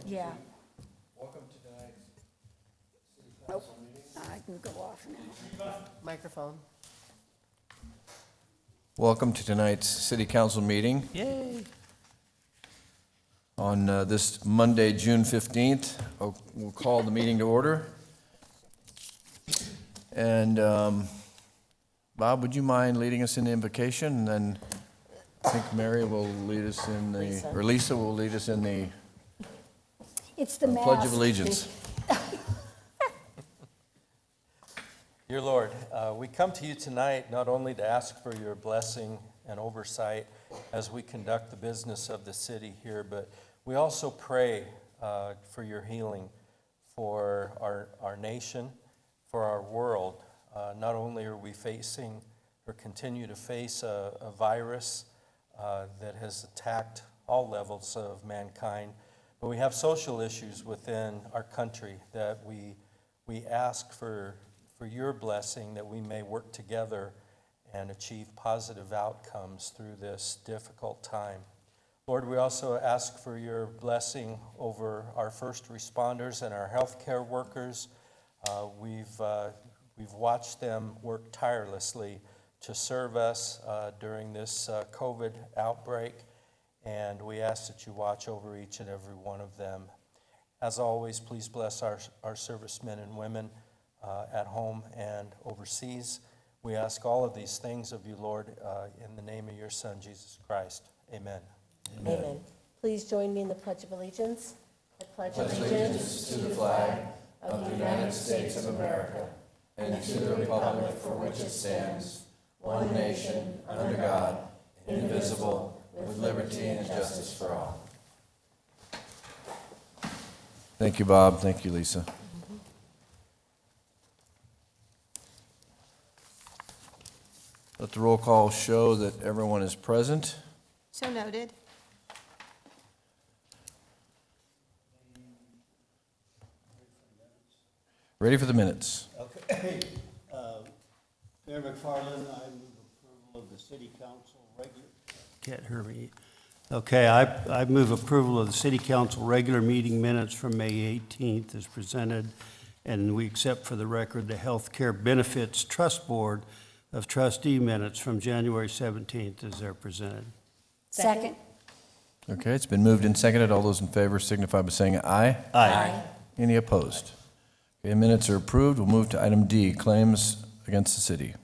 Yeah. Welcome to tonight's city Oh, council meeting. I can go off now. Microphone. Welcome to tonight's city council meeting. Yay. On this Monday, June 15th, we'll call the meeting to order. And Bob, would you mind leading us in the invocation? And then I think Mary will lead us in the, or Lisa will lead us in the It's the mask. Pledge of Allegiance. Dear Lord, we come to you tonight not only to ask for your blessing and oversight as we conduct the business of the city here, but we also pray for your healing for our nation, for our world. Not only are we facing or continue to face a virus that has attacked all levels of mankind, but we have social issues within our country that we ask for your blessing, that we may work together and achieve positive outcomes through this difficult time. Lord, we also ask for your blessing over our first responders and our healthcare workers. We've watched them work tirelessly to serve us during this COVID outbreak, and we ask that you watch over each and every one of them. As always, please bless our servicemen and women at home and overseas. We ask all of these things of you, Lord, in the name of your Son, Jesus Christ. Amen. Amen. Please join me in the Pledge of Allegiance. I pledge Allegiance to the flag of the United States of America and to the republic for which it stands, one nation, under God, indivisible, with liberty and justice for all. Thank you, Bob. Thank you, Lisa. Let the roll call show that everyone is present. So noted. Ready for the minutes. Okay. Mayor McFarland, I move approval of the city council regular. Can't hear me. Okay, I move approval of the city council regular meeting minutes from May 18th as presented, and we accept for the record the Healthcare Benefits Trust Board of Trustee minutes from January 17th as they're presented. Second. Okay, it's been moved and seconded. All those in favor signify by saying aye. Aye. Any opposed? Okay, minutes are approved. We'll move to item D, claims against the city.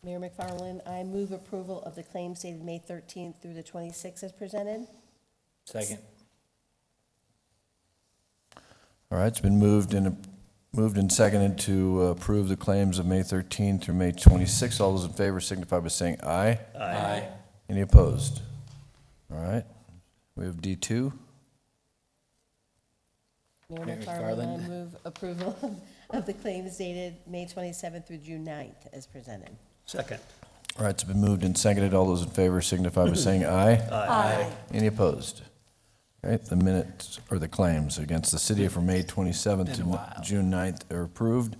Mayor McFarland, I move approval of the claims dated May 13th through the 26th as presented. Second. All right, it's been moved and seconded to approve the claims of May 13th through May 26th. All those in favor signify by saying aye. Aye. Any opposed? All right, we have D2. Mayor McFarland, I move approval of the claims dated May 27th through June 9th as presented. Second. All right, it's been moved and seconded. All those in favor signify by saying aye. Aye. Any opposed? Okay, the minutes, or the claims against the city from May 27th to June 9th are approved.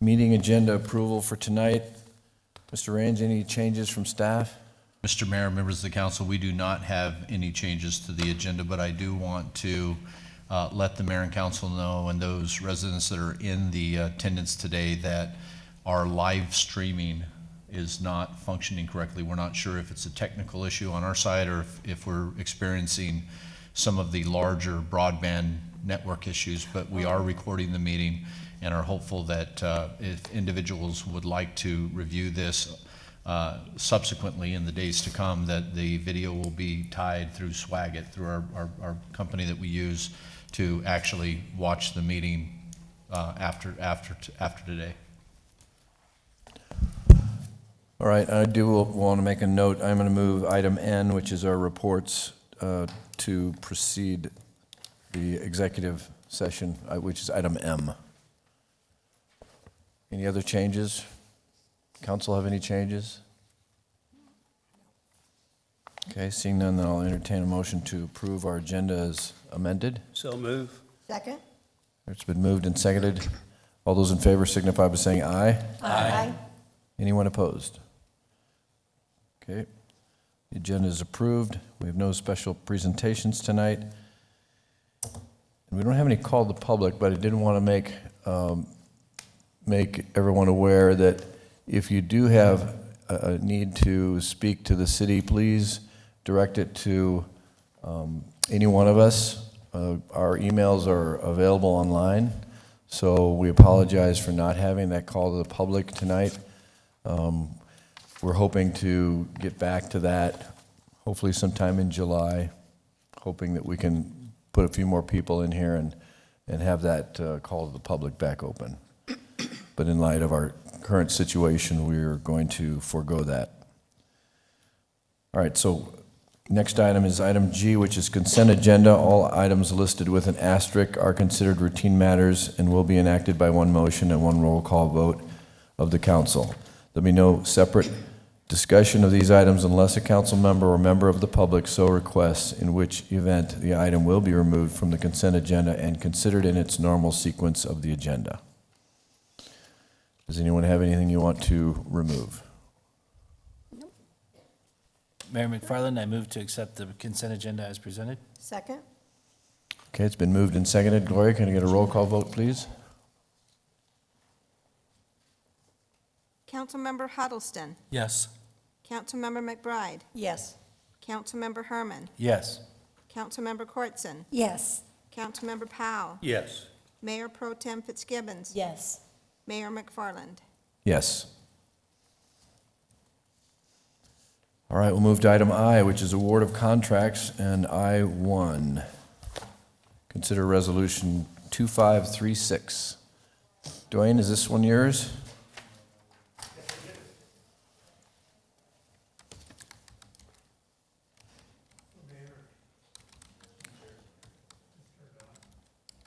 Meeting agenda approval for tonight. Mr. Range, any changes from staff? Mr. Mayor, members of the council, we do not have any changes to the agenda, but I do want to let the mayor and council know and those residents that are in the attendance today that our live streaming is not functioning correctly. We're not sure if it's a technical issue on our side or if we're experiencing some of the larger broadband network issues, but we are recording the meeting and are hopeful that if individuals would like to review this subsequently in the days to come, that the video will be tied through Swagit, through our company that we use to actually watch the meeting after today. All right, I do want to make a note. I'm going to move item N, which is our reports, to precede the executive session, which is item M. Any other changes? Council have any changes? Okay, seeing none, then I'll entertain a motion to approve our agenda as amended. So move. Second. It's been moved and seconded. All those in favor signify by saying aye. Aye. Anyone opposed? Okay. The agenda is approved. We have no special presentations tonight. And we don't have any call to the public, but I did want to make everyone aware that if you do have a need to speak to the city, please direct it to any one of us. Our emails are available online, so we apologize for not having that call to the public tonight. We're hoping to get back to that, hopefully sometime in July, hoping that we can put a few more people in here and have that call to the public back open. But in light of our current situation, we're going to forego that. All right, so next item is item G, which is consent agenda. All items listed with an asterisk are considered routine matters and will be enacted by one motion and one roll call vote of the council. There'll be no separate discussion of these items unless a council member or member of the public so requests, in which event the item will be removed from the consent agenda and considered in its normal sequence of the agenda. Does anyone have anything you want to remove? Mayor McFarland, I move to accept the consent agenda as presented. Second? Okay, it's been moved and seconded. Gloria, can I get a roll call vote, please? Councilmember Huddleston. Yes. Councilmember McBride. Yes. Councilmember Herman. Yes. Councilmember Cortson. Yes. Councilmember Powell. Yes. Mayor Pro Tem Fitzgibbons. Yes. Mayor McFarland. Yes. All right, we'll move to item I, which is award of contracts, and I-1. Consider resolution 2536. Dwayne, is this one yours?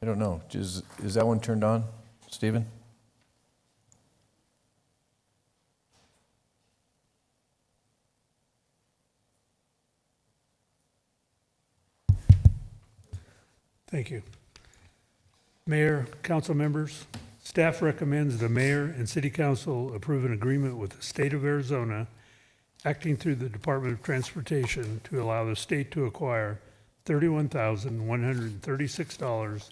I don't know. Is that one turned on, Stephen? Thank you. Mayor, council members, staff recommends the mayor and city council approve an agreement with the state of Arizona, acting through the Department of Transportation, to allow the state to acquire $31,136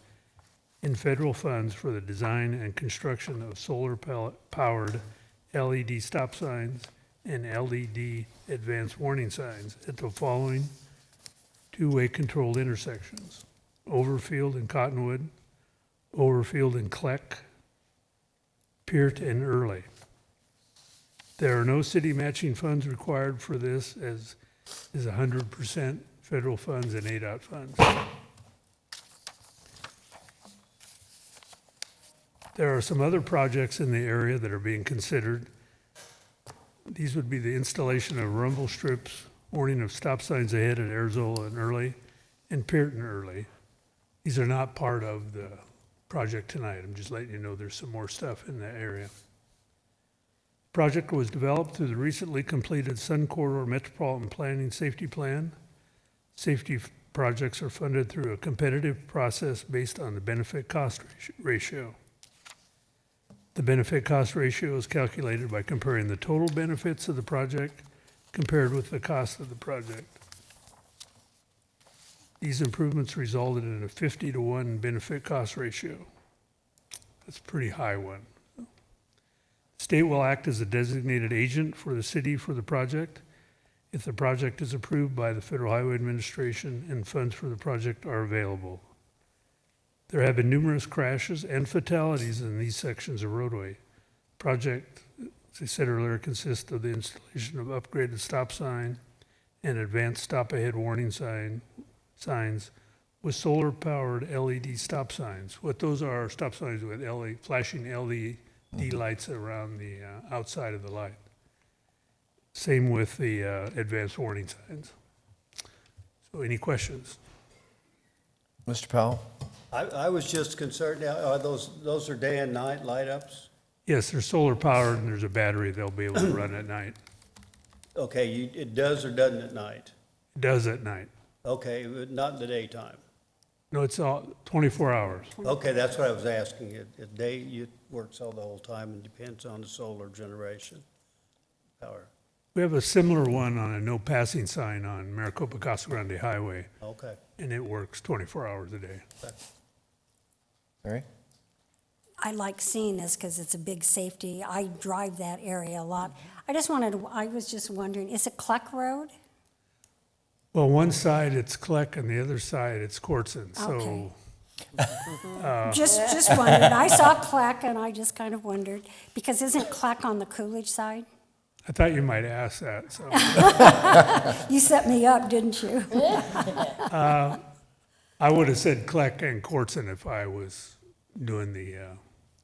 in federal funds for the design and construction of solar-powered LED stop signs and LED advanced warning signs at the following two-way controlled intersections: Overfield and Cottonwood, Overfield and Kleck, Peart and Early. There are no city matching funds required for this, as is 100% federal funds and ADOT funds. There are some other projects in the area that are being considered. These would be the installation of rumble strips, warning of stop signs ahead at Airzola and Early, and Peart and Early. These are not part of the project tonight. I'm just letting you know there's some more stuff in that area. The project was developed through the recently completed Sun Corridor Metropolitan Planning Safety Plan. Safety projects are funded through a competitive process based on the benefit-cost ratio. The benefit-cost ratio is calculated by comparing the total benefits of the project compared with the cost of the project. These improvements resulted in a 50-to-1 benefit-cost ratio. That's a pretty high one. The state will act as a designated agent for the city for the project if the project is approved by the Federal Highway Administration and funds for the project are available. There have been numerous crashes and fatalities in these sections of roadway. Project, as I said earlier, consists of the installation of upgraded stop sign and advanced stop-ahead warning signs with solar-powered LED stop signs. What those are stop signs with flashing LED lights around the outside of the light. Same with the advanced warning signs. So any questions? Mr. Powell? I was just concerned, are those are day and night light ups? Yes, they're solar powered and there's a battery they'll be able to run at night. Okay, it does or doesn't at night? It does at night. Okay, but not in the daytime? No, it's all 24 hours. Okay, that's what I was asking. At day, it works all the whole time and depends on the solar generation power. We have a similar one on a no passing sign on Maricopa Casa Grande Highway, Okay. and it works 24 hours a day. Mary? I like seeing this because it's a big safety. I drive that area a lot. I was just wondering, is it Cluck Road? Well, one side it's Kleck and the other side it's Cortson, Okay. so Just wondered. I saw Cluck and I just kind of wondered, because isn't Cluck on the Coolidge side? I thought you might ask that, so. You set me up, didn't you? I would have said Kleck and Cortson if I was doing the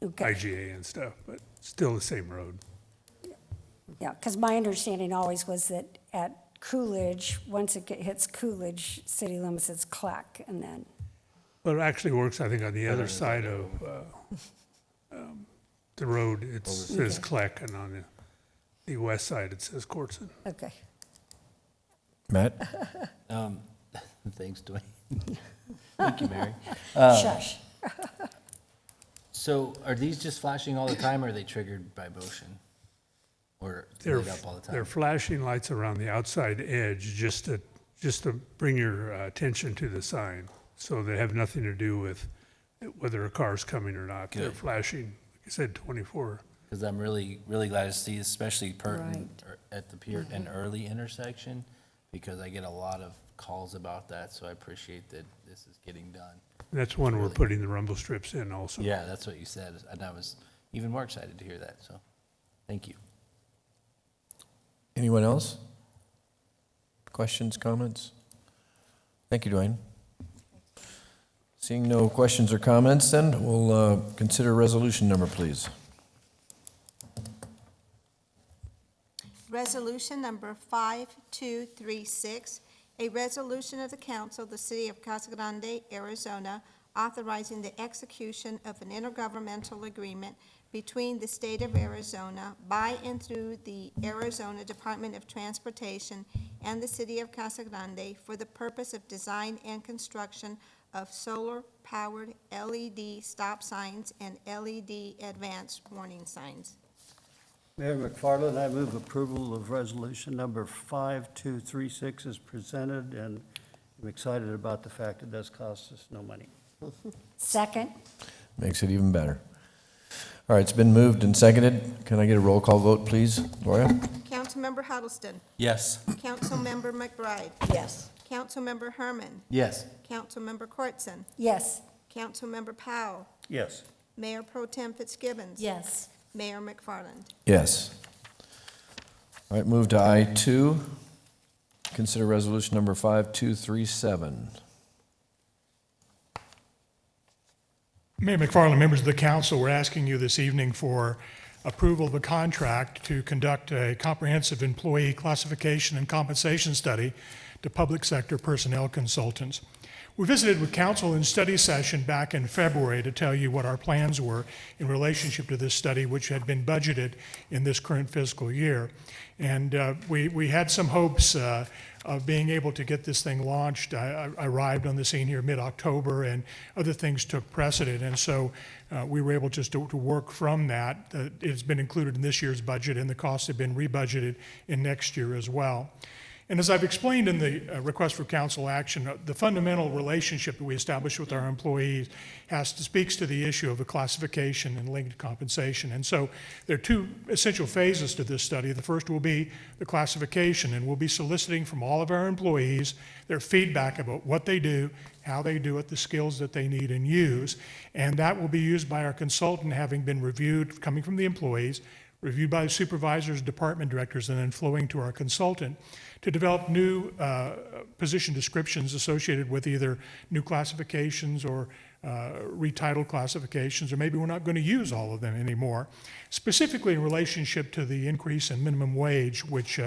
Okay. IGA and stuff, but still the same road. Yeah, because my understanding always was that at Coolidge, once it hits Coolidge city limits, it's Cluck, and then, But it actually works, I think, on the other side of the road, it says Kleck, and on the west side, it says Cortson. okay. Matt? Thanks, Dwayne. Thank you, Mary. Shush. So are these just flashing all the time, or are they triggered by motion? Or They're, lit up all the they're time? flashing lights around the outside edge just to bring your attention to the sign. So they have nothing to do with whether a car's coming or not. They're Good. flashing, like I said, 24. Because I'm really, really glad to see, especially Right. at the pier and early intersection, because I get a lot of calls about that, so I appreciate that this is getting done. That's when we're putting the rumble strips in also. Yeah, that's what you said, and I was even more excited to hear that, so, thank you. Anyone else? Questions, comments? Thank you, Dwayne. Seeing no questions or comments, then we'll consider resolution number, please. Resolution number 5236, a resolution of the council of the city of Casa Grande, Arizona, authorizing the execution of an intergovernmental agreement between the state of Arizona by and through the Arizona Department of Transportation and the city of Casa Grande for the purpose of design and construction of solar-powered LED stop signs and LED advanced warning signs. Mayor McFarland, I move approval of resolution number 5236 as presented, and I'm excited about the fact it does cost us no money. Second? Makes it even better. All right, it's been moved and seconded. Can I get a roll call vote, please? Gloria? Councilmember Huddleston. Yes. Councilmember McBride. Yes. Councilmember Herman. Yes. Councilmember Cortson. Yes. Councilmember Powell. Yes. Mayor Pro Tem Fitzgibbons. Yes. Mayor McFarland. Yes. All right, move to I-2. Consider resolution number 5237. Mayor McFarland, members of the council, we're asking you this evening for approval of a contract to conduct a comprehensive employee classification and compensation study to public sector personnel consultants. We visited with council in study session back in February to tell you what our plans were in relationship to this study, which had been budgeted in this current fiscal year. And we had some hopes of being able to get this thing launched. I arrived on the scene here mid-October, and other things took precedent. And so we were able just to work from that. It's been included in this year's budget, and the costs have been rebudgeted in next year as well. And as I've explained in the request for council action, the fundamental relationship that we establish with our employees speaks to the issue of the classification and linked compensation. And so there are two essential phases to this study. The first will be the classification, and we'll be soliciting from all of our employees their feedback about what they do, how they do it, the skills that they need and use. And that will be used by our consultant, having been reviewed, coming from the employees, reviewed by the supervisors, department directors, and then flowing to our consultant to develop new position descriptions associated with either new classifications or retitled classifications, or maybe we're not going to use all of them anymore. Specifically in relationship to the increase in minimum wage, which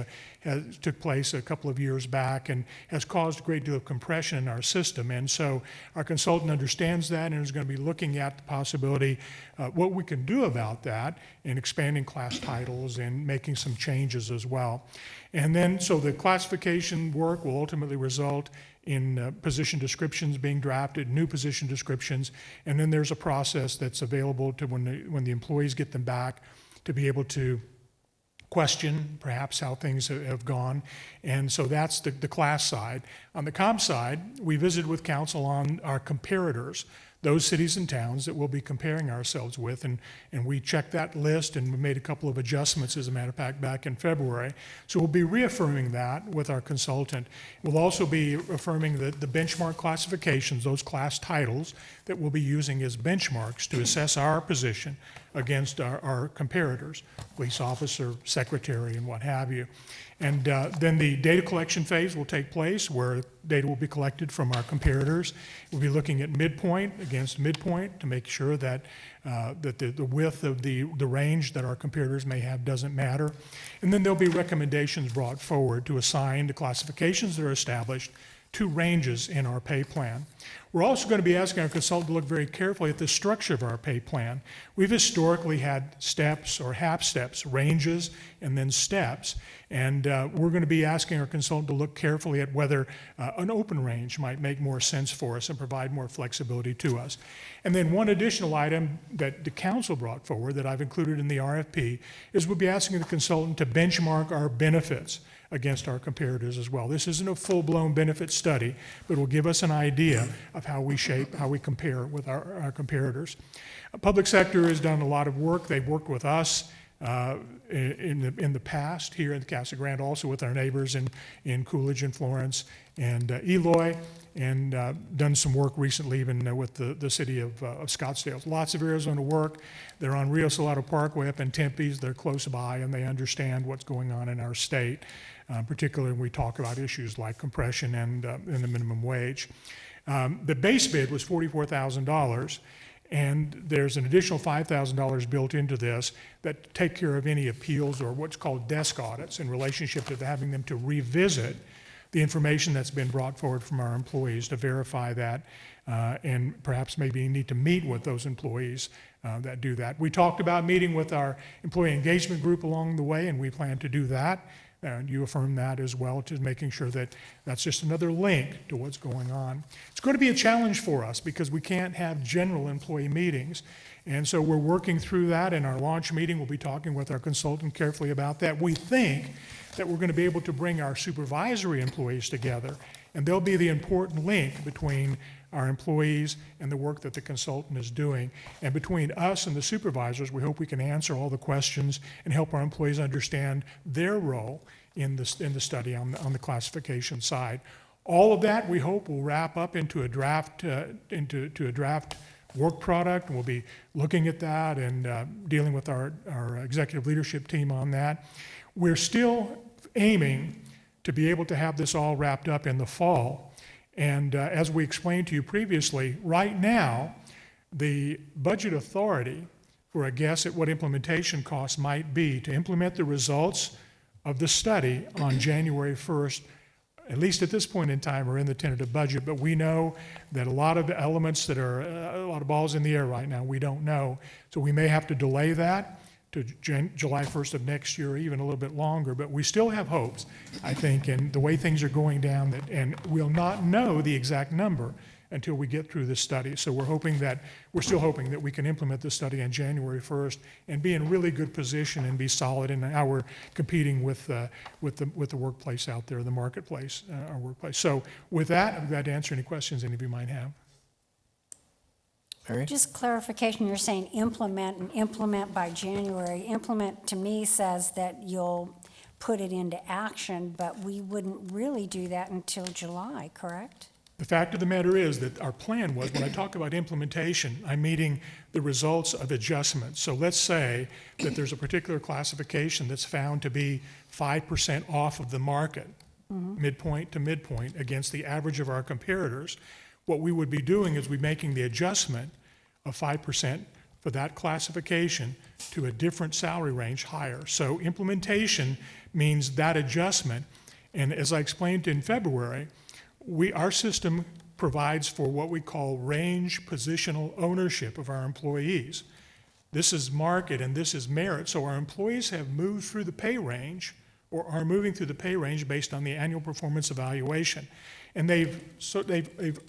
took place a couple of years back and has caused a great deal of compression in our system. And so our consultant understands that and is going to be looking at the possibility, what we can do about that in expanding class titles and making some changes as well. And then, so the classification work will ultimately result in position descriptions being drafted, new position descriptions, and then there's a process that's available to when the employees get them back to be able to question perhaps how things have gone. And so that's the class side. On the comp side, we visited with council on our comparators, those cities and towns that we'll be comparing ourselves with. And we checked that list and we made a couple of adjustments, as a matter of fact, back in February. So we'll be reaffirming that with our consultant. We'll also be affirming the benchmark classifications, those class titles that we'll be using as benchmarks to assess our position against our comparators, police officer, secretary, and what have you. And then the data collection phase will take place, where data will be collected from our comparators. We'll be looking at midpoint against midpoint to make sure that the width of the range that our comparators may have doesn't matter. And then there'll be recommendations brought forward to assign the classifications that are established to ranges in our pay plan. We're also going to be asking our consultant to look very carefully at the structure of our pay plan. We've historically had steps or half steps, ranges, and then steps. And we're going to be asking our consultant to look carefully at whether an open range might make more sense for us and provide more flexibility to us. And then one additional item that the council brought forward that I've included in the RFP is we'll be asking the consultant to benchmark our benefits against our comparators as well. This isn't a full-blown benefit study, but it will give us an idea of how we compare with our comparators. Public sector has done a lot of work. They've worked with us in the past here in the Casa Grande, also with our neighbors in Coolidge and Florence and Eloy, and done some work recently even with the city of Scottsdale. Lots of Arizona work. They're on Rio Salado Parkway up in Tempe. They're close by, and they understand what's going on in our state, particularly when we talk about issues like compression and the minimum wage. The base bid was $44,000. And there's an additional $5,000 built into this that take care of any appeals or what's called desk audits in relationship to having them to revisit the information that's been brought forward from our employees to verify that, and perhaps maybe need to meet with those employees that do that. We talked about meeting with our employee engagement group along the way, and we plan to do that. And you affirm that as well, to making sure that that's just another link to what's going on. It's going to be a challenge for us because we can't have general employee meetings. And so we're working through that. In our launch meeting, we'll be talking with our consultant carefully about that. We think that we're going to be able to bring our supervisory employees together, and they'll be the important link between our employees and the work that the consultant is doing. And between us and the supervisors, we hope we can answer all the questions and help our employees understand their role in the study on the classification side. All of that, we hope, will wrap up into a draft work product, and we'll be looking at that and dealing with our executive leadership team on that. We're still aiming to be able to have this all wrapped up in the fall. And as we explained to you previously, right now, the budget authority for a guess at what implementation costs might be to implement the results of the study on January 1st, at least at this point in time, are in the tentative budget. But we know that a lot of the elements that are a lot of balls in the air right now, we don't know. So we may have to delay that to July 1st of next year, or even a little bit longer. But we still have hopes, I think, and the way things are going down, and we'll not know the exact number until we get through this study. So we're still hoping that we can implement this study on January 1st and be in really good position and be solid in how we're competing with the workplace out there, the marketplace, our workplace. So with that, I'm glad to answer any questions any of you might have. Mary? Just clarification, you're saying implement by January. Implement to me says that you'll put it into action, but we wouldn't really do that until July, correct? The fact of the matter is that our plan was, when I talk about implementation, I'm meeting the results of adjustments. So let's say that there's a particular classification that's found to be 5% off of the market, midpoint to midpoint, against the average of our comparators. What we would be doing is making the adjustment of 5% for that classification to a different salary range higher. So implementation means that adjustment. And as I explained in February, our system provides for what we call range positional ownership of our employees. This is market and this is merit. So our employees have moved through the pay range, or are moving through the pay range based on the annual performance evaluation. And they've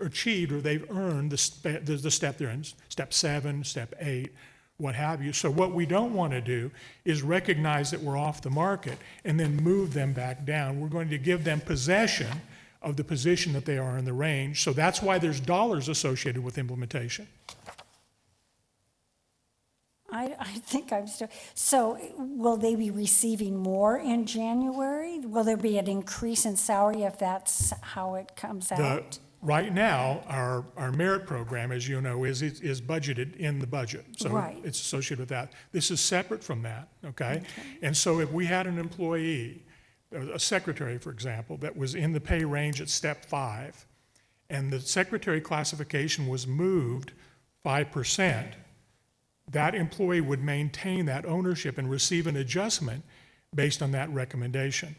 achieved, or they've earned the step they're in, step 7, step 8, what have you. So what we don't want to do is recognize that we're off the market and then move them back down. We're going to give them possession of the position that they are in the range. So that's why there's dollars associated with implementation. I think I'm still, so will they be receiving more in January? Will there be an increase in salary if that's how it comes out? Right now, our merit program, as you know, is budgeted in the budget. So Right. it's associated with that. This is separate from that, okay? And so if we had an employee, a secretary, for example, that was in the pay range at step 5, and the secretary classification was moved 5%, that employee would maintain that ownership and receive an adjustment based on that recommendation.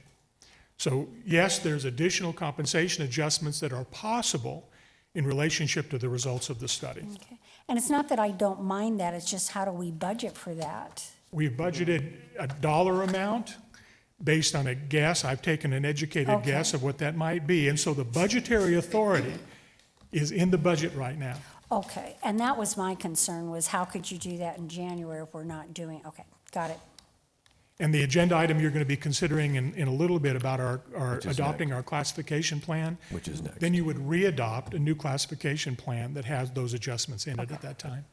So yes, there's additional compensation adjustments that are possible in relationship to the results of the study. Okay. And it's not that I don't mind that, it's just how do we budget for that? We've budgeted a dollar amount based on a guess. I've taken an educated Okay. guess of what that might be. And so the budgetary authority is in the budget right now. Okay, and that was my concern, was how could you do that in January if we're not doing, okay, got it. And the agenda item you're going to be considering in a little bit about our Which is adopting our classification plan. Which is next. Then you would re-adopt a new classification plan that has those adjustments in it at that time.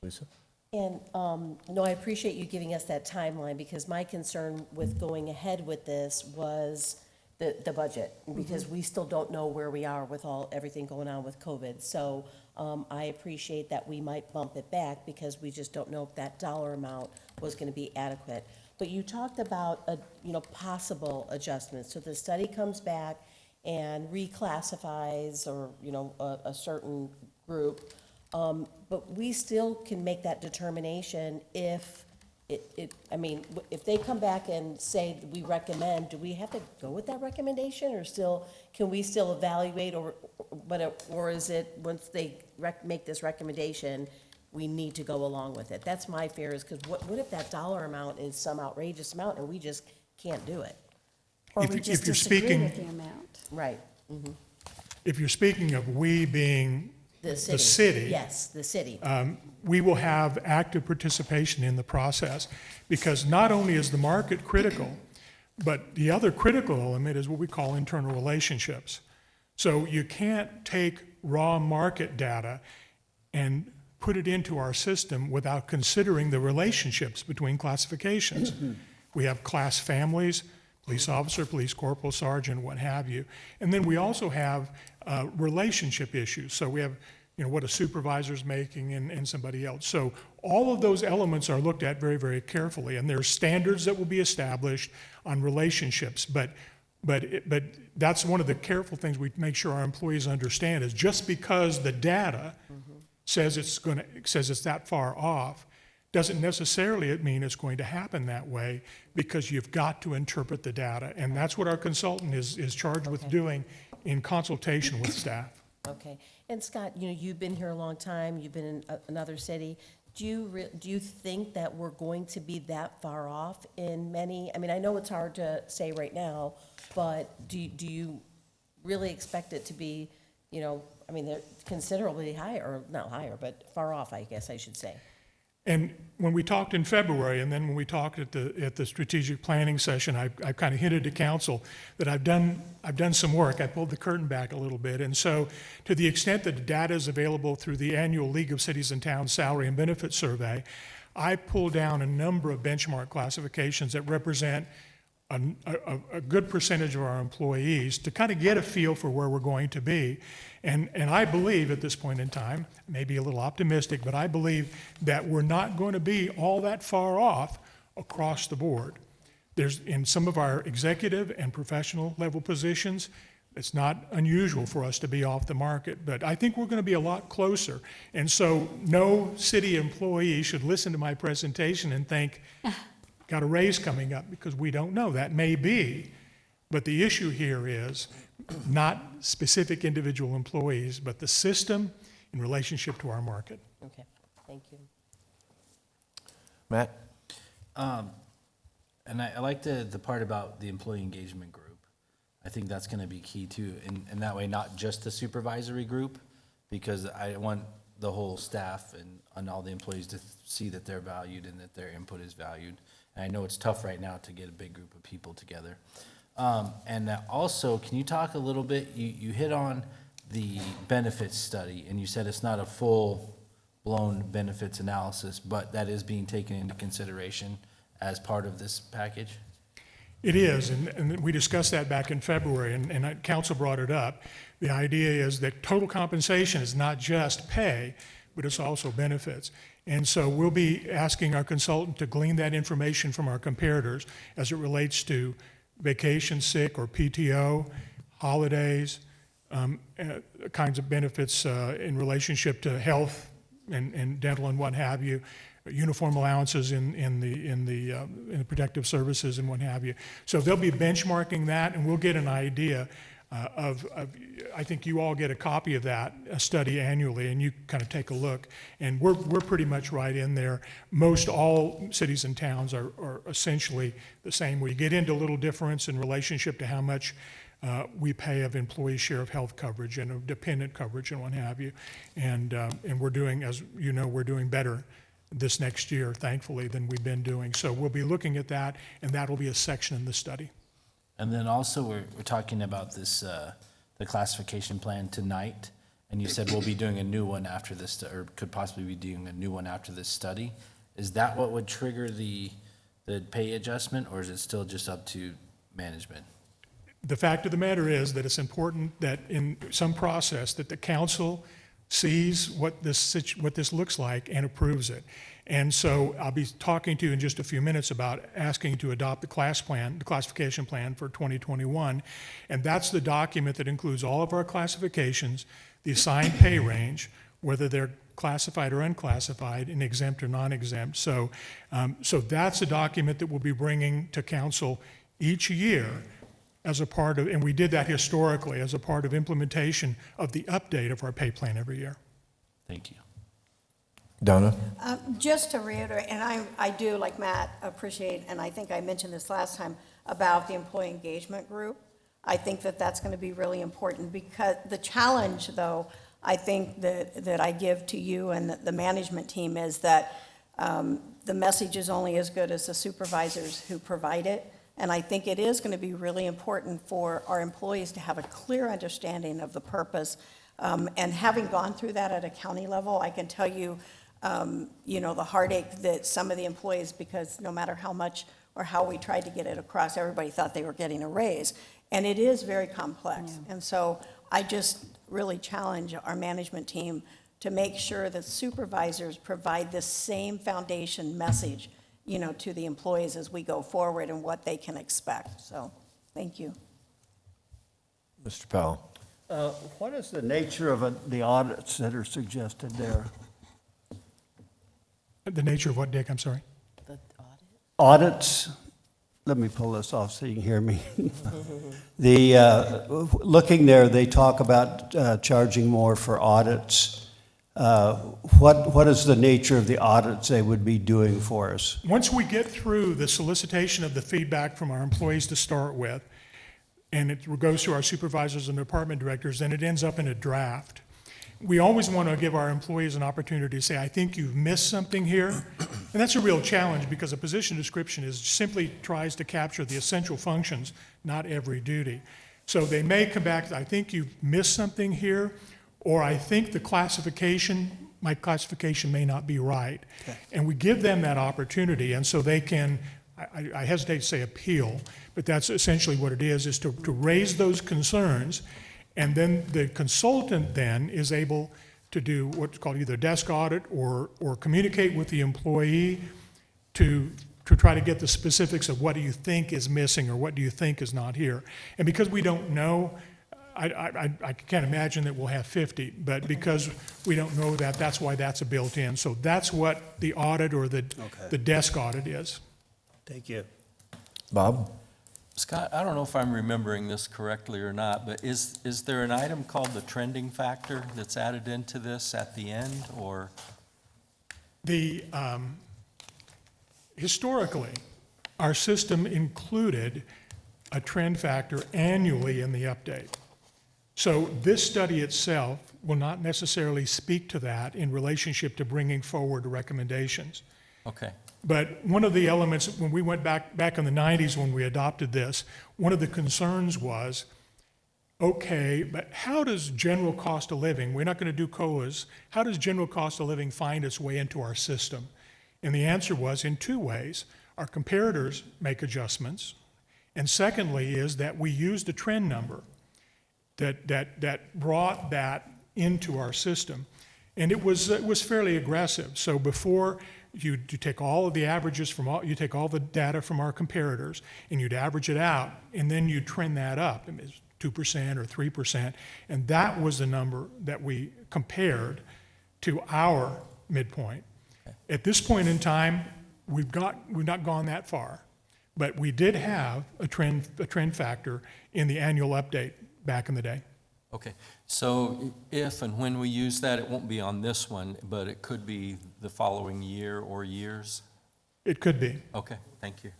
Lisa? And, no, I appreciate you giving us that timeline, because my concern with going ahead with this was the budget, because we still don't know where we are with everything going on with COVID. So, I appreciate that we might bump it back, because we just don't know if that dollar amount was gonna be adequate. But you talked about, possible adjustments. So the study comes back and reclassifies, or, a certain group. But we still can make that determination if if they come back and say we recommend, do we have to go with that recommendation, or can we still evaluate, or is it, once they make this recommendation, we need to go along with it? That's my fear, is because what if that dollar amount is some outrageous amount and we just can't do it? Or If we you- just if you're disagree speaking- with the amount. Right, If you're speaking of we being the city. the city, Yes, the city. we will have active participation in the process, because not only is the market critical, but the other critical element is what we call internal relationships. So you can't take raw market data and put it into our system without considering the relationships between classifications. We have class families, police officer, police corporal, sergeant, what have you. And then we also have relationship issues. So we have, what a supervisor's making and somebody else. So all of those elements are looked at very, very carefully, and there's standards that will be established on relationships. But that's one of the careful things we make sure our employees understand, is just because the data says it's that far off, doesn't necessarily mean it's going to happen that way, because you've got to interpret the data. And that's what our consultant is charged with doing in consultation with staff. Okay. And Scott, you've been here a long time, you've been in another city. Do you think that we're going to be that far off in many? I know it's hard to say right now, but do you really expect it to be, they're considerably higher, or not higher, but far off, I guess I should say? And when we talked in February, and then when we talked at the strategic planning session, I kind of hinted to council that I've done some work. I pulled the curtain back a little bit. And so to the extent that the data is available through the annual League of Cities and Towns Salary and Benefit Survey, I pulled down a number of benchmark classifications that represent a good percentage of our employees, to kind of get a feel for where we're going to be. And I believe at this point in time, maybe a little optimistic, but I believe that we're not going to be all that far off across the board. There's, in some of our executive and professional level positions, it's not unusual for us to be off the market, but I think we're going to be a lot closer. And so no city employee should listen to my presentation and think, got a raise coming up, because we don't know. That may be, but the issue here is not specific individual employees, but the system in relationship to our market. Okay, thank you. Matt? And I like the part about the employee engagement group. I think that's gonna be key too, and that way, not just the supervisory group, because I want the whole staff and all the employees to see that they're valued and that their input is valued. And I know it's tough right now to get a big group of people together. And also, can you talk a little bit, you hit on the benefits study, and you said it's not a full-blown benefits analysis, but that is being taken into consideration as part of this package? It is, and we discussed that back in February, and council brought it up. The idea is that total compensation is not just pay, but it's also benefits. And so we'll be asking our consultant to glean that information from our comparators as it relates to vacation, sick, or PTO, holidays, kinds of benefits in relationship to health and dental and what have you, uniform allowances in the protective services and what have you. So they'll be benchmarking that, and we'll get an idea of I think you all get a copy of that study annually, and you kind of take a look. And we're pretty much right in there. Most all cities and towns are essentially the same. We get into a little difference in relationship to how much we pay of employee share of health coverage and of dependent coverage and what have you. And we're doing, as you know, we're doing better this next year, thankfully, than we've been doing. So we'll be looking at that, and that'll be a section in the study. And then also, we're talking about this, the classification plan tonight, and you said we'll be doing a new one after this, or could possibly be doing a new one after this study. Is that what would trigger the pay adjustment, or is it still just up to management? The fact of the matter is that it's important that in some process that the council sees what this looks like and approves it. And so I'll be talking to you in just a few minutes about asking to adopt the classification plan for 2021. And that's the document that includes all of our classifications, the assigned pay range, whether they're classified or unclassified, and exempt or non-exempt. So that's a document that we'll be bringing to council each year as a part of, and we did that historically, as a part of implementation of the update of our pay plan every year. Thank you. Donna? Just to reiterate, and I do, like Matt, appreciate, and I think I mentioned this last time, about the employee engagement group. I think that that's going to be really important, because the challenge, though, I think that I give to you and the management team is that the message is only as good as the supervisors who provide it. And I think it is going to be really important for our employees to have a clear understanding of the purpose. And having gone through that at a county level, I can tell you, the heartache that some of the employees, because no matter how much or how we tried to get it across, everybody thought they were getting a raise. And it is very complex. Yeah. And so I just really challenge our management team to make sure that supervisors provide this same foundation message, to the employees as we go forward and what they can expect. So, thank you. Mr. Powell? What is the nature of the audits that are suggested there? The nature of what, Dick? I'm sorry? The audit? Audits, let me pull this off so you can hear me. Looking there, they talk about charging more for audits. What is the nature of the audits they would be doing for us? Once we get through the solicitation of the feedback from our employees to start with, and it goes to our supervisors and department directors, then it ends up in a draft. We always want to give our employees an opportunity to say, I think you've missed something here. And that's a real challenge, because a position description simply tries to capture the essential functions, not every duty. So they may come back, I think you've missed something here, or I think my classification may not be right. Okay. And we give them that opportunity, and so they can, I hesitate to say appeal, but that's essentially what it is to raise those concerns, and then the consultant then is able to do what's called either desk audit or communicate with the employee to try to get the specifics of what do you think is missing or what do you think is not here. And because we don't know, I can't imagine that we'll have 50, but because we don't know that, that's why that's a built-in. So that's what the audit or the desk audit is. Thank you. Bob? Scott, I don't know if I'm remembering this correctly or not, but is there an item called the trending factor that's added into this at the end, or? Historically, our system included a trend factor annually in the update. So this study itself will not necessarily speak to that in relationship to bringing forward recommendations. Okay. But one of the elements, when we went back in the 90s when we adopted this, one of the concerns was, okay, but how does general cost of living, we're not going to do COLAs, how does general cost of living find its way into our system? And the answer was in two ways. Our comparators make adjustments, and secondly is that we used a trend number that brought that into our system. And it was fairly aggressive. So before you take all of the averages from all, you take all the data from our comparators and you'd average it out, and then you trend that up. I mean, it's 2% or 3%, and that was the number that we compared to our midpoint. At this point in time, we've not gone that far, but we did have a trend factor in the annual update back in the day. Okay, so if and when we use that, it won't be on this one, but it could be the following year or years? It could be. Okay, thank you.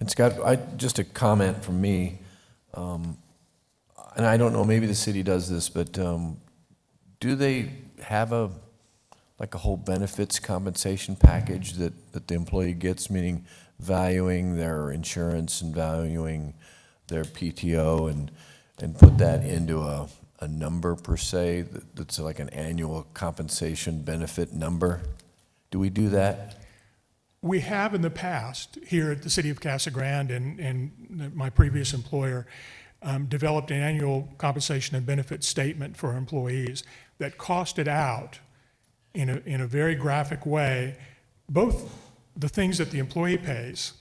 And Scott, just a comment from me, and I don't know, maybe the city does this, but do they have a whole benefits compensation package that the employee gets, meaning valuing their insurance and valuing their PTO and put that into a number per se, that's like an annual compensation benefit number? Do we do that? We have in the past here at the city of Casa Grande and my previous employer developed an annual compensation and benefit statement for our employees that costed out in a very graphic way both the things that the employee pays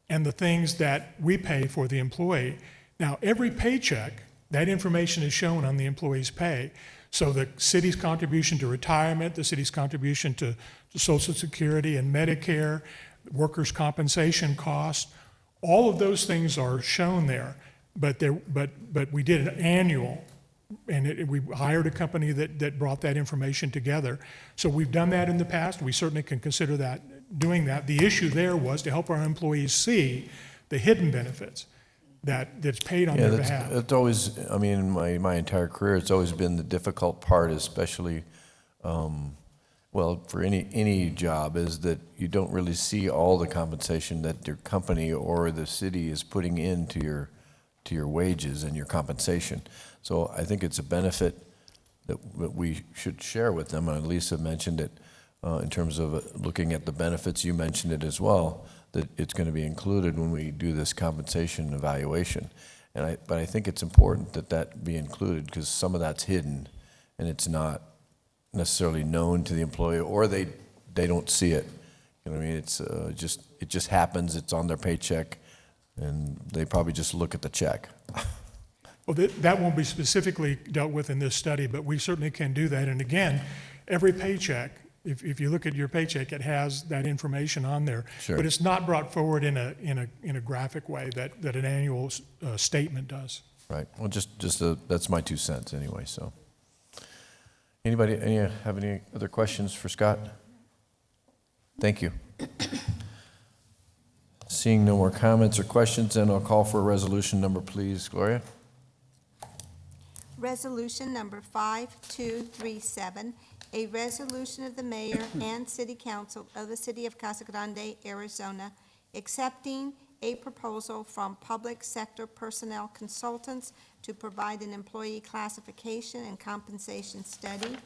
and the things that we pay for the employee. Now, every paycheck, that information is shown on the employee's pay. So the city's contribution to retirement, the city's contribution to Social Security and Medicare, workers' compensation costs, all of those things are shown there. But we did an annual, and we hired a company that brought that information together. So we've done that in the past. We certainly can consider doing that. The issue there was to help our employees see the hidden benefits that's paid on their behalf. It's always, I mean, in my entire career, it's always been the difficult part, especially, for any job, is that you don't really see all the compensation that your company or the city is putting into your wages and your compensation. So I think it's a benefit that we should share with them, and Lisa mentioned it in terms of looking at the benefits. You mentioned it as well, that it's going to be included when we do this compensation evaluation. But I think it's important that be included, because some of that's hidden and it's not necessarily known to the employee, or they don't see it. You know what I mean? It just happens. It's on their paycheck, and they probably just look at the check. Well, that won't be specifically dealt with in this study, but we certainly can do that. And again, every paycheck, if you look at your paycheck, it has that information on there. Sure. But it's not brought forward in a graphic way that an annual statement does. Right. Well, that's my 2 cents anyway. So, anybody have any other questions for Scott? Thank you. Seeing no more comments or questions, then I'll call for a resolution number, please, Gloria. Resolution number 5237, a resolution of the mayor and city council of the city of Casa Grande, Arizona, accepting a proposal from public sector personnel consultants to provide an employee classification and compensation study,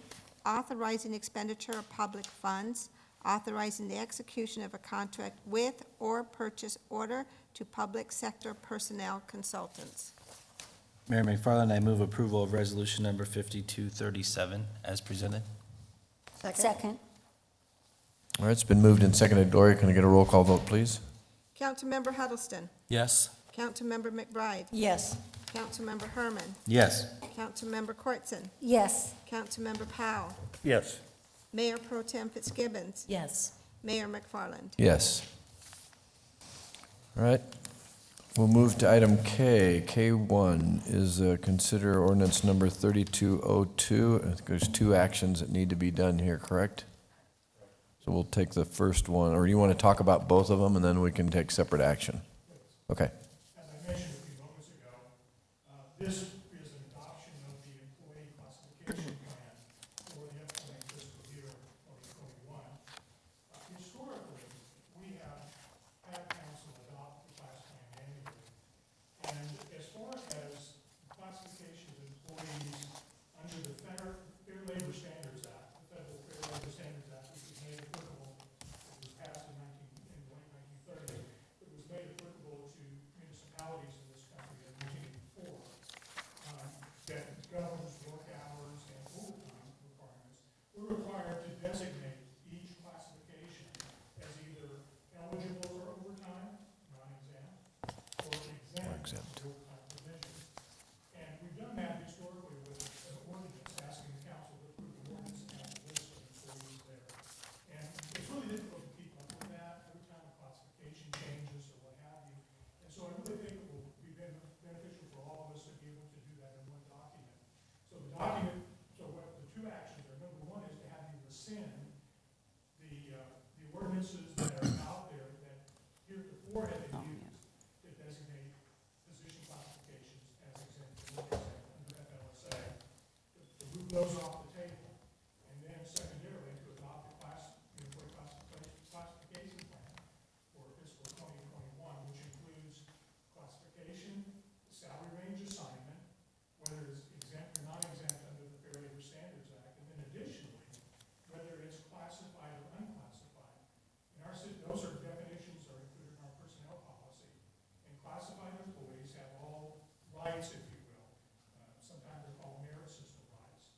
authorizing expenditure of public funds, authorizing the execution of a contract with or purchase order to public sector personnel consultants. Mayor McFarland, I move approval of resolution number 5237 as presented. Second. All right, it's been moved and seconded. Gloria, can I get a roll call vote, please? Councilmember Huddleston. Yes? Councilmember McBride. Yes. Councilmember Herman. Yes. Councilmember Cortzen. Yes. Councilmember Powell. Yes. Mayor Pro Tem Fitzgibbons. Yes. Mayor McFarland. Yes. All right. We'll move to item K. K1 is consider ordinance number 3202. I think there's 2 actions that need to be done here, correct? So we'll take the first one, or do you want to talk about both of them and then we can take separate action? Okay. As I mentioned a few moments ago, this is an adoption before had been used to designate position classifications as exempt and non-exempt under FLSA, to move those off the table, and then secondarily to adopt the employee classification plan for fiscal 2021, which includes classification, the salary range assignment, whether it's exempt or non-exempt under the Fair Labor Standards Act, and then additionally, whether it's classified or unclassified. In our city, those are definitions are included in our personnel policy. And classified employees have all rights, if you will. Sometimes they're called merit system rights.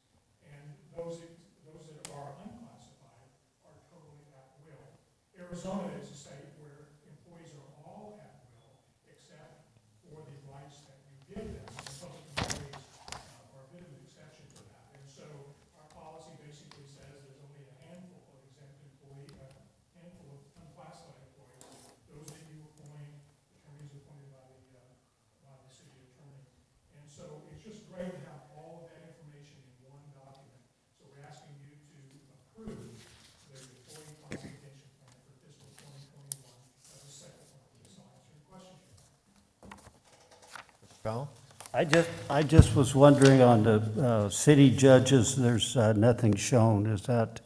And those that are unclassified are totally at will. Arizona is a state where employees are all at will, except for the rights that you give them. And public employees are a bit of an exception to that. And so our policy basically says there's only a handful of exempt employees, a handful of unclassified employees, those that you appoint, attorneys appointed by the city attorney. And so it's just great to have all of that information in one document. So we're asking you to approve the employee classification plan for fiscal 2021 as a second one. So I'll answer your questions. Powell? I just was wondering on the city judges, there's nothing shown. Is that,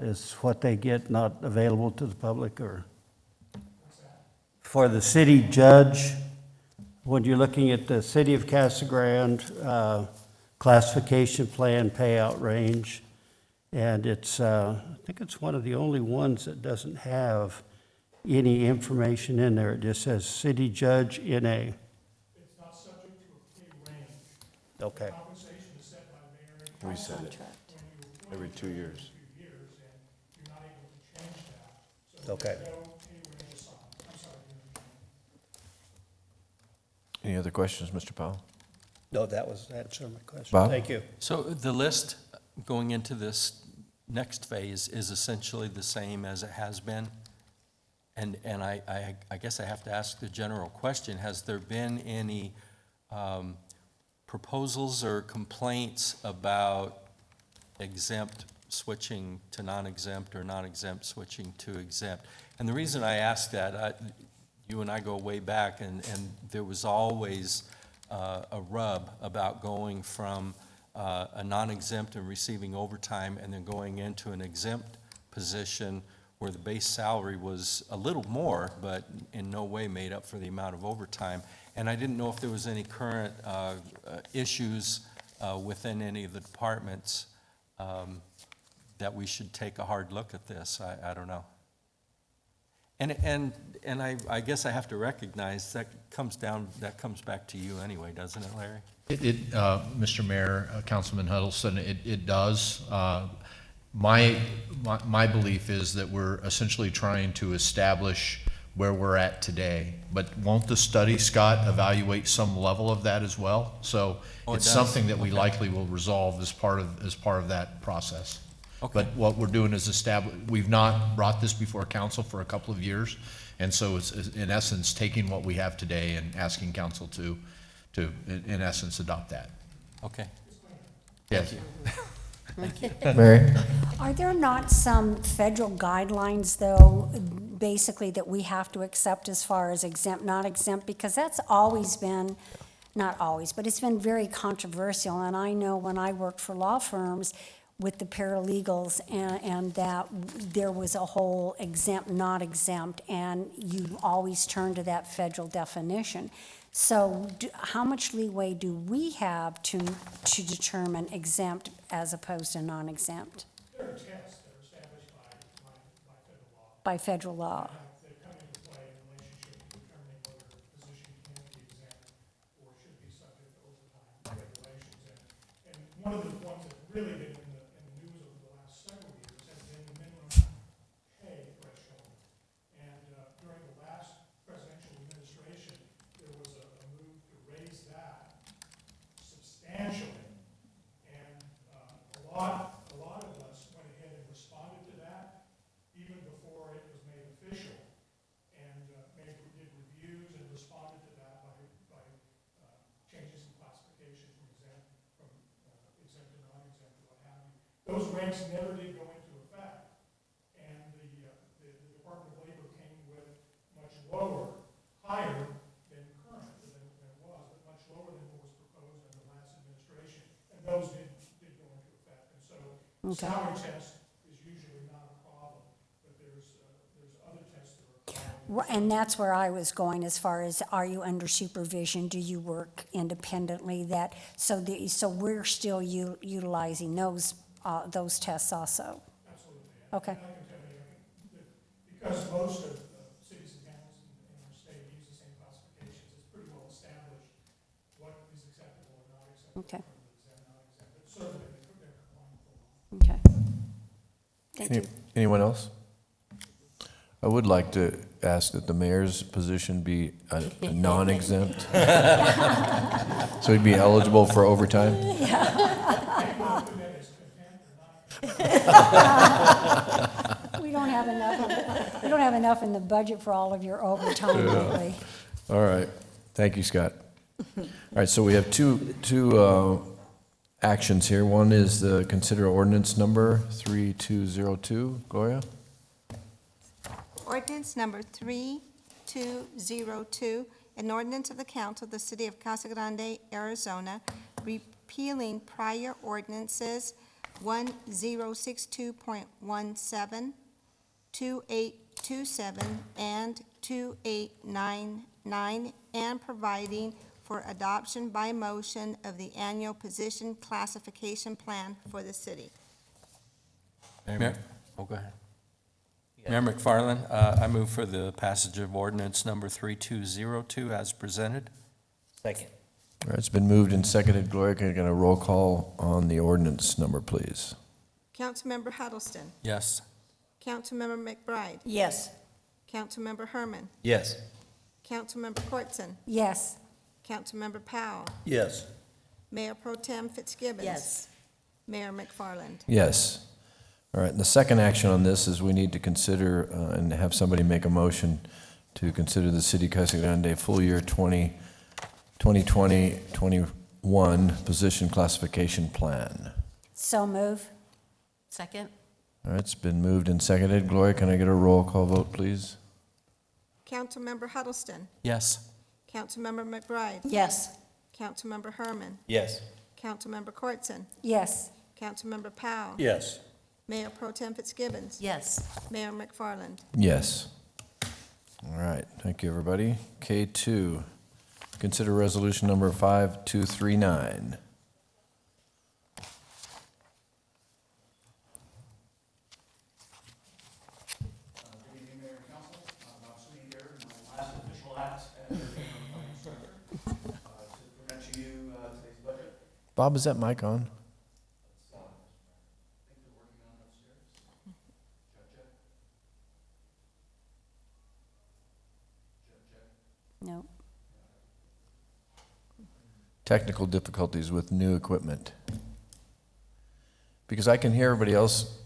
is what they get not available to the public, or? For the city judge, when you're looking at the city of Casa Grande classification plan payout range, and it's, I think it's one of the only ones that doesn't have any information in there. It just says city judge NA. It's not subject to a pay range. Okay. Compensation is set by mayor and We council said it. Contract. when you appoint Every 2 them years. every 2 years, and you're not able to change that. So Okay. there's no pay range assigned. I'm sorry, Any other questions, Mr. Powell? No, that was answering my question. Bob? Thank you. So the list going into this next phase is essentially the same as it has been? And I guess I have to ask the general question, has there been any proposals or complaints about exempt switching to non-exempt or non-exempt switching to exempt? And the reason I ask that, you and I go way back, and there was always a rub about going from a non-exempt and receiving overtime and then going into an exempt position where the base salary was a little more, but in no way made up for the amount of overtime. And I didn't know if there was any current issues within any of the departments that we should take a hard look at this. I don't know. And I guess I have to recognize that comes back to you anyway, doesn't it, Larry? Mr. Mayor, Councilman Huddleston, it does. My belief is that we're essentially trying to establish where we're at today. But won't the study, Scott, evaluate some level of that as well? So Oh, it it's does? something that we Okay. likely will resolve as part of that process. Okay. But what we're doing is we've not brought this before council for a couple of years. And so it's in essence taking what we have today and asking council to in essence adopt that. Okay. Yes. Mary? Are there not some federal guidelines, though, basically that we have to accept as far as exempt, not exempt? Because that's always been, not always, but it's been very controversial. And I know when I worked for law firms with the paralegals and that there was a whole exempt, not exempt, and you always turn to that federal definition. So how much leeway do we have to determine exempt as opposed to non-exempt? There are tests that are established by federal law. By federal law? They come into play in relationship to determining whether a position can be exempt or should be subject to overtime regulations. And one of the ones that really been in the news over the last several years has been the minimum pay threshold. And during the last presidential administration, there was a move to raise that substantially. And a lot of us went ahead and responded to that even before it was made official, and did reviews and responded to that by changes in classification from exempt to non-exempt or what have you. Those ranks never did go into effect, and the Department of Labor came with much The Okay. salary test is usually not a problem, but there's other tests that are a problem. And that's where I was going as far as, are you under supervision? Do you work independently? So we're still utilizing those tests also? Absolutely. Okay. And I can tell you, that because most of cities and towns in our state use the same classifications, it's pretty well established what is acceptable or not acceptable. Okay. Or exempt, not exempt, but certainly they're complying with the law. Okay. Thank you. Anyone else? I would like to ask that the mayor's position be a non-exempt. So he'd be eligible for overtime? We don't have enough in the budget for all of your overtime lately. All right, thank you, Scott. All right, so we have two actions here. One is the consider ordinance number 3202. Gloria? Ordinance number 3202, an ordinance of the council of the city of Casa Grande, Arizona, repealing prior ordinances 1062.17, 2827, and 2899, and providing for adoption by motion of the annual position classification plan for the city. Mayor, oh, go ahead. Mayor McFarland, I move for the passage of ordinance number 3202 as presented. Second. All right, it's been moved and seconded. Gloria, can I get a roll call on the ordinance number, please? Councilmember Huddleston. Yes. Councilmember McBride. Yes. Councilmember Herman. Yes. Councilmember Cortson. Yes. Councilmember Powell. Yes. Mayor Pro Tem Fitzgibbons. Yes. Mayor McFarland. Yes. All right, and the second action on this is we need to consider and have somebody make a motion to consider the City of Casa Grande full year 2020-21 position classification plan. So move. Second? All right, it's been moved and seconded. Gloria, can I get a roll call vote, please? Councilmember Huddleston. Yes. Councilmember McBride. Yes. Councilmember Herman. Yes. Councilmember Cortson. Yes. Councilmember Powell. Yes. Mayor Pro Tem Fitzgibbons. Yes. Mayor McFarland. Yes. All right, thank you, everybody. K2, consider resolution number 5239. Good evening, Mayor and Council. I'm sitting here in my last official act as to present to you today's budget. Bob, is that mic on? I think they're working on it upstairs. Check, check. Check, check. No. Technical difficulties with new equipment. Because I can hear everybody else,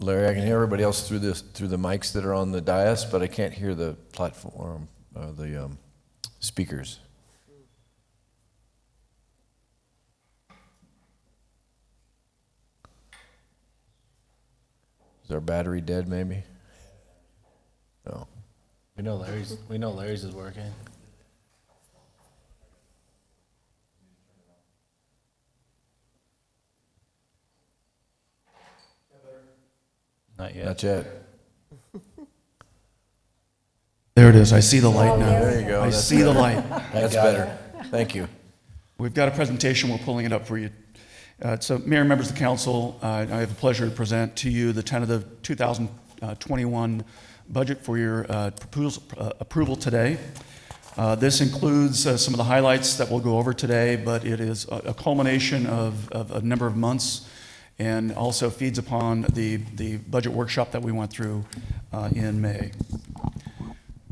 Larry, I can hear everybody else through the mics that are on the dais, but I can't hear the platform, the speakers. Is our battery dead, maybe? No. We know Larry's is working. Not yet. Not yet. There it is. I see the light now. There you go. I That's see the better. light. That's better. Thank you. We've got a presentation. We're pulling it up for you. So, Mayor and members of the council, I have the pleasure to present to you the tentative 2021 budget for your approval today. This includes some of the highlights that we'll go over today, but it is a culmination of a number of months and also feeds upon the budget workshop that we went through in May.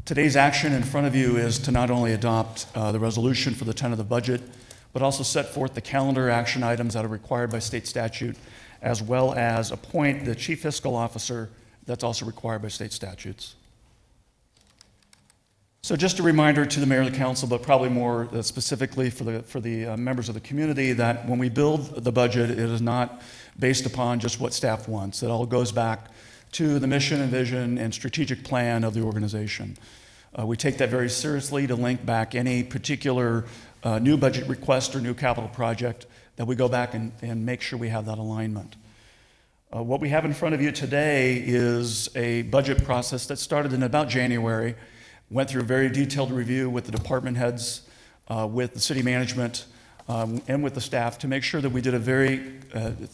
Today's action in front of you is to not only adopt the resolution for the tentative budget, but also set forth the calendar action items that are required by state statute, as well as appoint the chief fiscal officer that's also required by state statutes. So just a reminder to the mayor and the council, but probably more specifically for the members of the community, that when we build the budget, it is not based upon just what staff wants. It all goes back to the mission and vision and strategic plan of the organization. We take that very seriously to link back any particular new budget request or new capital project, that we go back and make sure we have that alignment. What we have in front of you today is a budget process that started in about January, went through a very detailed review with the department heads, with the city management, and with the staff to make sure that we did a very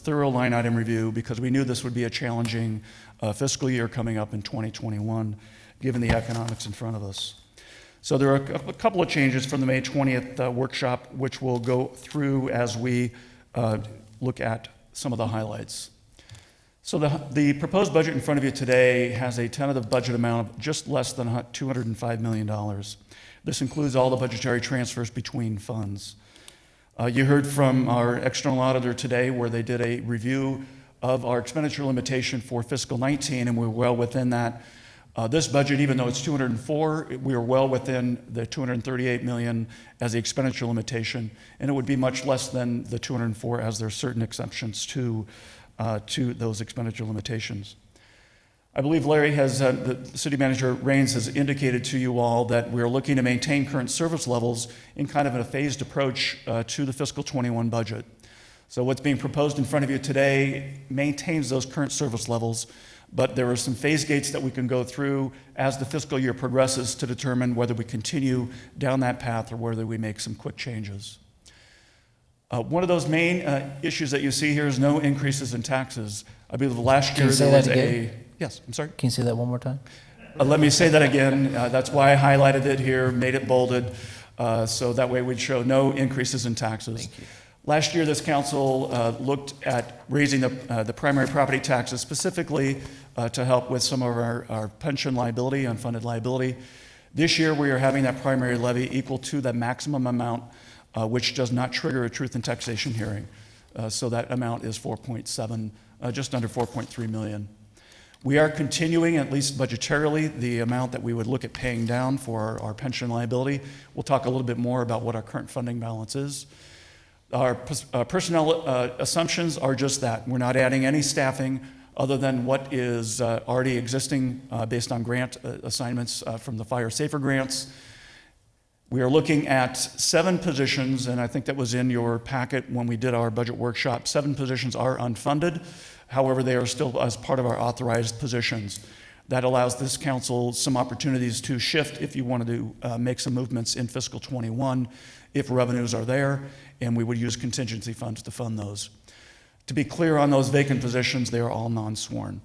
thorough line item review, because we knew this would be a challenging fiscal year coming up in 2021, given the economics in front of us. So there are a couple of changes from the May 20th workshop, which we'll go through as we look at some of the highlights. So the proposed budget in front of you today has a tentative budget amount of just less than $205 million. This includes all the budgetary transfers between funds. You heard from our external auditor today where they did a review of our expenditure limitation for fiscal 19, and we're well within that. This budget, even though it's 204, we are well within the 238 million as the expenditure limitation, and it would be much less than the 204 as there are certain exceptions to those expenditure limitations. I believe Larry has, the city manager Raines has indicated to you all that we're looking to maintain current service levels in kind of a phased approach to the fiscal 21 budget. So what's being proposed in front of you today maintains those current service levels, but there are some phase gates that we can go through as the fiscal year progresses to determine whether we continue down that path or whether we make some quick changes. One of those main issues that you see here is no increases in taxes. I believe last year there was a... Yes, I'm sorry? Can you say that one more time? Let me say that again. That's why I highlighted it here, made it bolded, so that way we'd show no increases in taxes. Thank you. Last year, this council looked at raising the primary property taxes specifically to help with some of our pension liability, unfunded liability. This year, we are having that primary levy equal to the maximum amount, which does not trigger a truth in taxation hearing. So that amount is 4.7, just under 4.3 million. We are continuing, at least budgetarily, the amount that we would look at paying down for our pension liability. We'll talk a little bit more about what our current funding balance is. Our personnel assumptions are just that. We're not adding any staffing other than what is already existing based on grant assignments from the Fire Safer grants. We are looking at 7 positions, and I think that was in your packet when we did our budget workshop. 7 positions are unfunded. However, they are still as part of our authorized positions. That allows this council some opportunities to shift if you wanted to make some movements in fiscal 21 if revenues are there, and we would use contingency funds to fund those. To be clear on those vacant positions, they are all non-sworn.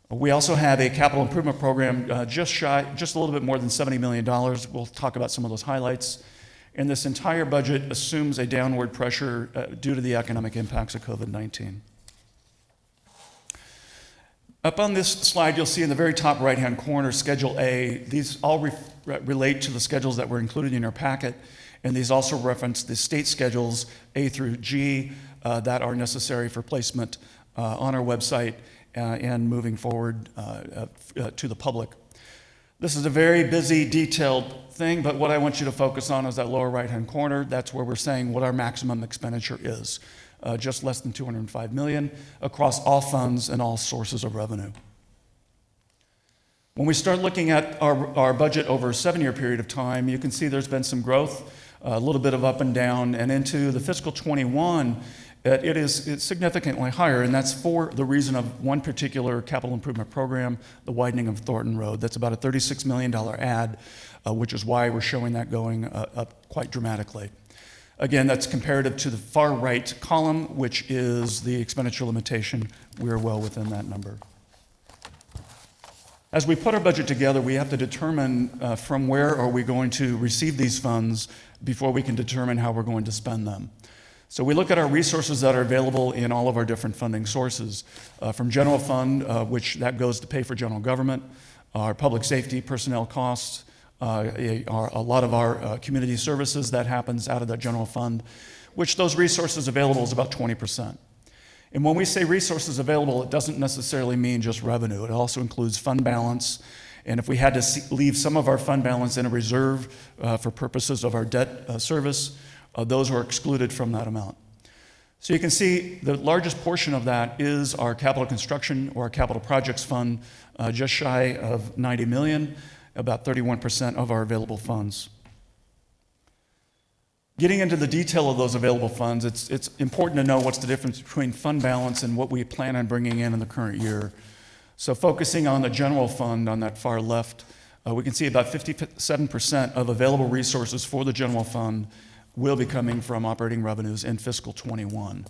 We also have a capital improvement program just a little bit more than $70 million. We'll talk about some of those highlights. And this entire budget assumes a downward pressure due to the economic impacts of COVID-19. Up on this slide, you'll see in the very top right-hand corner, Schedule A. These all relate to the schedules that were included in our packet, and these also reference the state schedules A through G that are necessary for placement on our website and moving forward to the public. This is a very busy, detailed thing, but what I want you to focus on is that lower right-hand corner. That's where we're saying what our maximum expenditure is. Just less than $205 million across all funds and all sources of revenue. When we start looking at our budget over a 7-year period of time, you can see there's been some growth, a little bit of up and down, and into the fiscal 21, it's significantly higher, and that's for the reason of one particular capital improvement program, the widening of Thornton Road. That's about a $36 million add, which is why we're showing that going up quite dramatically. Again, that's comparative to the far right column, which is the expenditure limitation. We're well within that number. As we put our budget together, we have to determine from where are we going to receive these funds before we can determine how we're going to spend them. So we look at our resources that are available in all of our different funding sources. From general fund, which that goes to pay for general government, our public safety personnel costs, a lot of our community services that happens out of that general fund, which those resources available is about 20%. And when we say resources available, it doesn't necessarily mean just revenue. It also includes fund balance. And if we had to leave some of our fund balance in a reserve for purposes of our debt service, those are excluded from that amount. So you can see the largest portion of that is our capital construction or our capital projects fund, just shy of $90 million. About 31% of our available funds. Getting into the detail of those available funds, it's important to know what's the difference between fund balance and what we plan on bringing in the current year. So focusing on the general fund on that far left, we can see about 57% of available resources for the general fund will be coming from operating revenues in fiscal '21.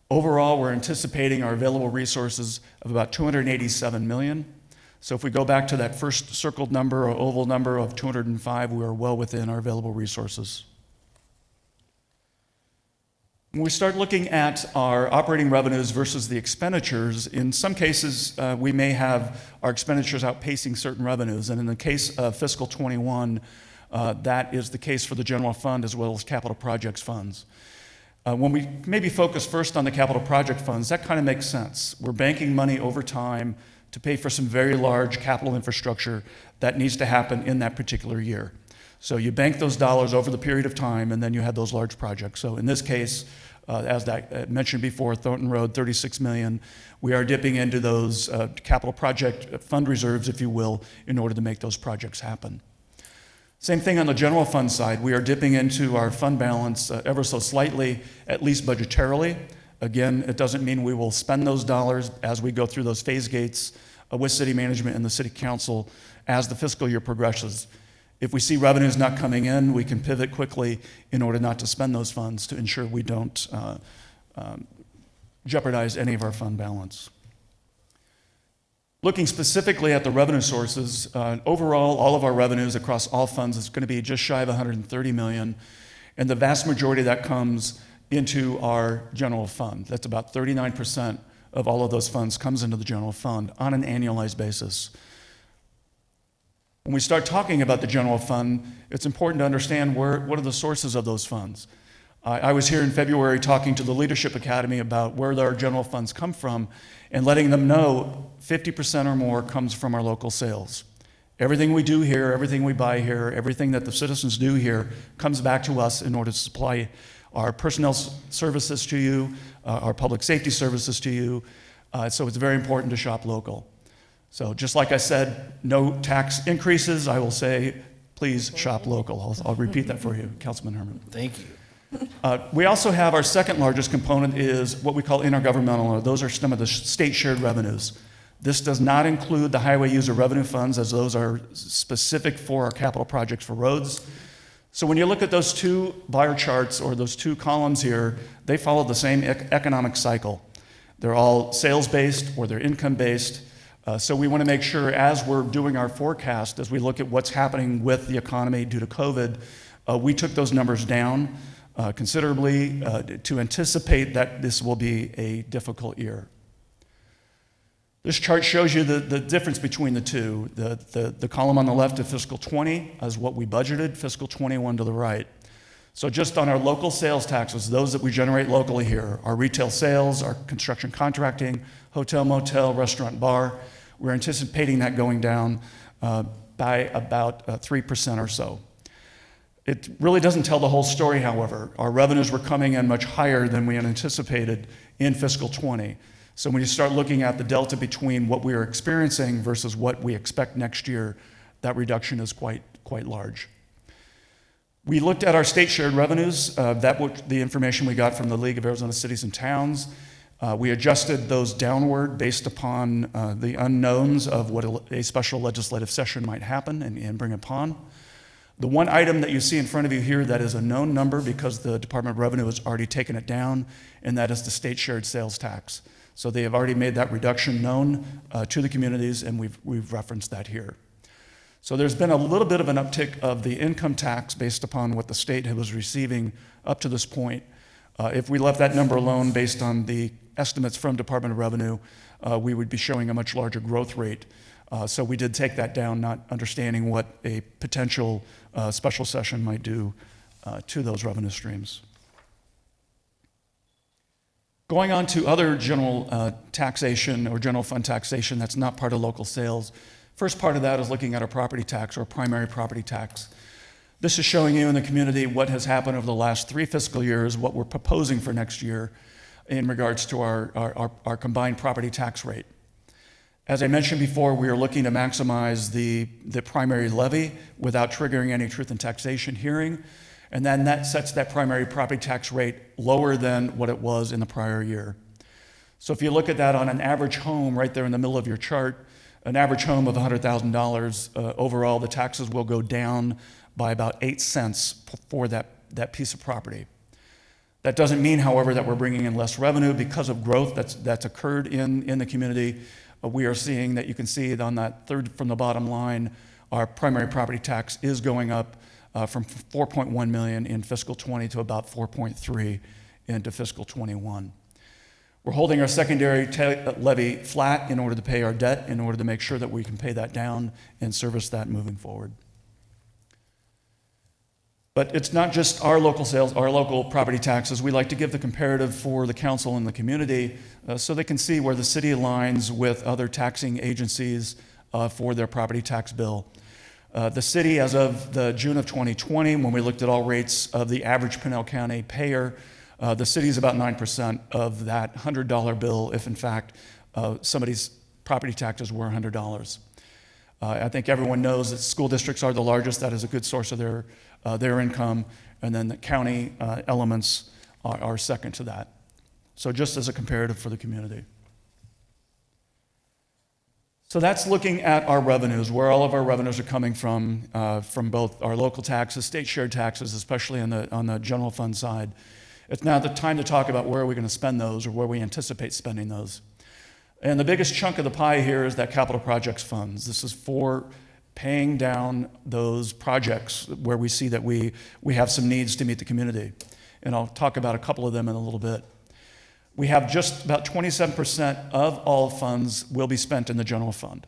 Overall, we're anticipating our available resources of about $287 million. So if we go back to that first circled number or oval number of 205, we are well within our available resources. When we start looking at our operating revenues versus the expenditures, in some cases, we may have our expenditures outpacing certain revenues. And in the case of fiscal '21, that is the case for the general fund as well as capital projects funds. When we maybe focus first on the capital project funds, that kind of makes sense. We're banking money over time to pay for some very large capital infrastructure that needs to happen in that particular year. So you bank those dollars over the period of time, and then you have those large projects. So in this case, as I mentioned before, Thornton Road, $36 million. We are dipping into those capital project fund reserves, if you will, in order to make those projects happen. Same thing on the general fund side. We are dipping into our fund balance ever so slightly, at least budgetarily. Again, it doesn't mean we will spend those dollars as we go through those phase gates with city management and the city council as the fiscal year progresses. If we see revenues not coming in, we can pivot quickly in order not to spend those funds to ensure we don't jeopardize any of our fund balance. Looking specifically at the revenue sources, overall, all of our revenues across all funds is going to be just shy of $130 million, and the vast majority of that comes into our general fund. That's about 39% of all of those funds comes into the general fund on an annualized basis. When we start talking about the general fund, it's important to understand what are the sources of those funds. I was here in February talking to the Leadership Academy about where our general funds come from and letting them know 50% or more comes from our local sales. Everything we do here, everything we buy here, everything that the citizens do here comes back to us in order to supply our personnel services to you, our public safety services to you. So it's very important to shop local. So just like I said, no tax increases, I will say, please shop local. I'll repeat that for you, Councilman Herman. Thank you. We also have our second largest component is what we call intergovernmental. Those are some of the state shared revenues. This does not include the highway user revenue funds, as those are specific for our capital projects for roads. So when you look at those two bar charts or those two columns here, they follow the same economic cycle. They're all sales-based or they're income-based. So we want to make sure as we're doing our forecast, as we look at what's happening with the economy due to COVID, we took those numbers down considerably to anticipate that this will be a difficult year. This chart shows you the difference between the two. The column on the left of fiscal '20 is what we budgeted, fiscal '21 to the right. So just on our local sales taxes, those that we generate locally here, our retail sales, our construction contracting, hotel, motel, restaurant, bar, we're anticipating that going down by about 3% or so. It really doesn't tell the whole story, however. Our revenues were coming in much higher than we had anticipated in fiscal '20. So when you start looking at the delta between what we are experiencing versus what we expect next year, that reduction is quite large. We looked at our state shared revenues. That was the information we got from the League of Arizona Cities and Towns. We adjusted those downward based upon the unknowns of what a special legislative session might happen and bring upon. The one item that you see in front of you here that is a known number because the Department of Revenue has already taken it down, and that is the state shared sales tax. So they have already made that reduction known to the communities, and we've referenced that here. So there's been a little bit of an uptick of the income tax based upon what the state was receiving up to this point. If we left that number alone based on the estimates from Department of Revenue, we would be showing a much larger growth rate. So we did take that down, not understanding what a potential special session might do to those revenue streams. Going on to other general taxation or general fund taxation that's not part of local sales. First part of that is looking at our property tax or primary property tax. This is showing you in the community what has happened over the last 3 fiscal years, what we're proposing for next year in regards to our combined property tax rate. As I mentioned before, we are looking to maximize the primary levy without triggering any truth in taxation hearing. And then that sets that primary property tax rate lower than what it was in the prior year. So if you look at that on an average home right there in the middle of your chart, an average home of $100,000, overall the taxes will go down by about 8 cents for that piece of property. That doesn't mean, however, that we're bringing in less revenue because of growth that's occurred in the community. We are seeing that you can see it on that third from the bottom line, our primary property tax is going up from 4.1 million in fiscal 20 to about 4.3 into fiscal 21. We're holding our secondary levy flat in order to pay our debt, in order to make sure that we can pay that down and service that moving forward. But it's not just our local sales, our local property taxes. We like to give the comparative for the council and the community so they can see where the city aligns with other taxing agencies for their property tax bill. The city, as of the June of 2020, when we looked at all rates of the average Pinal County payer, the city is about 9% of that $100 bill if, in fact, somebody's property taxes were $100. I think everyone knows that school districts are the largest. That is a good source of their income, and then the county elements are second to that. So just as a comparative for the community. So that's looking at our revenues, where all of our revenues are coming from both our local taxes, state shared taxes, especially on the general fund side. It's now the time to talk about where are we going to spend those or where we anticipate spending those. And the biggest chunk of the pie here is that capital projects funds. This is for paying down those projects where we see that we have some needs to meet the community. And I'll talk about a couple of them in a little bit. We have just about 27% of all funds will be spent in the general fund.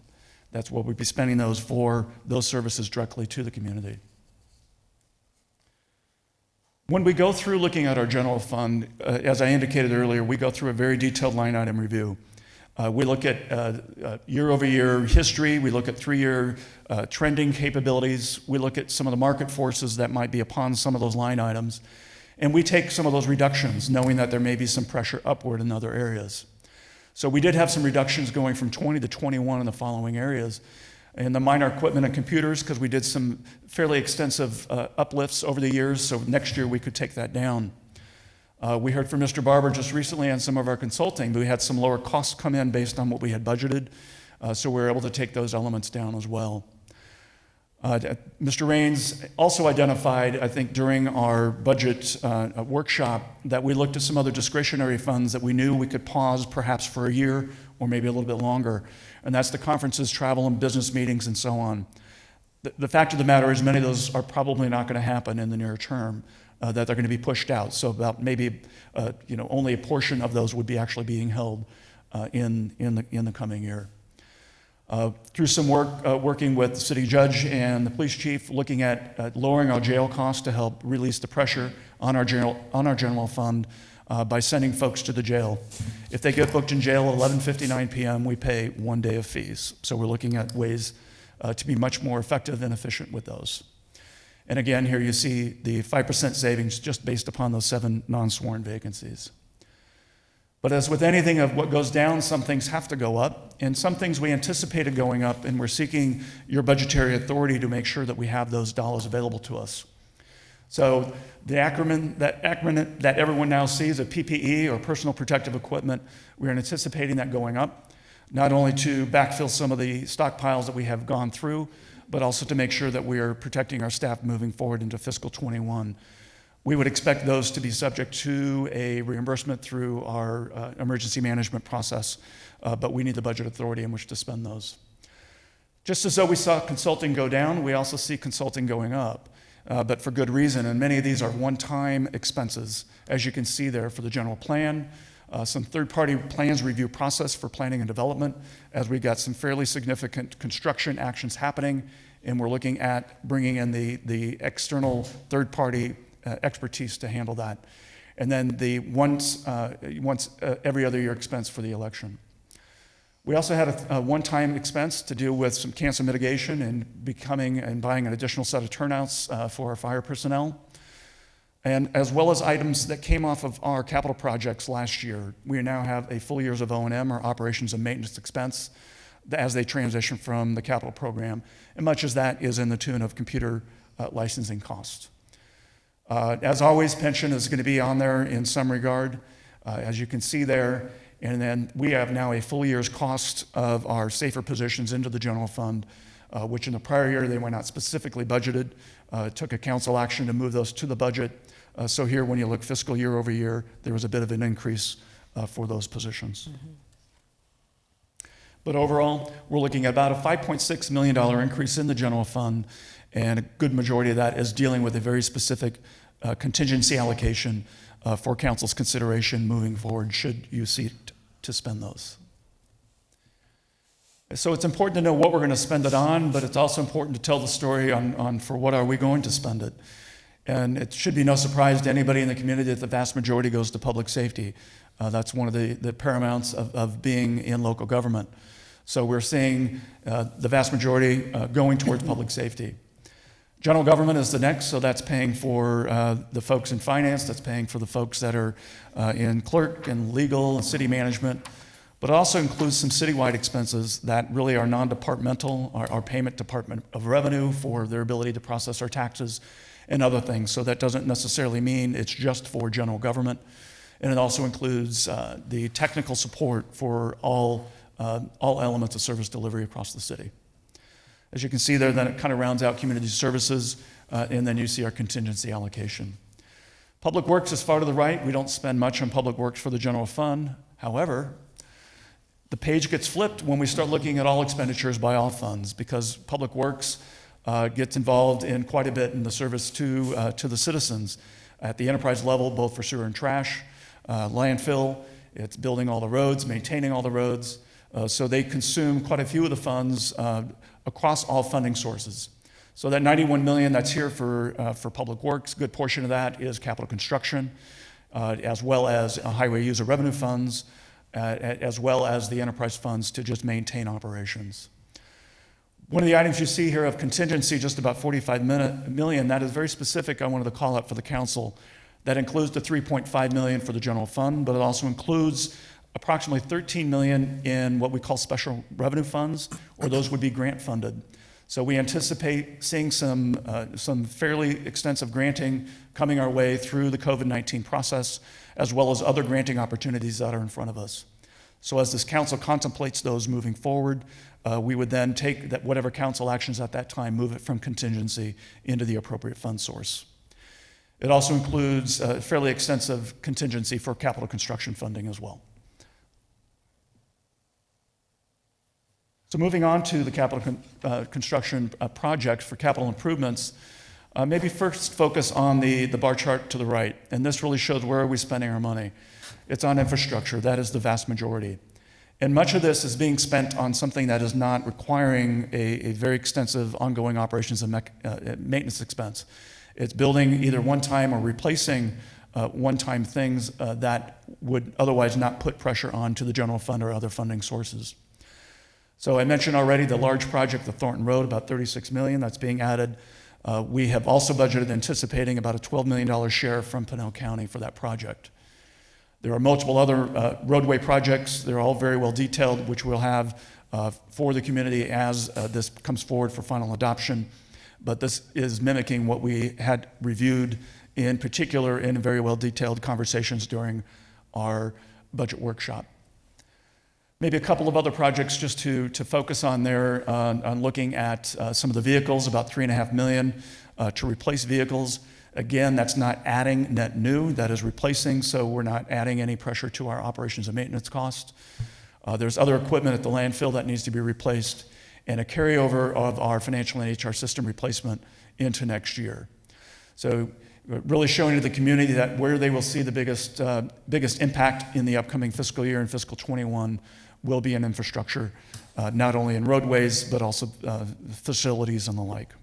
That's what we'll be spending those for, those services directly to the community. When we go through looking at our general fund, as I indicated earlier, we go through a very detailed line item review. We look at year-over-year history. We look at 3-year trending capabilities. We look at some of the market forces that might be upon some of those line items. And we take some of those reductions, knowing that there may be some pressure upward in other areas. So we did have some reductions going from 20 to 21 in the following areas. In the minor equipment and computers, because we did some fairly extensive uplifts over the years, so next year we could take that down. We heard from Mr. Barber just recently on some of our consulting, but we had some lower costs come in based on what we had budgeted, so we were able to take those elements down as well. Mr. Raines also identified, I think, during our budget workshop that we looked at some other discretionary funds that we knew we could pause perhaps for a year or maybe a little bit longer, and that's the conferences, travel, and business meetings, and so on. The fact of the matter is many of those are probably not going to happen in the near term, that they're going to be pushed out. So about maybe only a portion of those would be actually being held in the coming year. Through some work working with the city judge and the police chief, looking at lowering our jail costs to help release the pressure on our general fund by sending folks to the jail. If they get booked in jail at 11:59 p.m., we pay 1 day of fees. So we're looking at ways to be much more effective and efficient with those. And again, here you see the 5% savings just based upon those 7 non-sworn vacancies. But as with anything of what goes down, some things have to go up, and some things we anticipated going up, and we're seeking your budgetary authority to make sure that we have those dollars available to us. So the acronym that everyone now sees, a PPE or personal protective equipment, we're anticipating that going up, not only to backfill some of the stockpiles that we have gone through, but also to make sure that we are protecting our staff moving forward into fiscal 21. We would expect those to be subject to a reimbursement through our emergency management process, but we need the budget authority in which to spend those. Just as though we saw consulting go down, we also see consulting going up, but for good reason, and many of these are one-time expenses, as you can see there for the general plan, some third-party plans review process for planning and development, as we got some fairly significant construction actions happening, and we're looking at bringing in the external third-party expertise to handle that. And then the once every other year expense for the election. We also had a one-time expense to deal with some cancer mitigation and buying an additional set of turnouts for our fire personnel. And as well as items that came off of our capital projects last year, we now have a full years of O&M, or operations and maintenance expense, as they transition from the capital program. And much as that is in the tune of computer licensing costs. As always, pension is going to be on there in some regard, as you can see there. And then we have now a full year's cost of our safer positions into the general fund, which in the prior year they were not specifically budgeted. It took a council action to move those to the budget. So here, when you look fiscal year over year, there was a bit of an increase for those positions. But overall, we're looking at about a $5.6 million increase in the general fund, and a good majority of that is dealing with a very specific contingency allocation for council's consideration moving forward, should you seek to spend those. So it's important to know what we're going to spend it on, but it's also important to tell the story on for what are we going to spend it. And it should be no surprise to anybody in the community that the vast majority goes to public safety. That's one of the paramounts of being in local government. So we're seeing the vast majority going towards public safety. General government is the next, so that's paying for the folks in finance, that's paying for the folks that are in clerk and legal and city management, but it also includes some citywide expenses that really are non-departmental, our payment Department of Revenue for their ability to process our taxes and other things. So that doesn't necessarily mean it's just for general government. And it also includes the technical support for all elements of service delivery across the city. As you can see there, then it kind of rounds out community services, and then you see our contingency allocation. Public Works is far to the right. We don't spend much on Public Works for the general fund. However, the page gets flipped when we start looking at all expenditures by all funds, because Public Works gets involved in quite a bit in the service to the citizens at the enterprise level, both for sewer and trash, landfill. It's building all the roads, maintaining all the roads. So they consume quite a few of the funds across all funding sources. So that $91 million that's here for Public Works, a good portion of that is capital construction, as well as highway user revenue funds, as well as the enterprise funds to just maintain operations. One of the items you see here of contingency, just about $45 million, that is very specific. I wanted to call out for the council. That includes the $3.5 million for the general fund, but it also includes approximately $13 million in what we call special revenue funds, or those would be grant funded. So we anticipate seeing some fairly extensive granting coming our way through the COVID-19 process, as well as other granting opportunities that are in front of us. So as this council contemplates those moving forward, we would then take that whatever council actions at that time, move it from contingency into the appropriate fund source. It also includes fairly extensive contingency for capital construction funding as well. So moving on to the capital construction projects for capital improvements, maybe first focus on the bar chart to the right. And this really shows where are we spending our money. It's on infrastructure. That is the vast majority. And much of this is being spent on something that is not requiring a very extensive ongoing operations and maintenance expense. It's building either one-time or replacing one-time things that would otherwise not put pressure on to the general fund or other funding sources. So I mentioned already the large project, the Thornton Road, about $36 million that's being added. We have also budgeted anticipating about a $12 million share from PINAL County for that project. There are multiple other roadway projects. They're all very well detailed, which we'll have for the community as this comes forward for final adoption. But this is mimicking what we had reviewed in particular in very well detailed conversations during our budget workshop. Maybe a couple of other projects just to focus on there, on looking at some of the vehicles, about $3.5 million to replace vehicles. Again, that's not adding net new, that is replacing, so we're not adding any pressure to our operations and maintenance cost. There's other equipment at the landfill that needs to be replaced, and a carryover of our financial and HR system replacement into next year. So really showing to the community that where they will see the biggest impact in the upcoming fiscal year and fiscal 21 will be in infrastructure, not only in roadways, but also facilities and the like.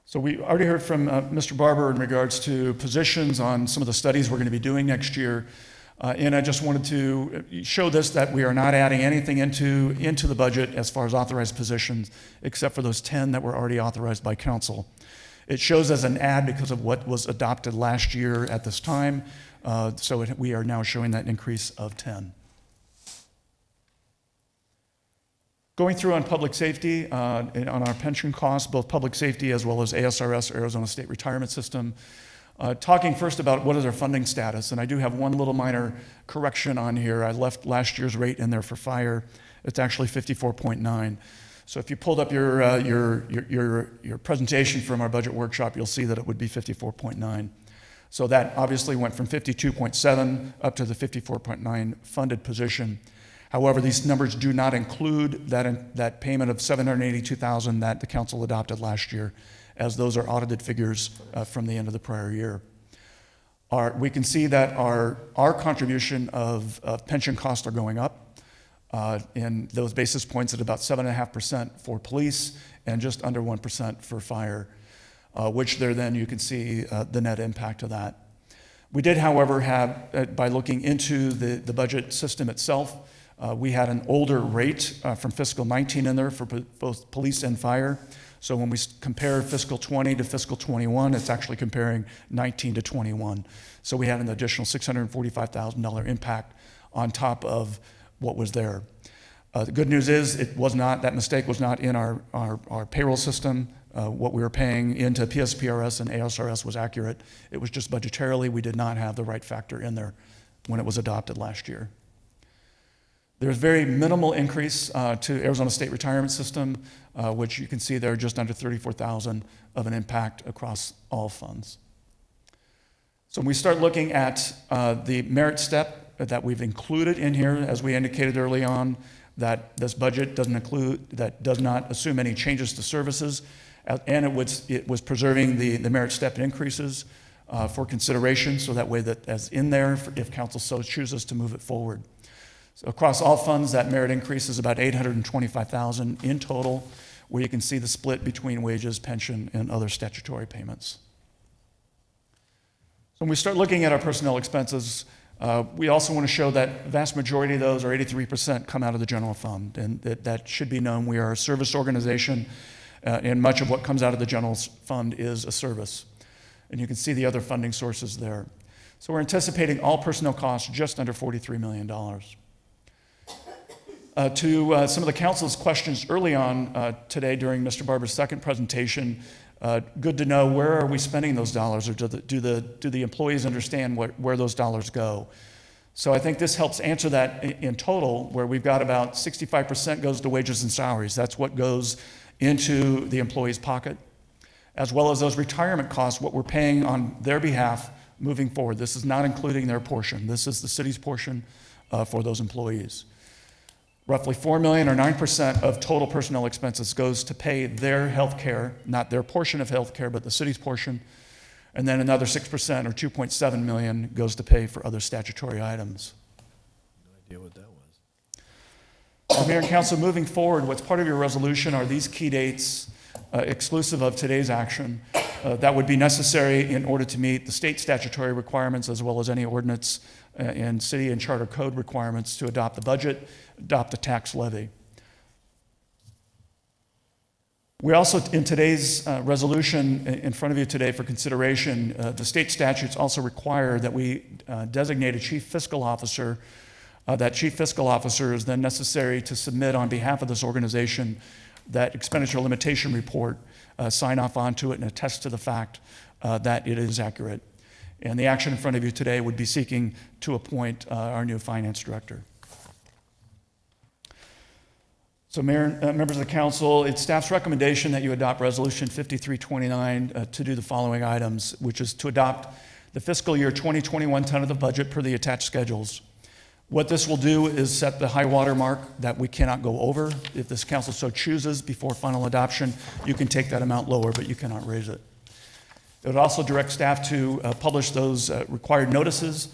So we already heard from Mr. Barber in regards to positions on some of the studies we're going to be doing next year. And I just wanted to show this, that we are not adding anything into the budget as far as authorized positions, except for those 10 that were already authorized by council. It shows as an add because of what was adopted last year at this time. So we are now showing that increase of 10. Going through on public safety, and on our pension costs, both public safety as well as ASRS, Arizona State Retirement System. Talking first about what is our funding status, and I do have one little minor correction on here. I left last year's rate in there for fire. It's actually 54.9. So if you pulled up your presentation from our budget workshop, you'll see that it would be 54.9. So that obviously went from 52.7 up to the 54.9 funded position. However, these numbers do not include that payment of $782,000 that the council adopted last year, as those are audited figures from the end of the prior year. We can see that our contribution of pension costs are going up, in those basis points at about 7.5% for police and just under 1% for fire, which there then you can see the net impact of that. We did, however, have, by looking into the budget system itself, we had an older rate from fiscal 19 in there for both police and fire. So when we compare fiscal 20 to fiscal 21, it's actually comparing 19 to 21. So we had an additional $645,000 impact on top of what was there. The good news is that mistake was not in our payroll system. What we were paying into PSPRS and ASRS was accurate. It was just budgetarily we did not have the right factor in there when it was adopted last year. There's very minimal increase to Arizona State Retirement System, which you can see there just under $34,000 of an impact across all funds. So when we start looking at the merit step that we've included in here, as we indicated early on, that this budget does not assume any changes to services, and it was preserving the merit step increases for consideration, so that way that as in there, if council so chooses to move it forward. So across all funds, that merit increase is about $825,000 in total, where you can see the split between wages, pension, and other statutory payments. So when we start looking at our personnel expenses, we also want to show that the vast majority of those, or 83%, come out of the general fund, and that should be known. We are a service organization, and much of what comes out of the general fund is a service. And you can see the other funding sources there. So we're anticipating all personnel costs just under $43 million. To some of the council's questions early on today during Mr. Barber's second presentation, good to know, where are we spending those dollars, or do the employees understand where those dollars go? So I think this helps answer that in total, where we've got about 65% goes to wages and salaries. That's what goes into the employee's pocket, as well as those retirement costs, what we're paying on their behalf moving forward. This is not including their portion. This is the city's portion for those employees. Roughly $4 million, or 9% of total personnel expenses, goes to pay their health care, not their portion of health care, but the city's portion. And then another 6%, or $2.7 million, goes to pay for other statutory items. No idea what that was. Mayor and Council, moving forward, what's part of your resolution are these key dates exclusive of today's action that would be necessary in order to meet the state statutory requirements, as well as any ordinance and city and charter code requirements to adopt the budget, adopt a tax levy. We also, in today's resolution in front of you today for consideration, the state statutes also require that we designate a chief fiscal officer. That chief fiscal officer is then necessary to submit on behalf of this organization that expenditure limitation report, sign off onto it, and attest to the fact that it is accurate. And the action in front of you today would be seeking to appoint our new finance director. So Mayor, members of the council, it's staff's recommendation that you adopt Resolution 5329 to do the following items, which is to adopt the fiscal year 2021 tentative budget per the attached schedules. What this will do is set the high water mark that we cannot go over. If this council so chooses before final adoption, you can take that amount lower, but you cannot raise it. It would also direct staff to publish those required notices,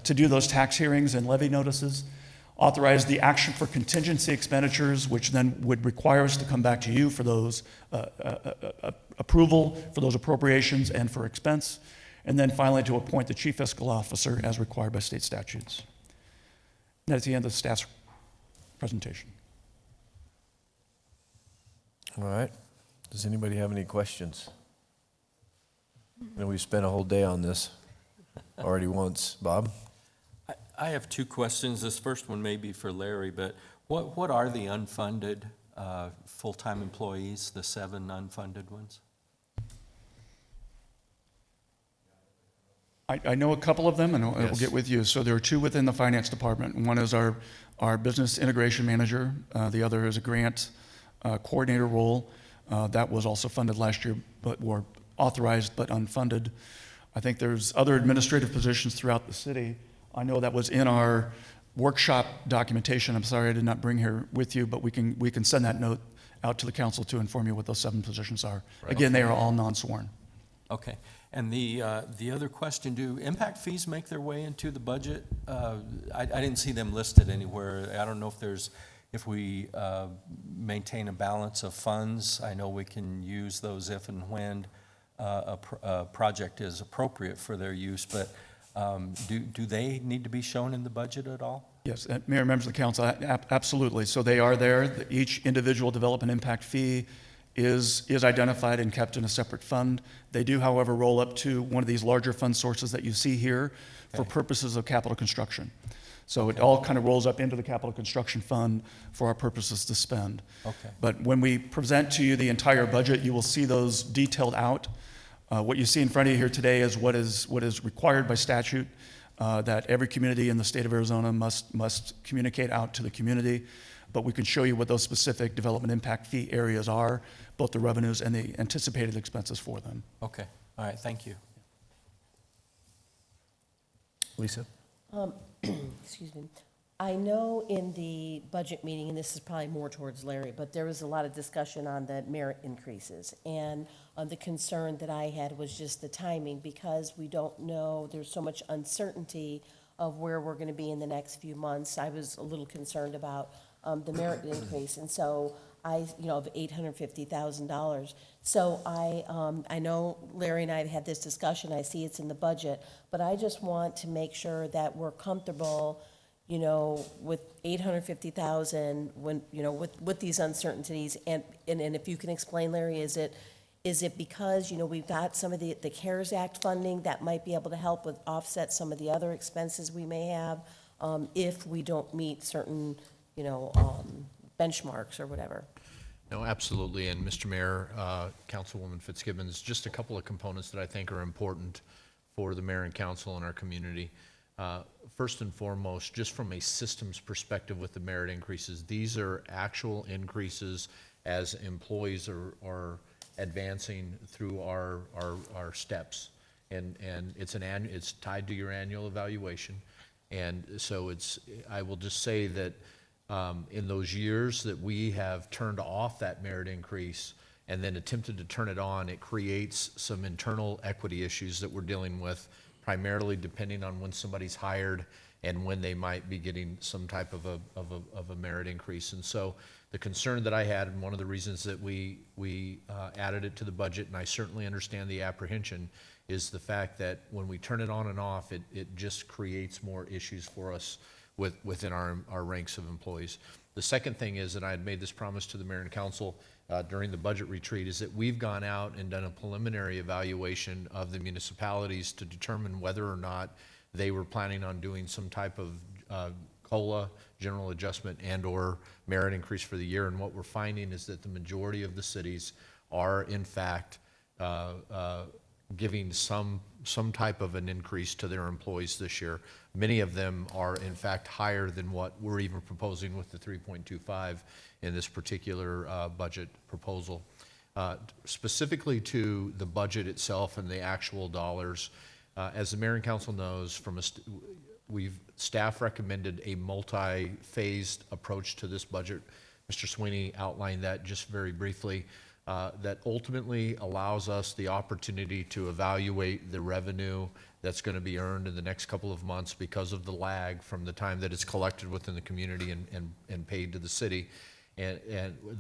to do those tax hearings and levy notices, authorize the action for contingency expenditures, which then would require us to come back to you for those approval for those appropriations and for expense, and then finally to appoint the chief fiscal officer as required by state statutes. That's the end of the staff's presentation. All right. Does anybody have any questions? We've spent a whole day on this already once. Bob? I have two questions. This first one may be for Larry, but what are the unfunded full-time employees, the 7 unfunded ones? I know a couple of them, and we'll Yes. get with you. So there are 2 within the finance department. One is our business integration manager. The other is a grant coordinator role. That was also funded last year, but were authorized but unfunded. I think there's other administrative positions throughout the city. I know that was in our workshop documentation. I'm sorry I did not bring here with you, but we can send that note out to the council to inform you what those 7 positions are. Again, they are all non-sworn. Okay. And the other question, do impact fees make their way into the budget? I didn't see them listed anywhere. I don't know if we maintain a balance of funds. I know we can use those if and when a project is appropriate for their use, but do they need to be shown in the budget at all? Yes, Mayor, members of the council, absolutely. So they are there. Each individual development impact fee is identified and kept in a separate fund. They do, however, roll up to one of these larger fund sources that you see here for purposes of capital construction. So it all kind of rolls up into the capital construction fund for our purposes to spend. Okay. But when we present to you the entire budget, you will see those detailed out. What you see in front of you here today is what is required by statute, that every community in the state of Arizona must communicate out to the community. But we can show you what those specific development impact fee areas are, both the revenues and the anticipated expenses for them. Okay. All right. Thank you. Lisa? Excuse me. I know in the budget meeting, and this is probably more towards Larry, but there was a lot of discussion on the merit increases. And the concern that I had was just the timing, because we don't know, there's so much uncertainty of where we're going to be in the next few months. I was a little concerned about the merit increase, and so of $850,000. So I know Larry and I have had this discussion. I see it's in the budget, but I just want to make sure that we're comfortable, with $850,000 when, with these uncertainties. And if you can explain, Larry, is it because, we've got some of the CARES Act funding that might be able to help with offset some of the other expenses we may have if we don't meet certain benchmarks or whatever? No, absolutely. And Mr. Mayor, Councilwoman Fitzgibbons, just a couple of components that I think are important for the mayor and council and our community. First and foremost, just from a systems perspective with the merit increases, these are actual increases as employees are advancing through our steps. And it's tied to your annual evaluation. And so I will just say that in those years that we have turned off that merit increase and then attempted to turn it on, it creates some internal equity issues that we're dealing with, primarily depending on when somebody's hired and when they might be getting some type of a merit increase. And so the concern that I had, and one of the reasons that we added it to the budget, and I certainly understand the apprehension, is the fact that when we turn it on and off, it just creates more issues for us within our ranks of employees. The second thing is, and I had made this promise to the mayor and council during the budget retreat, is that we've gone out and done a preliminary evaluation of the municipalities to determine whether or not they were planning on doing some type of COLA, general adjustment, and/or merit increase for the year. And what we're finding is that the majority of the cities are, in fact, giving some type of an increase to their employees this year. Many of them are, in fact, higher than what we're even proposing with the 3.25 in this particular budget proposal. Specifically to the budget itself and the actual dollars, as the mayor and council knows, staff recommended a multi-phased approach to this budget. Mr. Sweeney outlined that just very briefly. That ultimately allows us the opportunity to evaluate the revenue that's going to be earned in the next couple of months because of the lag from the time that it's collected within the community and paid to the city. And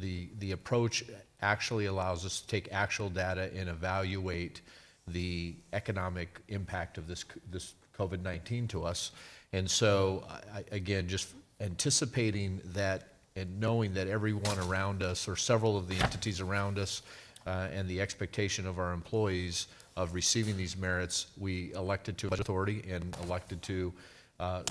the approach actually allows us to take actual data and evaluate the economic impact of this COVID-19 to us. And so, again, just anticipating that and knowing that everyone around us, or several of the entities around us, and the expectation of our employees of receiving these merits, we elected to budget authority and elected to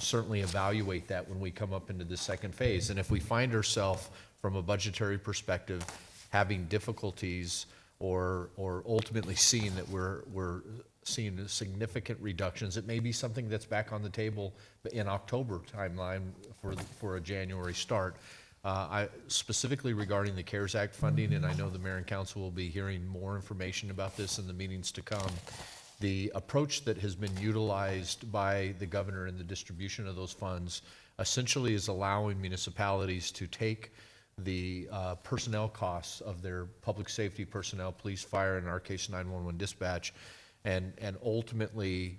certainly evaluate that when we come up into the second phase. And if we find ourselves from a budgetary perspective, having difficulties or ultimately seeing that we're seeing significant reductions. It may be something that's back on the table in October timeline for a January start. Specifically regarding the CARES Act funding, and I know the mayor and council will be hearing more information about this in the meetings to come. The approach that has been utilized by the governor in the distribution of those funds essentially is allowing municipalities to take the personnel costs of their public safety personnel, police, fire, in our case 911 dispatch, and ultimately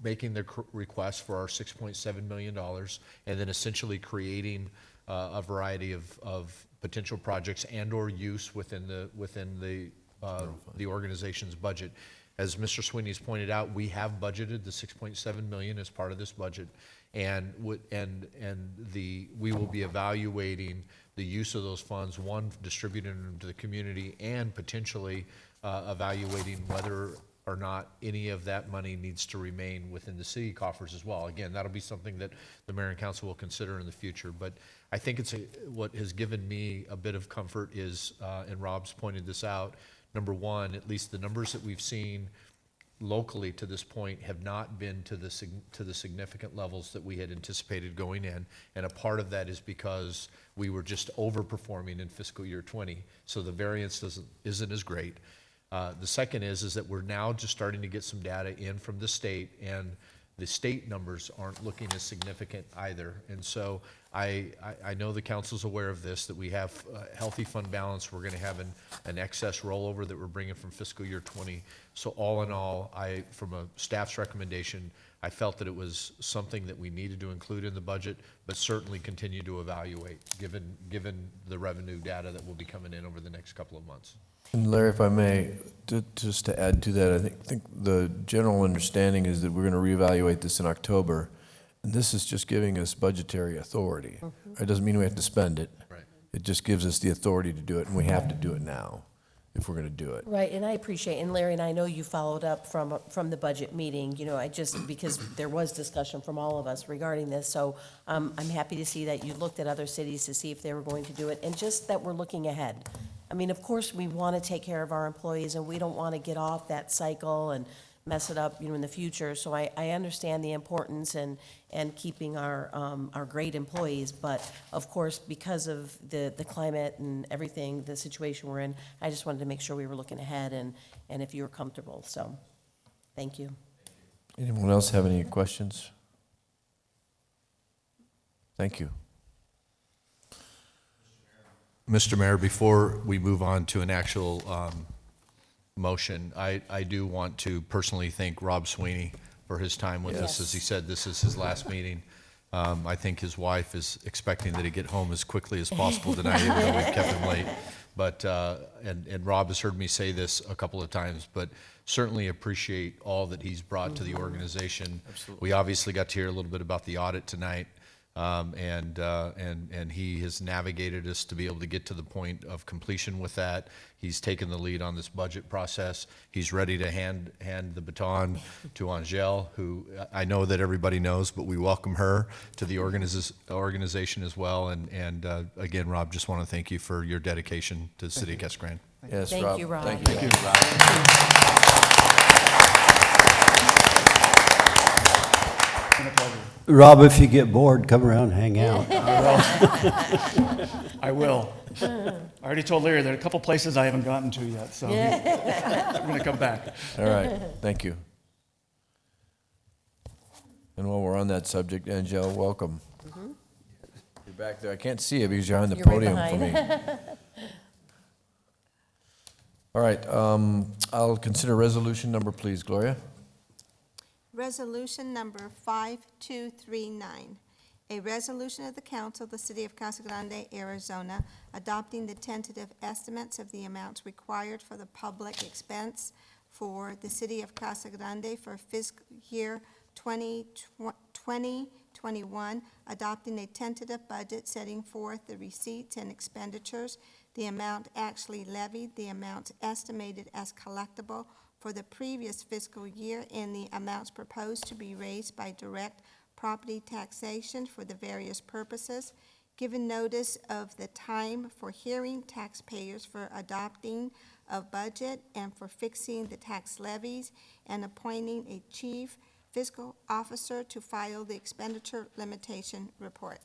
making their request for our $6.7 million, and then essentially creating a variety of potential projects and or use within the organization's budget. As Mr. Sweeney's pointed out, we have budgeted the $6.7 million as part of this budget, and we will be evaluating the use of those funds, one, distributing them to the community, and potentially evaluating whether or not any of that money needs to remain within the city coffers as well. Again, that'll be something that the mayor and council will consider in the future. But I think what has given me a bit of comfort is, and Rob's pointed this out, number one, at least the numbers that we've seen locally to this point have not been to the significant levels that we had anticipated going in, and a part of that is because we were just overperforming in fiscal year 20, so the variance isn't as great. The second is that we're now just starting to get some data in from the state, and the state numbers aren't looking as significant either. And so I know the council's aware of this, that we have a healthy fund balance. We're going to have an excess rollover that we're bringing from fiscal year 20. So all in all, from a staff's recommendation, I felt that it was something that we needed to include in the budget, but certainly continue to evaluate, given the revenue data that will be coming in over the next couple of months. And Larry, if I may, just to add to that, I think the general understanding is that we're going to reevaluate this in October, and this is just giving us budgetary authority. It doesn't mean we have to spend it. Right. It just gives us the authority to do it, and we have to do it now if we're going to do it. Right, and I appreciate, and Larry, and I know you followed up from the budget meeting, because there was discussion from all of us regarding this, so I'm happy to see that you looked at other cities to see if they were going to do it, and just that we're looking ahead. I mean, of course, we want to take care of our employees, and we don't want to get off that cycle and mess it up, in the future, so I understand the importance and keeping our great employees, but of course, because of the climate and everything, the situation we're in, I just wanted to make sure we were looking ahead and if you were comfortable, so, thank you. Anyone else have any questions? Thank you. Mr. Mayor, before we move on to an actual motion, I do want to personally thank Rob Sweeney for his time with us. As he said, this is his last meeting. I think his wife is expecting that he get home as quickly as possible tonight, even though we've kept him late. But, and Rob has heard me say this a couple of times, but certainly appreciate all that he's brought to the organization. Absolutely. We obviously got to hear a little bit about the audit tonight. And he has navigated us to be able to get to the point of completion with that. He's taken the lead on this budget process. He's ready to hand the baton to Angele, who I know that everybody knows, but we welcome her to the organization as well. And again, Rob, just want to thank you for your dedication to the city of Casa Grande. Yes, Thank Rob. you, Rob. Thank you. Thank you, Rob, if you get bored, come around and hang out. I will. I already told Larry there are a couple places I haven't gotten to yet, so I'm going to come back. All right, thank you. And while we're on that subject, Angele, welcome. You're back there. I can't see you because you're on the podium for me. All right, I'll consider resolution number, please, Gloria. Resolution number 5239, a resolution of the council of the city of Casa Grande, Arizona, adopting the tentative estimates of the amounts required for the public expense for the city of Casa Grande for fiscal year 2021, adopting a tentative budget setting forth the receipts and expenditures, the amount actually levied, the amounts estimated as collectible for the previous fiscal year, and the amounts proposed to be raised by direct property taxation for the various purposes, given notice of the time for hearing taxpayers for adopting of budget and for fixing the tax levies, and appointing a chief fiscal officer to file the expenditure limitation report.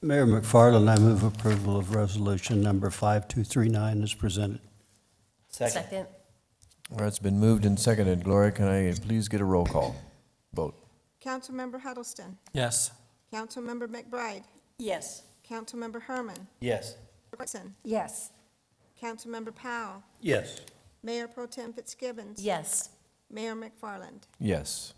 Mayor McFarland, I move approval of resolution number 5239 as presented. Second. All right, it's been moved and seconded. Gloria, can I please get a roll call vote? Councilmember Huddleston. Yes. Councilmember McBride. Yes. Councilmember Herman. Yes. Whitson. Yes. Councilmember Powell. Yes. Mayor Pro Tem Fitzgibbons. Yes. Mayor McFarland. Yes.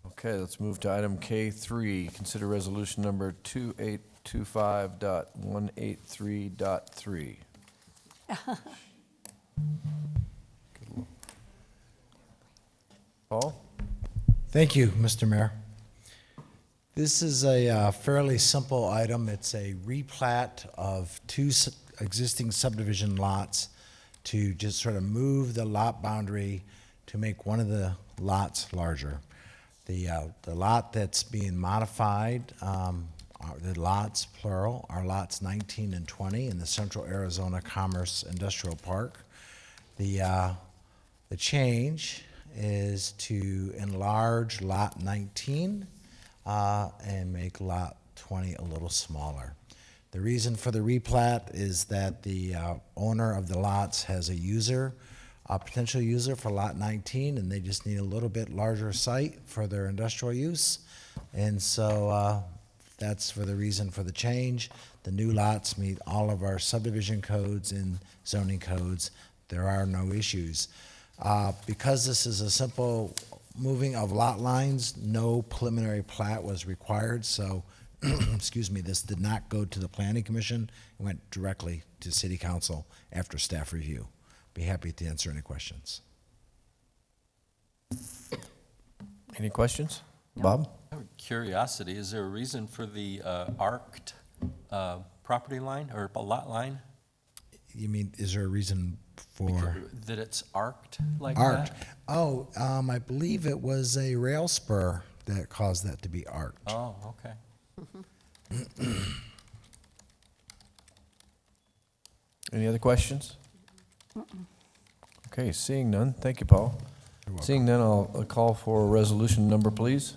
Okay, let's move to item K3. Consider resolution number 2825.183.3. Paul? Thank you, Mr. Mayor. This is a fairly simple item. It's a replat of two existing subdivision lots to just sort of move the lot boundary to make one of the lots larger. The lot that's being modified, the lots, plural, are lots 19 and 20 in the Central Arizona Commerce Industrial Park. The change is to enlarge lot 19 and make lot 20 a little smaller. The reason for the replat is that the owner of the lots has a user, a potential user for lot 19, and they just need a little bit larger site for their industrial use. And so that's for the reason for the change. The new lots meet all of our subdivision codes and zoning codes. There are no issues. Because this is a simple moving of lot lines, no preliminary plat was required, so, excuse me, this did not go to the Planning Commission. It went directly to City Council after staff review. Be happy to answer any questions. Any questions? Bob? Out of curiosity, is there a reason for the arced property line or lot line? You mean, is there a reason for? That it's arced like Arced. that? Oh, I believe it was a rail spur that caused that to be arced. Oh, okay. Any other questions? Okay, seeing none. Thank you, Paul. Seeing none, I'll call for a resolution number, please.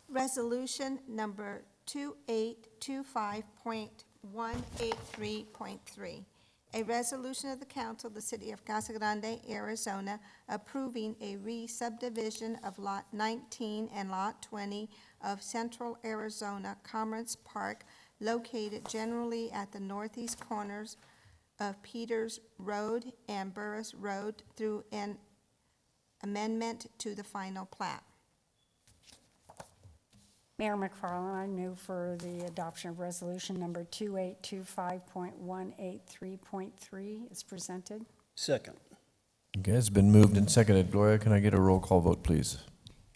Resolution number 2825.183.3. A resolution of the council of the city of Casa Grande, Arizona, approving a re-subdivision of Lot 19 and Lot 20 of Central Arizona Commerce Park, located generally at the northeast corners of Peters Road and Burris Road, through an amendment to the final plat. Mayor McFarland, I move for the adoption of resolution number 2825.183.3 is presented. Second. Okay, it's been moved and seconded. Gloria, can I get a roll call vote, please?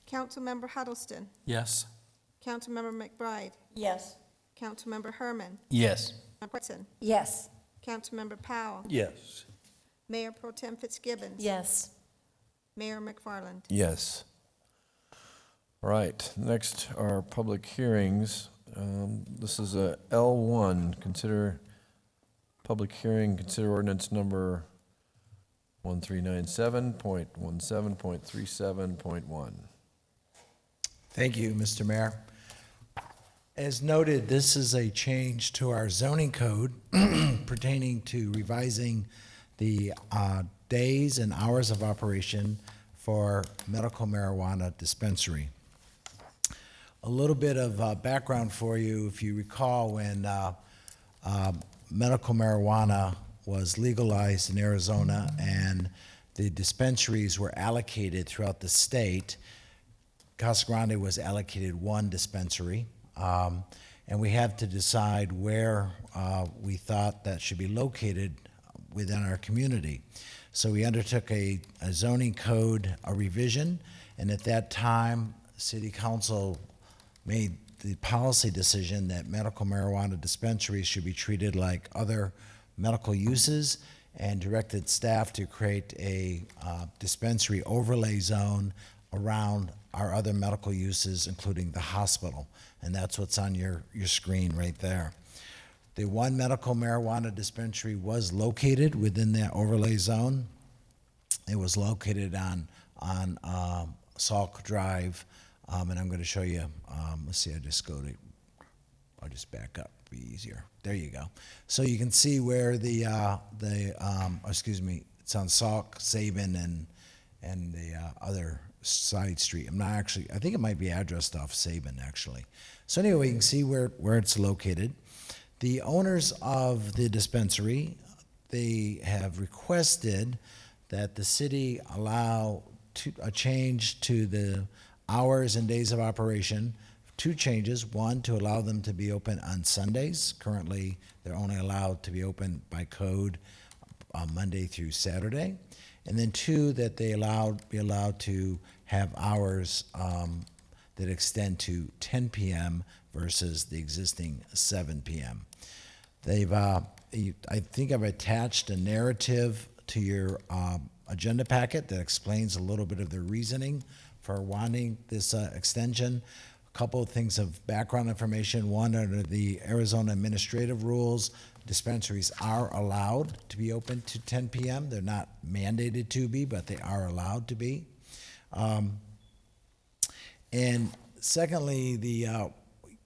Councilmember Huddleston. Yes. Councilmember McBride. Yes. Councilmember Herman. Yes. Whitson. Yes. Councilmember Powell. Yes. Mayor Pro Tem Fitzgibbons. Yes. Mayor McFarland. Yes. All right, next are public hearings. This is a L1, consider public hearing, consider ordinance number 1397.17.37.1. Thank you, Mr. Mayor. As noted, this is a change to our zoning code pertaining to revising the days and hours of operation for medical marijuana dispensary. A little bit of background for you. If you recall, when medical marijuana was legalized in Arizona and the dispensaries were allocated throughout the state, Casa Grande was allocated one dispensary, and we had to decide where we thought that should be located within our community. So we undertook a zoning code, a revision, and at that time, City Council made the policy decision that medical marijuana dispensaries should be treated like other medical uses, and directed staff to create a dispensary overlay zone around our other medical uses, including the hospital. And that's what's on your screen right there. The one medical marijuana dispensary was located within that overlay zone. It was located on Salk Drive, and I'm going to show you. Let's see. I'll just back up. Be easier. There you go. So you can see where it's on Salk, Sabin, and the other side street. I think it might be addressed off Sabin, actually. So anyway, you can see where it's located. The owners of the dispensary, they have requested that the city allow a change to the hours and days of operation. Two changes. One, to allow them to be open on Sundays. Currently, they're only allowed to be open by code Monday through Saturday. And then two, that they be allowed to have hours that extend to 10 p.m. versus the existing 7 p.m. I think I've attached a narrative to your agenda packet that explains a little bit of the reasoning for wanting this extension. A couple of things of background information. One, under the Arizona administrative rules, dispensaries are allowed to be open to 10 p.m. They're not mandated to be, but they are allowed to be. And secondly, the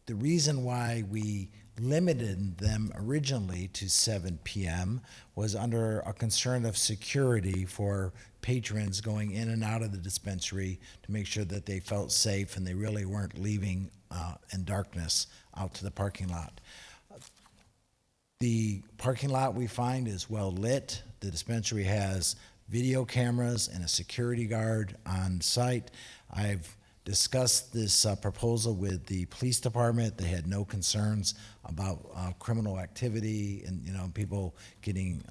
reason why we limited them originally to 7 p.m. was under a concern of security for patrons going in and out of the dispensary to make sure that they felt safe and they really weren't leaving in darkness out to the parking lot. The parking lot, we find, is well lit. The dispensary has video cameras and a security guard on site. I've discussed this proposal with the police department. They had no concerns about criminal activity and people getting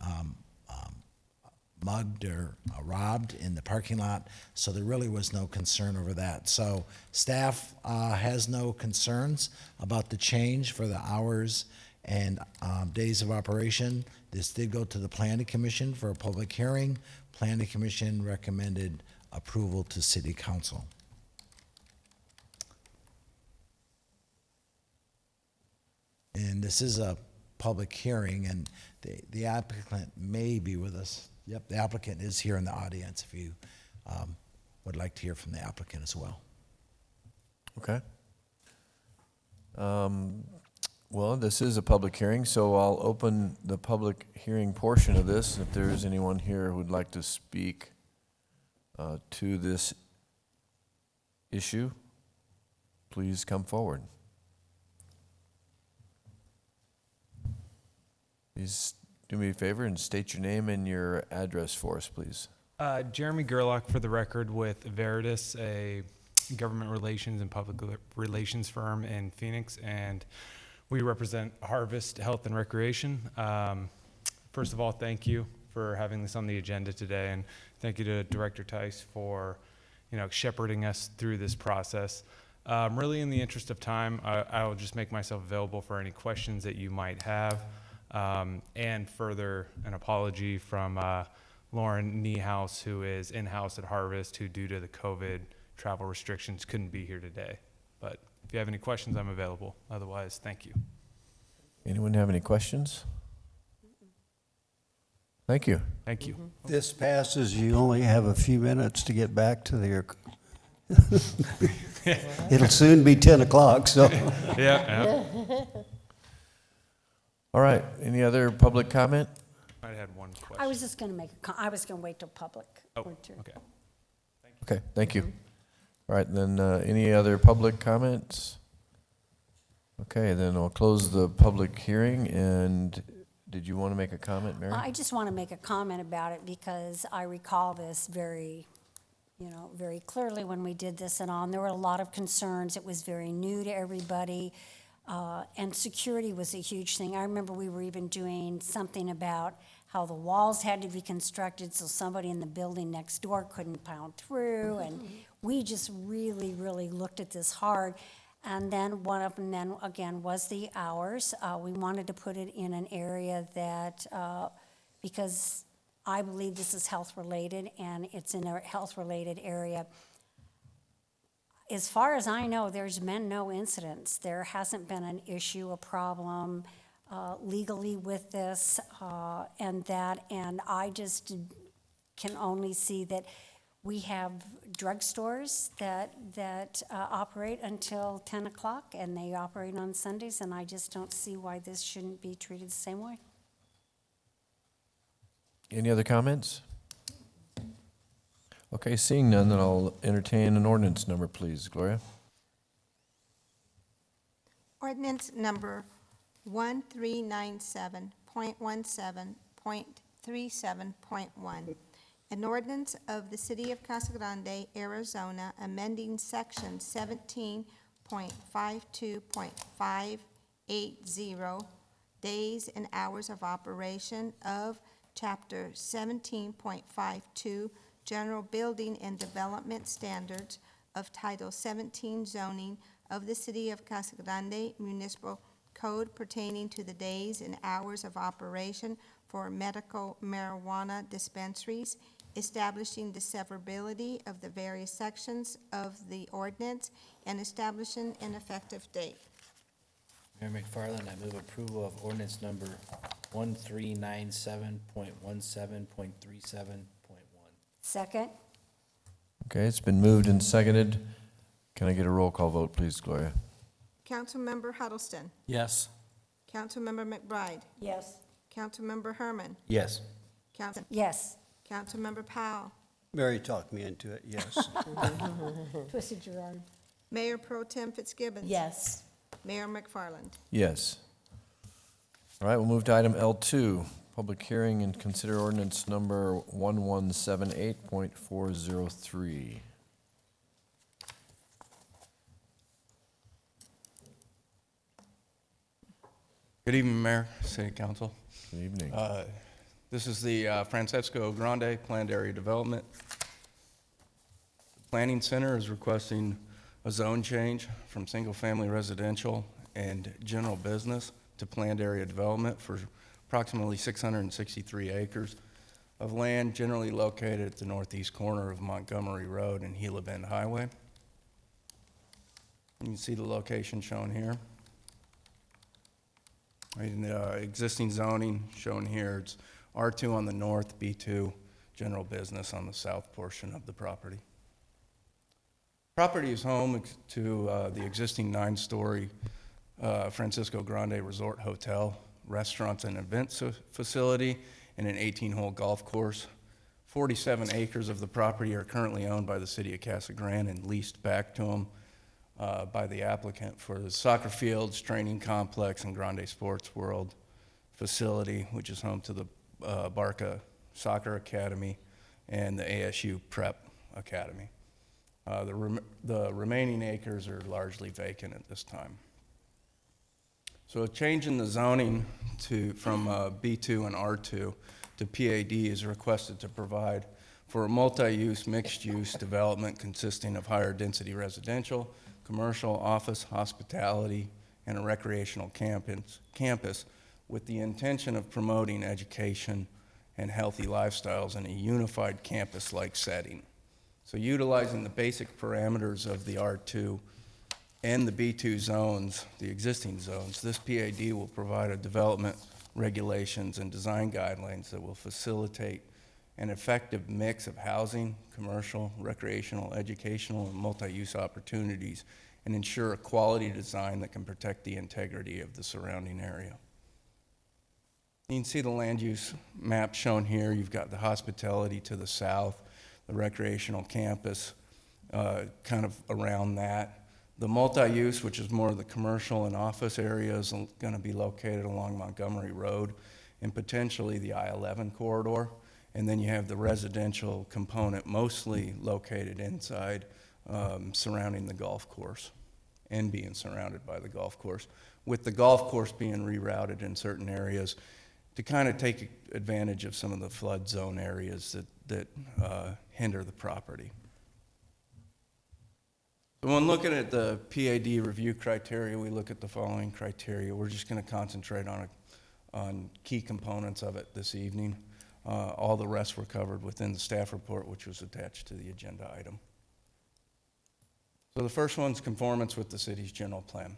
mugged or robbed in the parking lot. So there really was no concern over that. So staff has no concerns about the change for the hours and days of operation. This did go to the Planning Commission for a public hearing. Planning Commission recommended approval to City Council. And this is a public hearing, and the applicant may be with us. Yep, the applicant is here in the audience if you would like to hear from the applicant as well. Okay. Well, this is a public hearing, so I'll open the public hearing portion of this. If there is anyone here who would like to speak to this issue, please come forward. Please do me a favor and state your name and your address for us, please. Jeremy Gerlach, for the record, with Veritas, a government relations and public relations firm in Phoenix, and we represent Harvest Health and Recreation. First of all, thank you for having this on the agenda today, and thank you to Director Tice for, shepherding us through this process. Really, in the interest of time, I will just make myself available for any questions that you might have. And further, an apology from Lauren Niehaus, who is in-house at Harvest, who due to the COVID travel restrictions couldn't be here today. But if you have any questions, I'm available. Otherwise, thank you. Anyone have any questions? Thank you. Thank you. This passes, you only have a few minutes to get back to your... It'll soon be 10 o'clock, so... Yeah. All right, any other public comment? I had one question. I was just going to I was going to wait till public. Oh, okay. Okay, thank you. All right, then any other public comments? Okay, then I'll close the public hearing. And did you want to make a comment, Mary? I just want to make a comment about it because I recall this very clearly when we did this and all. And there were a lot of concerns. It was very new to everybody. And security was a huge thing. I remember we were even doing something about how the walls had to be constructed so somebody in the building next door couldn't pound through. And we just really, really looked at this hard. And then one of them then again was the hours. We wanted to put it in an area that, because I believe this is health related and it's in a health related area. As far as I know, there's been no incidents. There hasn't been an issue, a problem legally with this and I just can only see that we have drugstores that operate until 10 o'clock, and they operate on Sundays, and I just don't see why this shouldn't be treated the same way. Any other comments? Okay, seeing none, then I'll entertain an ordinance number, please. Gloria? Ordinance number 1397.17.37.1. An ordinance of the City of Casa Grande, Arizona, amending Section 17.52.580, days and hours of operation of Chapter 17.52, General Building and Development Standards of Title 17 Zoning of the City of Casa Grande Municipal Code pertaining to the days and hours of operation for medical marijuana dispensaries, establishing the severability of the various sections of the ordinance, and establishing an effective date. Mayor McFarland, I move approval of ordinance number 1397.17.37.1. Second? Okay, it's been moved and seconded. Can I get a roll call vote, please, Gloria? Councilmember Huddleston. Yes. Councilmember McBride. Yes. Councilmember Herman. Yes. Yes. Councilmember Powell. Mary talked me into it, yes. Twisted your arm. Mayor Pro Tem Fitzgibbons. Yes. Mayor McFarland. Yes. All right, we'll move to item L2, public hearing and consider ordinance number 1178.403. Good evening, Mayor, City Council. Good evening. This is the Francisco Grande Planned Area Development. The Planning Center is requesting a zone change from single-family residential and general business to planned area development for approximately 663 acres of land generally located at the northeast corner of Montgomery Road and Gila Bend Highway. You can see the location shown here. In the existing zoning shown here, it's R2 on the north, B2 general business on the south portion of the property. Property is home to the existing 9-story Francisco Grande Resort Hotel, restaurants and events facility, and an 18-hole golf course. 47 acres of the property are currently owned by the City of Casa Grande and leased back to them by the applicant for the soccer fields, training complex, and Grande Sports World facility, which is home to the Barca Soccer Academy and the ASU Prep Academy. The remaining acres are largely vacant at this time. So a change in the zoning from B2 and R2 to PAD is requested to provide for a multi-use, mixed-use development consisting of higher density residential, commercial, office, hospitality, and a recreational campus with the intention of promoting education and healthy lifestyles in a unified campus-like setting. So utilizing the basic parameters of the R2 and the B2 zones, the existing zones, this PAD will provide a development regulations and design guidelines that will facilitate an effective mix of housing, commercial, recreational, educational, and multi-use opportunities, and ensure a quality design that can protect the integrity of the surrounding area. You can see the land use map shown here. You've got the hospitality to the south, the recreational campus kind of around that. The multi-use, which is more of the commercial and office areas, is going to be located along Montgomery Road and potentially the I-11 corridor. And then you have the residential component mostly located inside surrounding the golf course and being surrounded by the golf course, with the golf course being rerouted in certain areas to kind of take advantage of some of the flood zone areas that hinder the property. So when looking at the PAD review criteria, we look at the following criteria. We're just going to concentrate on key components of it this evening. All the rest were covered within the staff report, which was attached to the agenda item. So the first one's conformance with the city's general plan.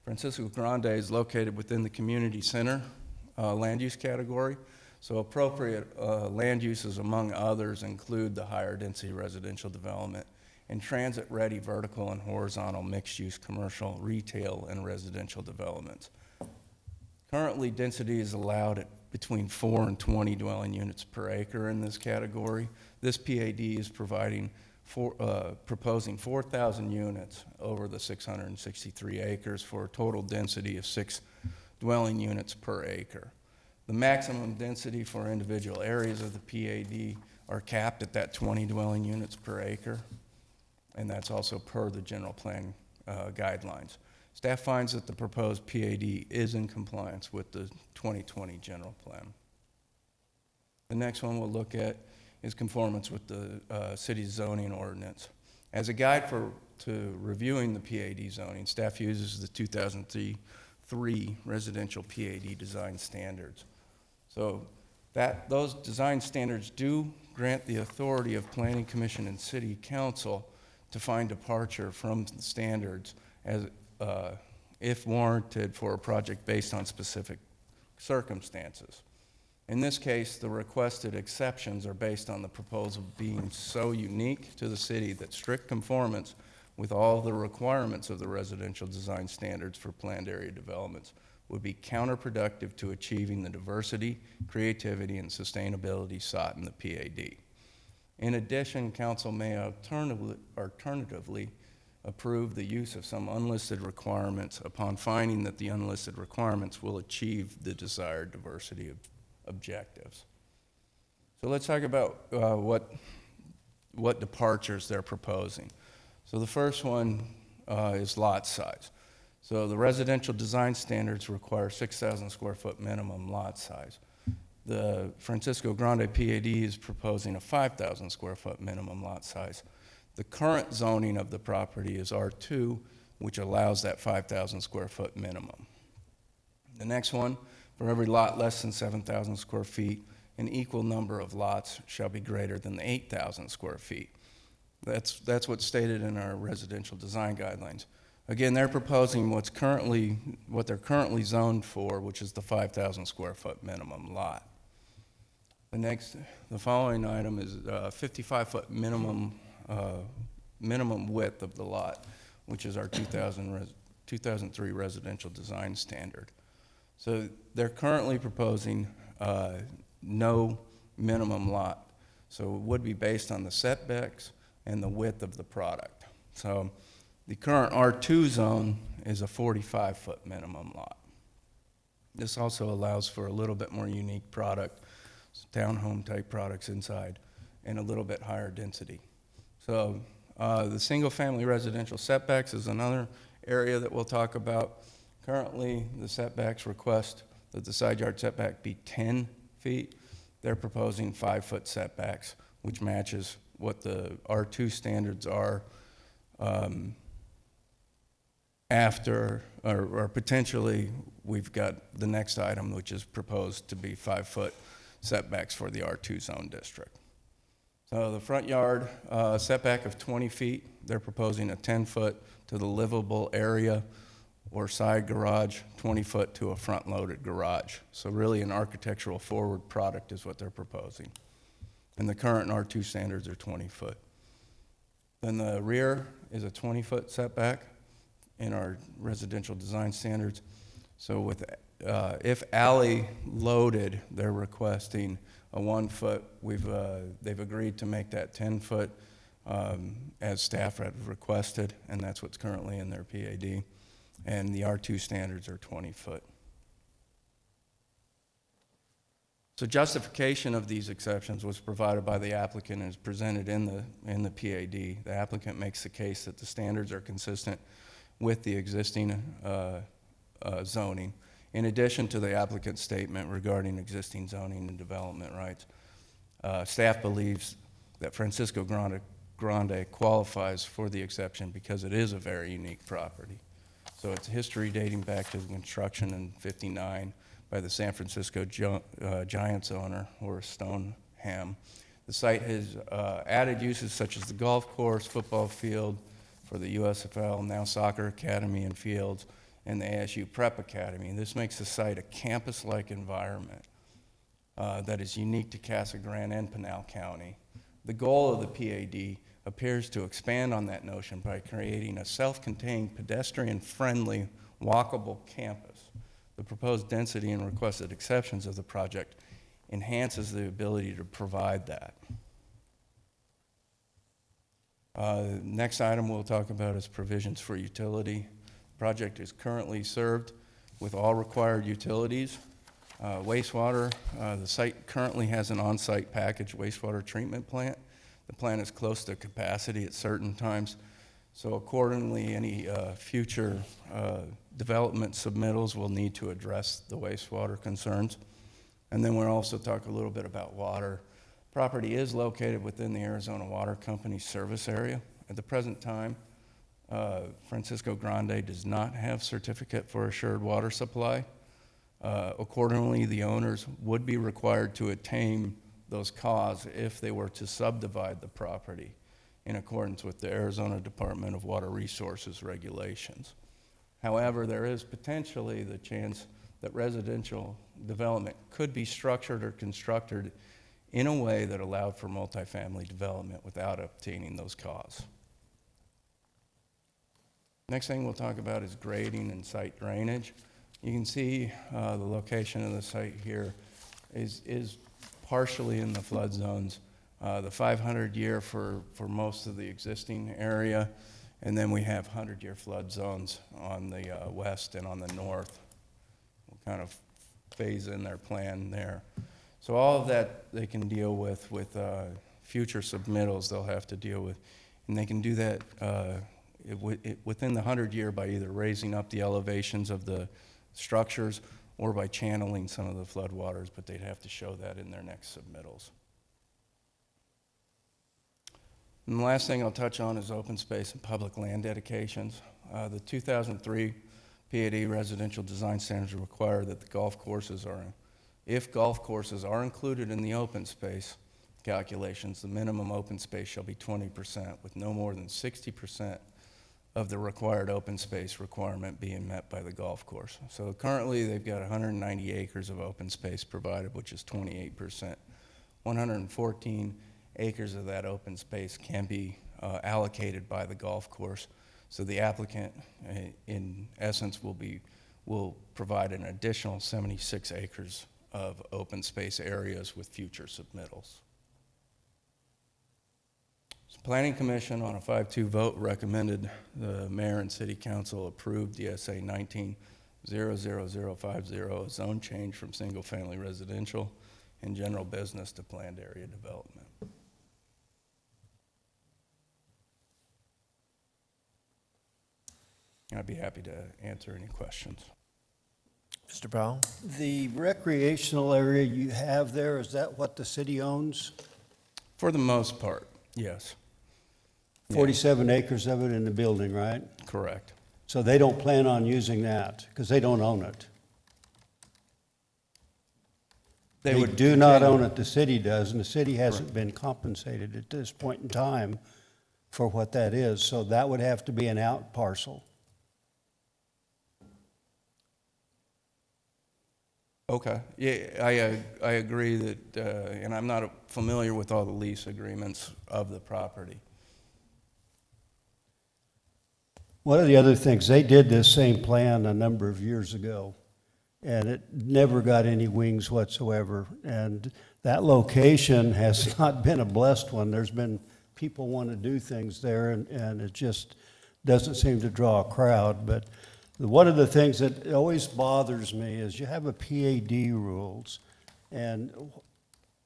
Francisco Grande is located within the community center land use category. So appropriate land uses, among others, include the higher density residential development and transit-ready vertical and horizontal mixed-use commercial, retail, and residential developments. Currently, density is allowed at between 4 and 20 dwelling units per acre in this category. This PAD is proposing 4,000 units over the 663 acres for a total density of 6 dwelling units per acre. The maximum density for individual areas of the PAD are capped at that 20 dwelling units per acre, and that's also per the general plan guidelines. Staff finds that the proposed PAD is in compliance with the 2020 general plan. The next one we'll look at is conformance with the city's zoning ordinance. As a guide to reviewing the PAD zoning, staff uses the 2003 residential PAD design standards. So those design standards do grant the authority of Planning Commission and City Council to find departure from the standards as if warranted for a project based on specific circumstances. In this case, the requested exceptions are based on the proposal being so unique to the city that strict conformance with all the requirements of the residential design standards for planned area developments would be counterproductive to achieving the diversity, creativity, and sustainability sought in the PAD. In addition, council may alternatively approve the use of some unlisted requirements upon finding that the unlisted requirements will achieve the desired diversity of objectives. So let's talk about what departures they're proposing. So the first one is lot size. So the residential design standards require 6,000 square foot minimum lot size. The Francisco Grande PAD is proposing a 5,000 square foot minimum lot size. The current zoning of the property is R2, which allows that 5,000 square foot minimum. The next one, for every lot less than 7,000 square feet, an equal number of lots shall be greater than the 8,000 square feet. That's what's stated in our residential design guidelines. Again, they're proposing what they're currently zoned for, which is the 5,000 square foot minimum lot. The following item is 55-foot minimum width of the lot, which is our 2003 residential design standard. So they're currently proposing no minimum lot. So it would be based on the setbacks and the width of the product. So the current R2 zone is a 45-foot minimum lot. This also allows for a little bit more unique product, townhome type products inside, and a little bit higher density. So the single family residential setbacks is another area that we'll talk about. Currently, the setbacks request that the side yard setback be 10 feet. They're proposing 5-foot setbacks, which matches what the R2 standards are after, or potentially, we've got the next item, which is proposed to be 5-foot setbacks for the R2 zone district. So the front yard setback of 20 feet, they're proposing a 10-foot to the livable area or side garage, 20-foot to a front-loaded garage. So really an architectural forward product is what they're proposing. And the current R2 standards are 20-foot. Then the rear is a 20-foot setback in our residential design standards. So with if alley loaded, they're requesting a 1-foot. They've agreed to make that 10-foot as staff had requested, and that's what's currently in their PAD. And the R2 standards are 20-foot. So justification of these exceptions was provided by the applicant and is presented in the PAD. The applicant makes the case that the standards are consistent with the existing zoning, in addition to the applicant's statement regarding existing zoning and development rights. Staff believes that Francisco Grande qualifies for the exception because it is a very unique property. So it's history dating back to the construction in '59 by the San Francisco Giants owner, Horace Stoneham. The site has added uses such as the golf course, football field, for the USFL, now Soccer Academy and Fields, and the ASU Prep Academy. This makes the site a campus-like environment that is unique to Casa Grande and Pinal County. The goal of the PAD appears to expand on that notion by creating a self-contained, pedestrian-friendly, walkable campus. The proposed density and requested exceptions of the project enhances the ability to provide that. Next item we'll talk about is provisions for utility. The project is currently served with all required utilities. Wastewater, the site currently has an on-site packaged wastewater treatment plant. The plant is close to capacity at certain times, so accordingly any future development submittals will need to address the wastewater concerns. And then we'll also talk a little bit about water. Property is located within the Arizona Water Company's service area. At the present time, Francisco Grande does not have certificate for assured water supply. Accordingly, the owners would be required to attain those costs if they were to subdivide the property in accordance with the Arizona Department of Water Resources regulations. However, there is potentially the chance that residential development could be structured or constructed in a way that allowed for multifamily development without obtaining those costs. Next thing we'll talk about is grading and site drainage. You can see the location of the site here is partially in the flood zones. The 500-year for most of the existing area, and then we have 100-year flood zones on the west and on the north. We'll kind of phase in their plan there. So all of that they can deal with future submittals they'll have to deal with. And they can do that within the 100-year by either raising up the elevations of the structures or by channeling some of the flood waters, but they'd have to show that in their next submittals. And the last thing I'll touch on is open space and public land dedications. The 2003 PAD residential design standards require that the golf courses are, if golf courses are included in the open space calculations, the minimum open space shall be 20%, with no more than 60% of the required open space requirement being met by the golf course. So currently they've got 190 acres of open space provided, which is 28%. 114 acres of that open space can be allocated by the golf course. So the applicant, in essence, will provide an additional 76 acres of open space areas with future submittals. So Planning Commission on a 5-2 vote recommended the mayor and city council approve DSA 19-00050, a zone change from single family residential and general business to planned area development. I'd be happy to answer any questions. Mr. Powell? The recreational area you have there, is that what the city owns? For the most part, yes. 47 acres of it in the building, right? Correct. So they don't plan on using that because they don't own it. They do not own it, the city does, and the city hasn't been compensated at this point in time for what that is. So that would have to be an out parcel. Okay. Yeah, I agree that, and I'm not familiar with all the lease agreements of the property. One of the other things, they did this same plan a number of years ago, and it never got any wings whatsoever. And that location has not been a blessed one. There's been people want to do things there, and it just doesn't seem to draw a crowd. But one of the things that always bothers me is you have a PAD rules, and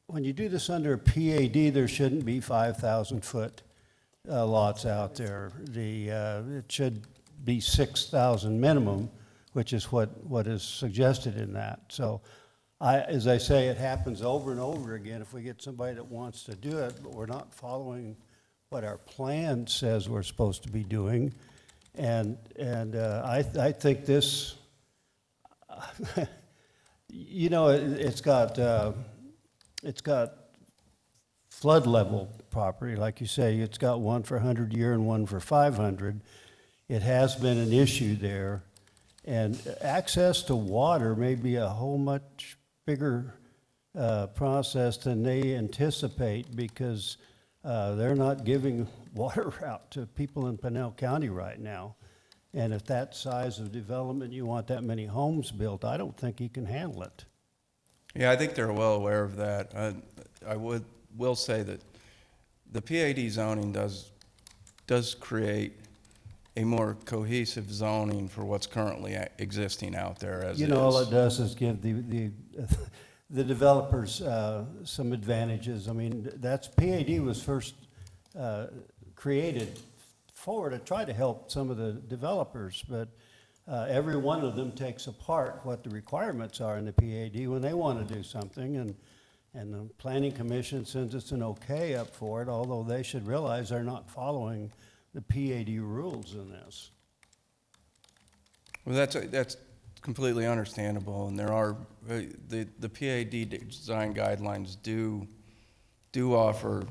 when you do this under a PAD, there shouldn't be 5,000-foot lots out there. It should be 6,000 minimum, which is what is suggested in that. So, as I say, it happens over and over again if we get somebody that wants to do it, but we're not following what our plan says we're supposed to be doing. And I think this, it's got flood level property. Like you say, it's got one for 100-year and one for 500. It has been an issue there. And access to water may be a whole much bigger process than they anticipate, because they're not giving water out to people in Pinal County right now. And if that size of development, you want that many homes built, I don't think he can handle it. Yeah, I think they're well aware of that. I will say that the PAD zoning does create a more cohesive zoning for what's currently existing out there as You know, all it does is give the developers some advantages. I mean, PAD was first created to try to help some of the developers, but every one of them takes apart what the requirements are in the PAD when they want to do something, and the Planning Commission sends us an okay up for it, although they should realize they're not following the PAD rules in this. Well, that's completely understandable, and there are, the PAD design guidelines do offer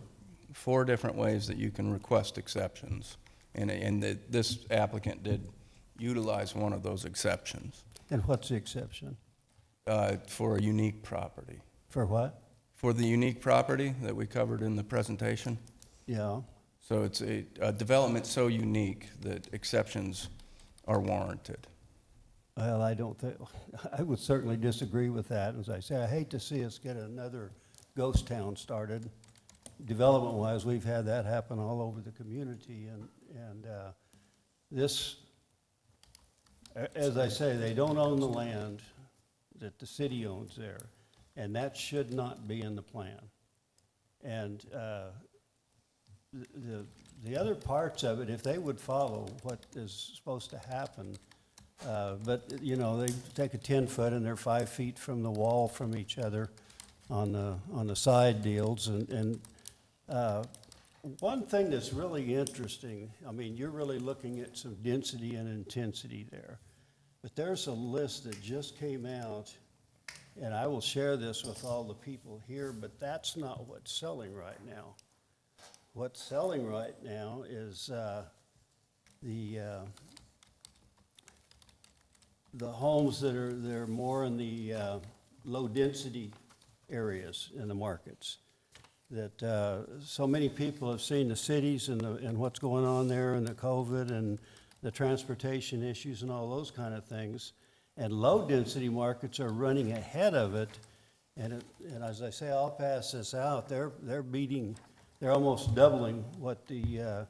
4 different ways that you can request exceptions, and this applicant did utilize one of those exceptions. And what's the exception? For a unique property. For what? For the unique property that we covered in the presentation. Yeah. So it's a development so unique that exceptions are warranted. Well, I don't think, I would certainly disagree with that. As I say, I hate to see us get another ghost town started. Development-wise, we've had that happen all over the community, and this, as I say, they don't own the land that the city owns there, and that should not be in the plan. And the other parts of it, if they would follow what is supposed to happen, but, you know, they take a 10-foot and they're 5 feet from the wall from each other on the side deals. And one thing that's really interesting, I mean, you're really looking at some density and intensity there. But there's a list that just came out, and I will share this with all the people here, but that's not what's selling right now. What's selling right now is the homes that are more in the low-density areas in the markets. That so many people have seen the cities and what's going on there, and the COVID and the transportation issues and all those kind of things. And low-density markets are running ahead of it. And as I say, I'll pass this out. They're almost doubling what the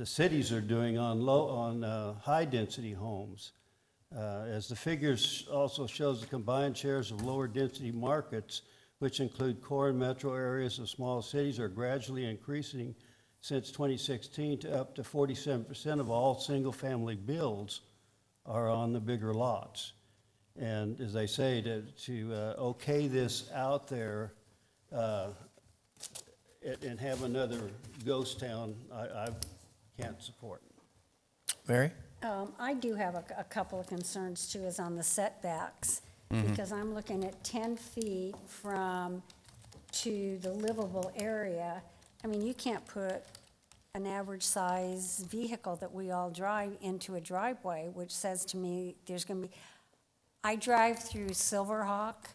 cities are doing on high-density homes. As the figures also shows, the combined shares of lower density markets, which include core and metro areas of small cities, are gradually increasing since 2016 to up to 47% of all single-family builds are on the bigger lots. And as I say, to okay this out there and have another ghost town, I can't support. Mary? I do have a couple of concerns too, is on the setbacks, because I'm looking at 10 feet to the livable area. I mean, you can't put an average size vehicle that we all drive into a driveway, which says to me there's going to be, I drive through Silverhawk,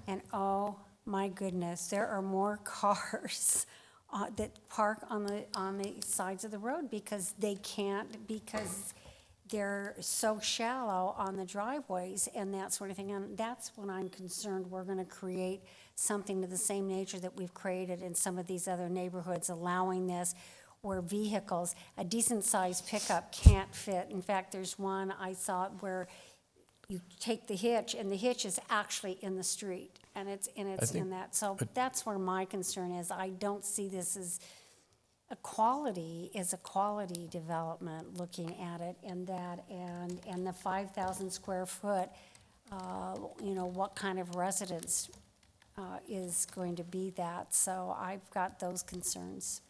and oh my goodness, there are more cars that park on the sides of the road because they can't, because they're so shallow on the driveways and that sort of thing. And that's when I'm concerned we're going to create something to the same nature that we've created in some of these other neighborhoods, allowing this where vehicles, a decent-sized pickup can't fit. In fact, there's one I saw where you take the hitch, and the hitch is actually in the street, and it's in that. So that's where my concern is. I don't see this as a quality development, looking at it, and the 5,000 square foot, you know, what kind of residence is going to be that? So I've got those concerns.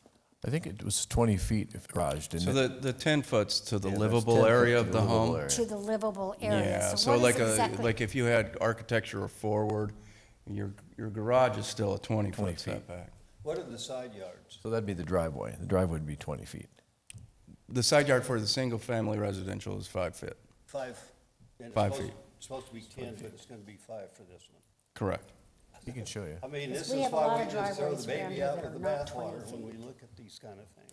I think it was 20 feet garage, didn't it? So the 10 foot's to the livable area of the home? To the livable area. Yeah, so what like is exactly? like if you had architecture forward, your garage is still a 20-foot 20 feet. setback. What are the side yards? So that'd be the driveway. The driveway would be 20 feet. The side yard for the single-family residential is 5 feet. 5? And it's 5 supposed- feet. It's supposed to be 10, but it's gonna be 5 for this one. Correct. He can show you. I mean, this We is have a why lot we of just throw driveways the around baby here out that with the are not 20 bathwater when we feet. look at these kind of things.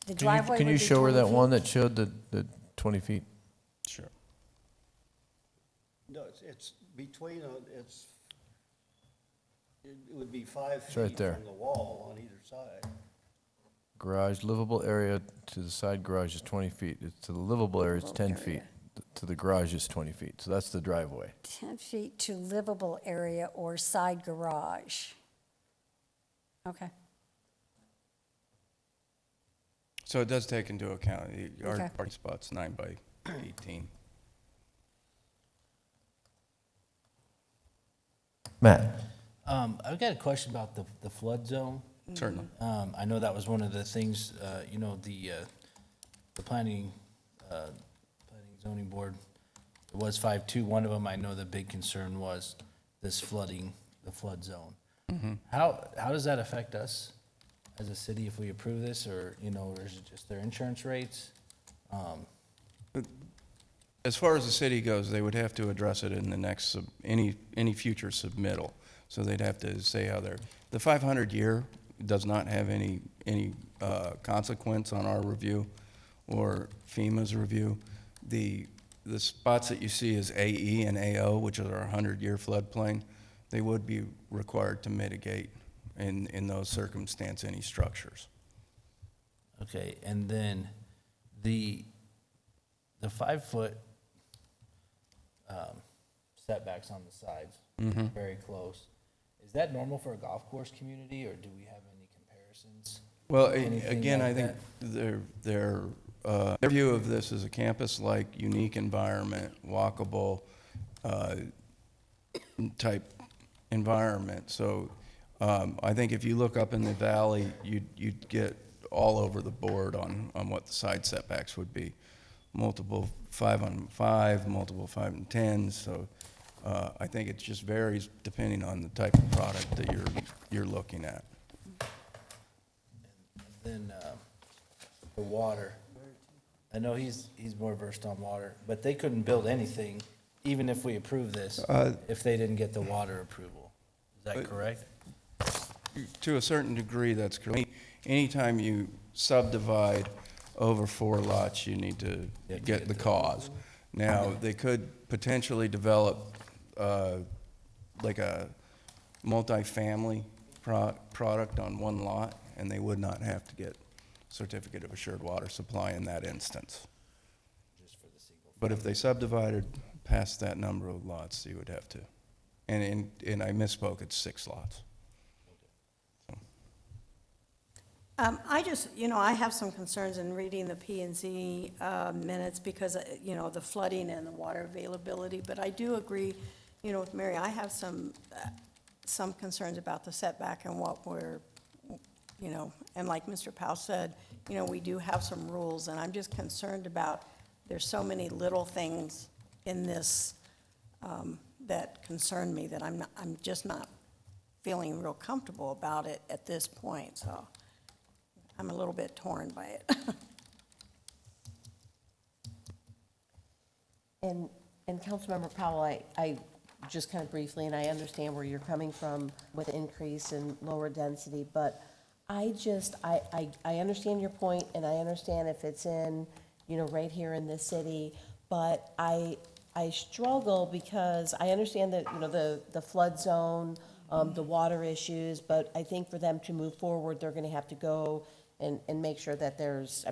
The Can driveway you would be show her 20 that feet? one that showed the 20 feet? Sure. No, it's between, it would be 5 It's right feet there. from the wall on either side. Garage, livable area to the side garage is 20 feet. To the livable area, it's 10 feet. To the garage is 20 feet. So that's the driveway. 10 feet to livable area or side garage. Okay. So it does take into account, our Okay. parking spot's 9 by 18. Matt? I've got a question about the flood zone. Certainly. I know that was one of the things, the planning zoning board, it was 5.2. One of them, I know the big concern was this flooding, the flood zone. How does that affect us as a city if we approve this, or is it just their insurance rates? As far as the city goes, they would have to address it in the next, any future submittal. So they'd have to say how the 500-year does not have any consequence on our review or FEMA's review. The spots that you see as AE and AO, which are our 100-year floodplain, they would be required to mitigate in those circumstances any structures. Okay, and then the 5-foot setbacks on the sides, very close. Is that normal for a golf course community, or do we have any comparisons? Well, Anything again, like I think their view of this is a campus-like, unique environment, walkable type environment. So I think if you look up in the valley, you'd get all over the board on what the side setbacks would be. Multiple 5-on-5, multiple 5-and-10s. So I think it just varies depending on the type of product that you're looking at. Then the water, I know he's more versed on water, but they couldn't build anything, even if we approve this, if they didn't get the water approval. Is that correct? To a certain degree, that's correct. Anytime you subdivide over 4 lots, you need to get the cause. Now, they could potentially develop like a multifamily product on 1 lot, and they would not have to get certificate of assured water supply in that instance. But if they subdivided past that number of lots, you would have to. And I misspoke, it's 6 lots. I just, I have some concerns in reading the P&Z minutes because, the flooding and the water availability, but I do agree, with Mary, I have some concerns about the setback and what we're, and like Mr. Powell said, we do have some rules, and I'm just concerned about, there's so many little things in this that concern me that I'm just not feeling real comfortable about it at this point, so I'm a little bit torn by it. And Councilmember Powell, I just kind of briefly, and I understand where you're coming from with increase in lower density, but I understand your point, and I understand if it's in, right here in this city, but I struggle because I understand that, the flood zone, the water issues, but I think for them to move forward, they're gonna have to go and make sure that there's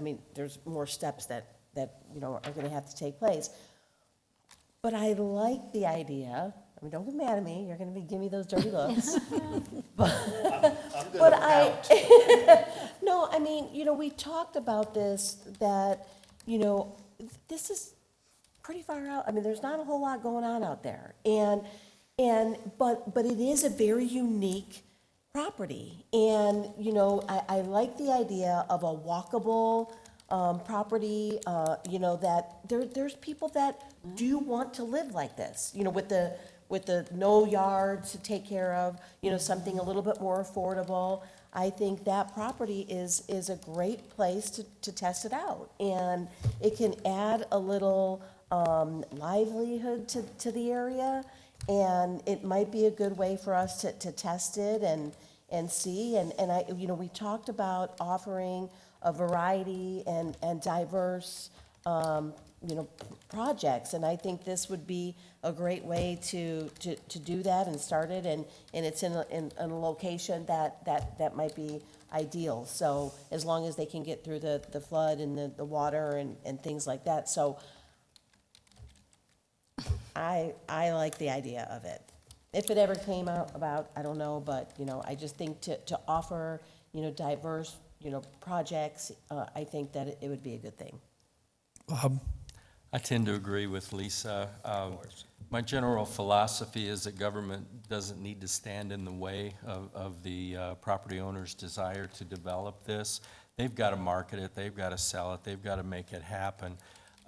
more steps that are gonna have to take place. But I like the idea, don't get mad at me, you're gonna giving me those dirty looks. But no, we talked about this, that, this is pretty far out. There's not a whole lot going on out there. But it is a very unique property. And, I like the idea of a walkable property, that there's people that do want to live like this, with with the no yard to take care of, you know, something a little bit more affordable, I think that property is a great place to test it out. And it can add a little livelihood to the area, and it might be a good way for us to test it and see. And I, you know, we talked about offering a variety and diverse, you know, projects, and I think this would be a great way to do that and start it, and it's in a location that might be ideal. So as long as they can get through the flood and the water and things like that. So I like the idea of it. If it ever came out about, I don't know, but, you know, I just think to offer, you know, diverse, you know, projects, I think that it would be a good thing. Bob? I tend to agree with Lisa. My general philosophy is that government doesn't need to stand in the way of the property owner's desire to develop this. They've got to market it, they've got to sell it, they've got to make it happen.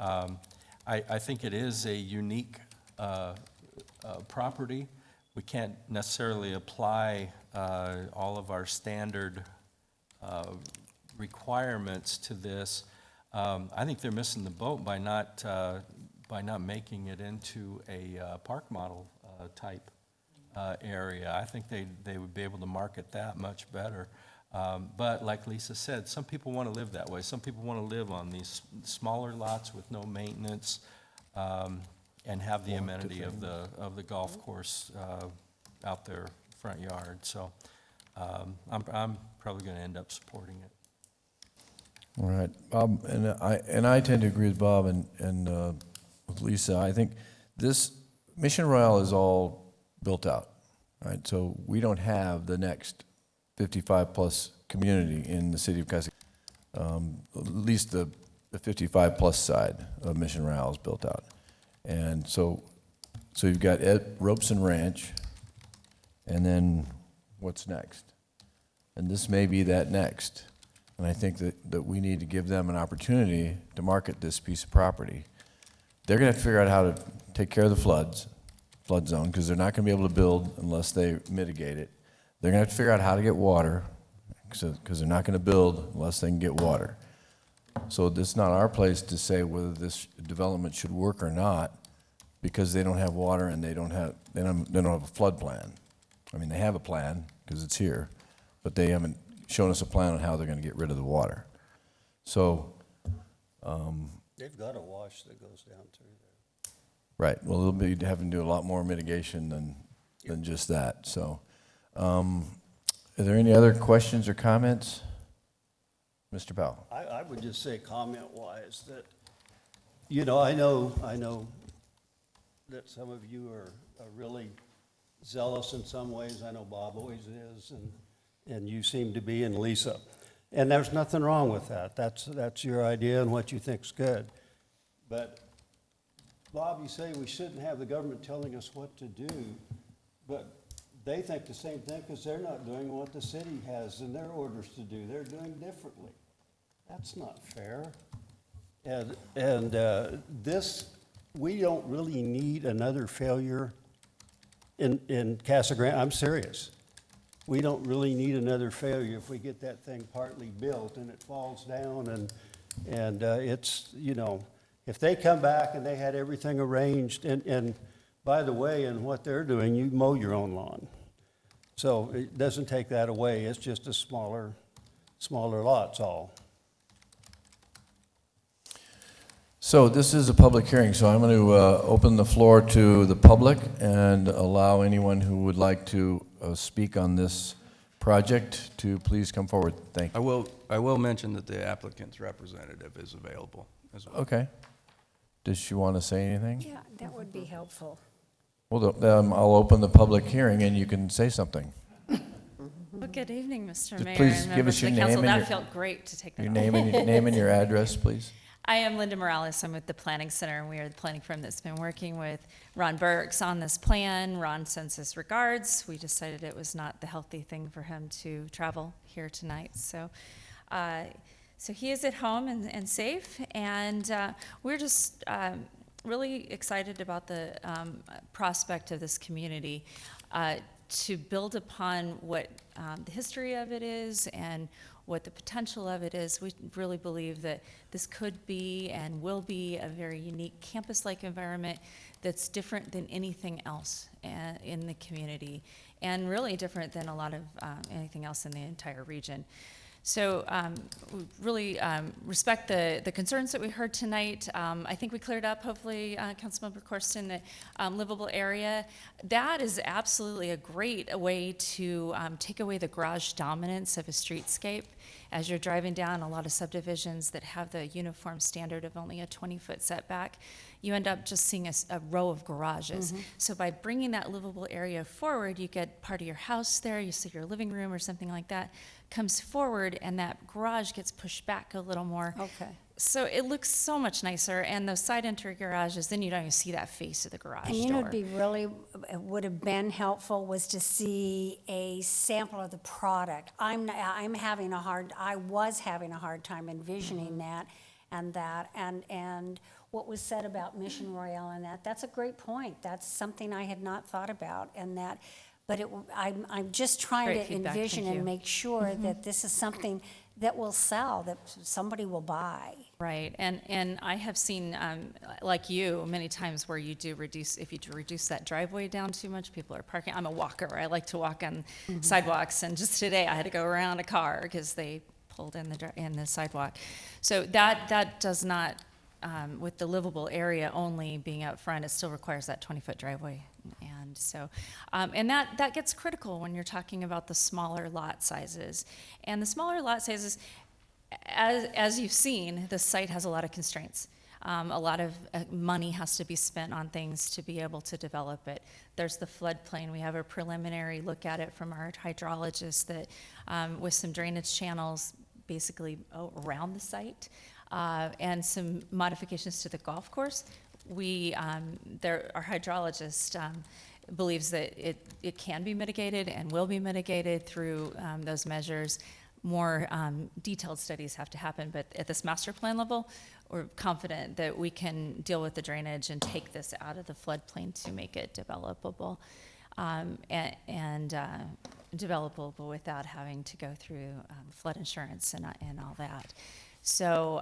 I think it is a unique property. We can't necessarily apply all of our standard requirements to this. I think they're missing the boat by not making it into a park model type area. I think they would be able to market that much better. But like Lisa said, some people want to live that way. Some people want to live on these smaller lots with no maintenance and have the amenity of the golf course out their front yard. So I'm probably going to end up supporting it. All right, Bob, and I tend to agree with Bob and with Lisa. I think this Mission Royale is all built out, right? So we don't have the next 55-plus community in the city of Casa. At least the 55-plus side of Mission Royale is built out, and so you've got Robeson Ranch, and then what's next? And this may be that next. And I think that we need to give them an opportunity to market this piece of property. They're going to have to figure out how to take care of the flood zone, because they're not going to be able to build unless they mitigate it. They're going to have to figure out how to get water, because they're not going to build unless they can get water. So this is not our place to say whether this development should work or not, because they don't have water and they don't have a flood plan. I mean, they have a plan because it's here, but they haven't shown us a plan on how they're going to get rid of the water. So They've got a wash that goes down through there. right, well, they'll be having to do a lot more mitigation than just that. So are there any other questions or comments? Mr. Powell. I would just say comment-wise that, you know, I know that some of you are really zealous in some ways. I know Bob always is, and you seem to be, and Lisa. And there's nothing wrong with that. That's your idea and what you think's good. But, Bob, you say we shouldn't have the government telling us what to do, but they think the same thing because they're not doing what the city has in their orders to do. They're doing differently. That's not fair. And this, we don't really need another failure in Casa Grande. I'm serious. We don't really need another failure if we get that thing partly built and it falls down and it's, you know, if they come back and they had everything arranged, and by the way, in what they're doing, you mow your own lawn. So it doesn't take that away. It's just a smaller lot's all. So this is a public hearing, so I'm going to open the floor to the public and allow anyone who would like to speak on this project to please come forward. Thank you. I will mention that the applicant's representative is available as well. Okay. Does she want to say anything? Yeah, that would be helpful. Well, I'll open the public hearing and you can say something. Well, good evening, Mr. Mayor Please and give us members of your the council. name and That your- felt great to take that Your off. name and your address, please. I am Linda Morales. I'm with the Planning Center, and we are the planning firm that's been working with Ron Burks on this plan. Ron sends his regards. We decided it was not the healthy thing for him to travel here tonight. So he is at home and safe, and we're just really excited about the prospect of this community to build upon what the history of it is and what the potential of it is. We really believe that this could be and will be a very unique campus-like environment that's different than anything else in the community, and really different than a lot of anything else in the entire region. So we really respect the concerns that we heard tonight. I think we cleared up, hopefully, Councilmember Corsten, the livable area. That is absolutely a great way to take away the garage dominance of a streetscape. As you're driving down a lot of subdivisions that have the uniform standard of only a 20-foot setback, you end up just seeing a row of garages. So by bringing that livable area forward, you get part of your house there, you see your living room or something like that, comes forward, and that garage gets pushed back a little more. Okay. So it looks so much nicer, and those side entry garages, then you don't even see that face of the garage And you know, door. it'd be really, it would have been helpful was to see a sample of the product. I was having a hard time envisioning that, and what was said about Mission Royale and that's a great point. That's something I had not thought about, but I'm just trying Great to feedback. envision Thank and you. make sure that this is something that will sell, that somebody will buy. Right, and I have seen, like you, many times where you do reduce, if you do reduce that driveway down too much, people are parking. I'm a walker, I like to walk on sidewalks, and just today I had to go around a car because they pulled in the sidewalk. So that does not, with the livable area only being out front, it still requires that 20-foot driveway. And so, and that gets critical when you're talking about the smaller lot sizes. And the smaller lot sizes, as you've seen, the site has a lot of constraints. A lot of money has to be spent on things to be able to develop it. There's the floodplain. We have a preliminary look at it from our hydrologist that, with some drainage channels basically around the site, and some modifications to the golf course. Our hydrologist believes that it can be mitigated and will be mitigated through those measures. More detailed studies have to happen, but at this master plan level, we're confident that we can deal with the drainage and take this out of the floodplain to make it developable, and developable without having to go through flood insurance and all that. So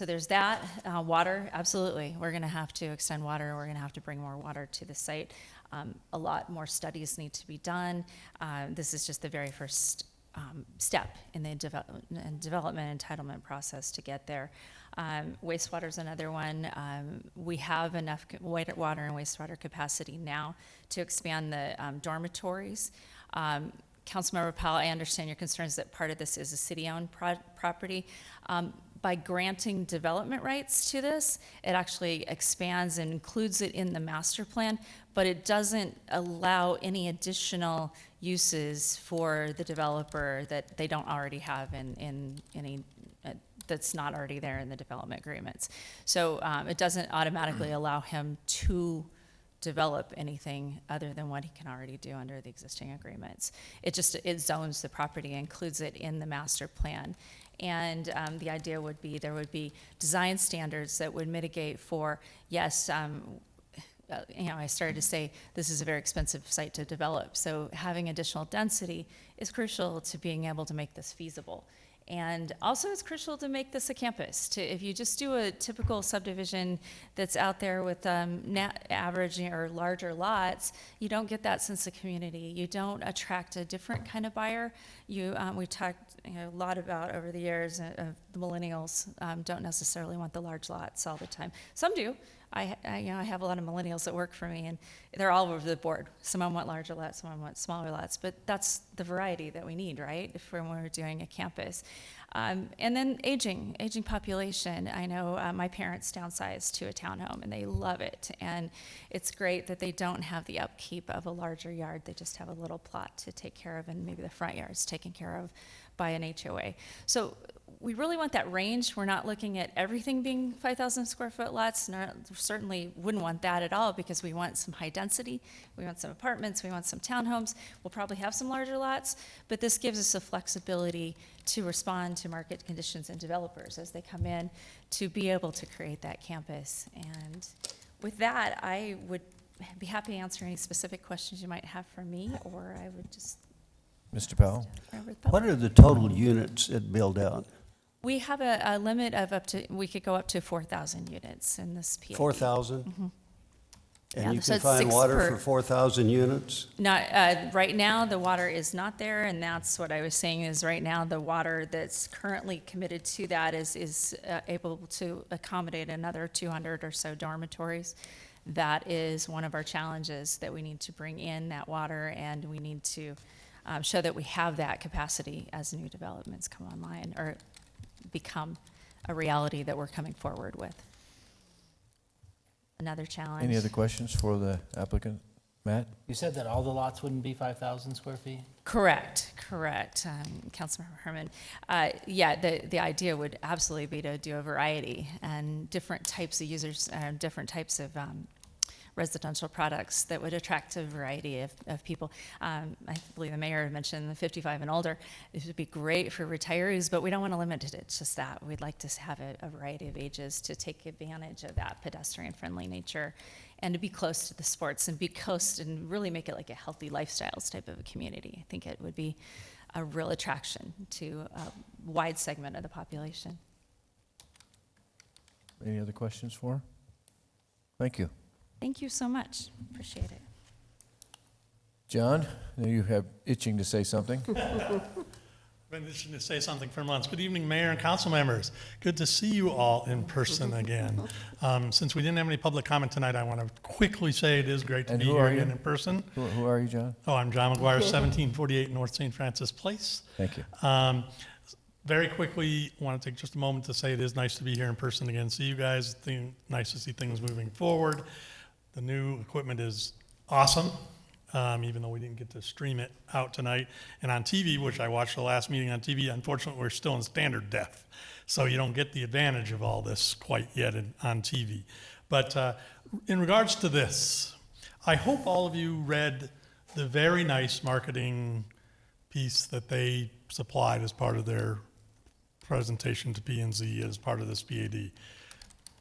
there's that. Water, absolutely. We're going to have to extend water. We're going to have to bring more water to the site. A lot more studies need to be done. This is just the very first step in the development entitlement process to get there. Wastewater is another one. We have enough water and wastewater capacity now to expand the dormitories. Councilmember Powell, I understand your concerns that part of this is a city-owned property. By granting development rights to this, it actually expands and includes it in the master plan, but it doesn't allow any additional uses for the developer that they don't already have in any, that's not already there in the development agreements. So it doesn't automatically allow him to develop anything other than what he can already do under the existing agreements. It zones the property, includes it in the master plan. And the idea would be there would be design standards that would mitigate for, yes, I started to say this is a very expensive site to develop. So having additional density is crucial to being able to make this feasible. And also it's crucial to make this a campus. If you just do a typical subdivision that's out there with average or larger lots, you don't get that sense of community. You don't attract a different kind of buyer. We talked a lot about over the years, the millennials don't necessarily want the large lots all the time. Some do. I have a lot of millennials that work for me, and they're all over the board. Some of them want larger lots, some of them want smaller lots, but that's the variety that we need, right, when we're doing a campus. And then aging population. I know my parents downsized to a townhome, and they love it, and it's great that they don't have the upkeep of a larger yard. They just have a little plot to take care of, and maybe the front yard's taken care of by an HOA. So we really want that range. We're not looking at everything being 5,000 square foot lots. Certainly wouldn't want that at all, because we want some high density. We want some apartments. We want some townhomes. We'll probably have some larger lots, but this gives us a flexibility to respond to market conditions and developers as they come in to be able to create that campus. And with that, I would be happy to answer any specific questions you might have for me, or I would just. Mr. Powell? What are the total units that build out? We have a limit of we could go up to 4,000 units in this PAD. 4,000? Yeah, And you so can it's find 6 water per- for 4,000 units? Not, right now, the water is not there, and that's what I was saying is right now, the water that's currently committed to that is able to accommodate another 200 or so dormitories. That is one of our challenges, that we need to bring in that water, and we need to show that we have that capacity as new developments come online or become a reality that we're coming forward with. Another challenge. Any other questions for the applicant? Matt? You said that all the lots wouldn't be 5,000 square feet? Correct, Councilmember Herman. Yeah, the idea would absolutely be to do a variety and different types of users, different types of residential products that would attract a variety of people. I believe the mayor mentioned the 55 and older. It would be great for retirees, but we don't want to limit it. It's just that. We'd like to have a variety of ages to take advantage of that pedestrian-friendly nature and to be close to the sports and be close and really make it like a healthy lifestyles type of a community. I think it would be a real attraction to a wide segment of the population. Any other questions for her? Thank you. Thank you so much. Appreciate it. John, I know you have itching to say something. Been itching to say something for months. Good evening, Mayor and council members. Good to see you all in person again. Since we didn't have any public comment tonight, I want to quickly say it is great to And be who here are you? again in person. Who are you, John? Oh, I'm John McGuire, 1748 North St. Francis Place. Thank you. Very quickly, I want to take just a moment to say it is nice to be here in person again. See you guys. Nice to see things moving forward. The new equipment is awesome, even though we didn't get to stream it out tonight. And on TV, which I watched the last meeting on TV, unfortunately, we're still in standard def. So you don't get the advantage of all this quite yet on TV. But in regards to this, I hope all of you read the very nice marketing piece that they supplied as part of their presentation to P&Z as part of this PAD.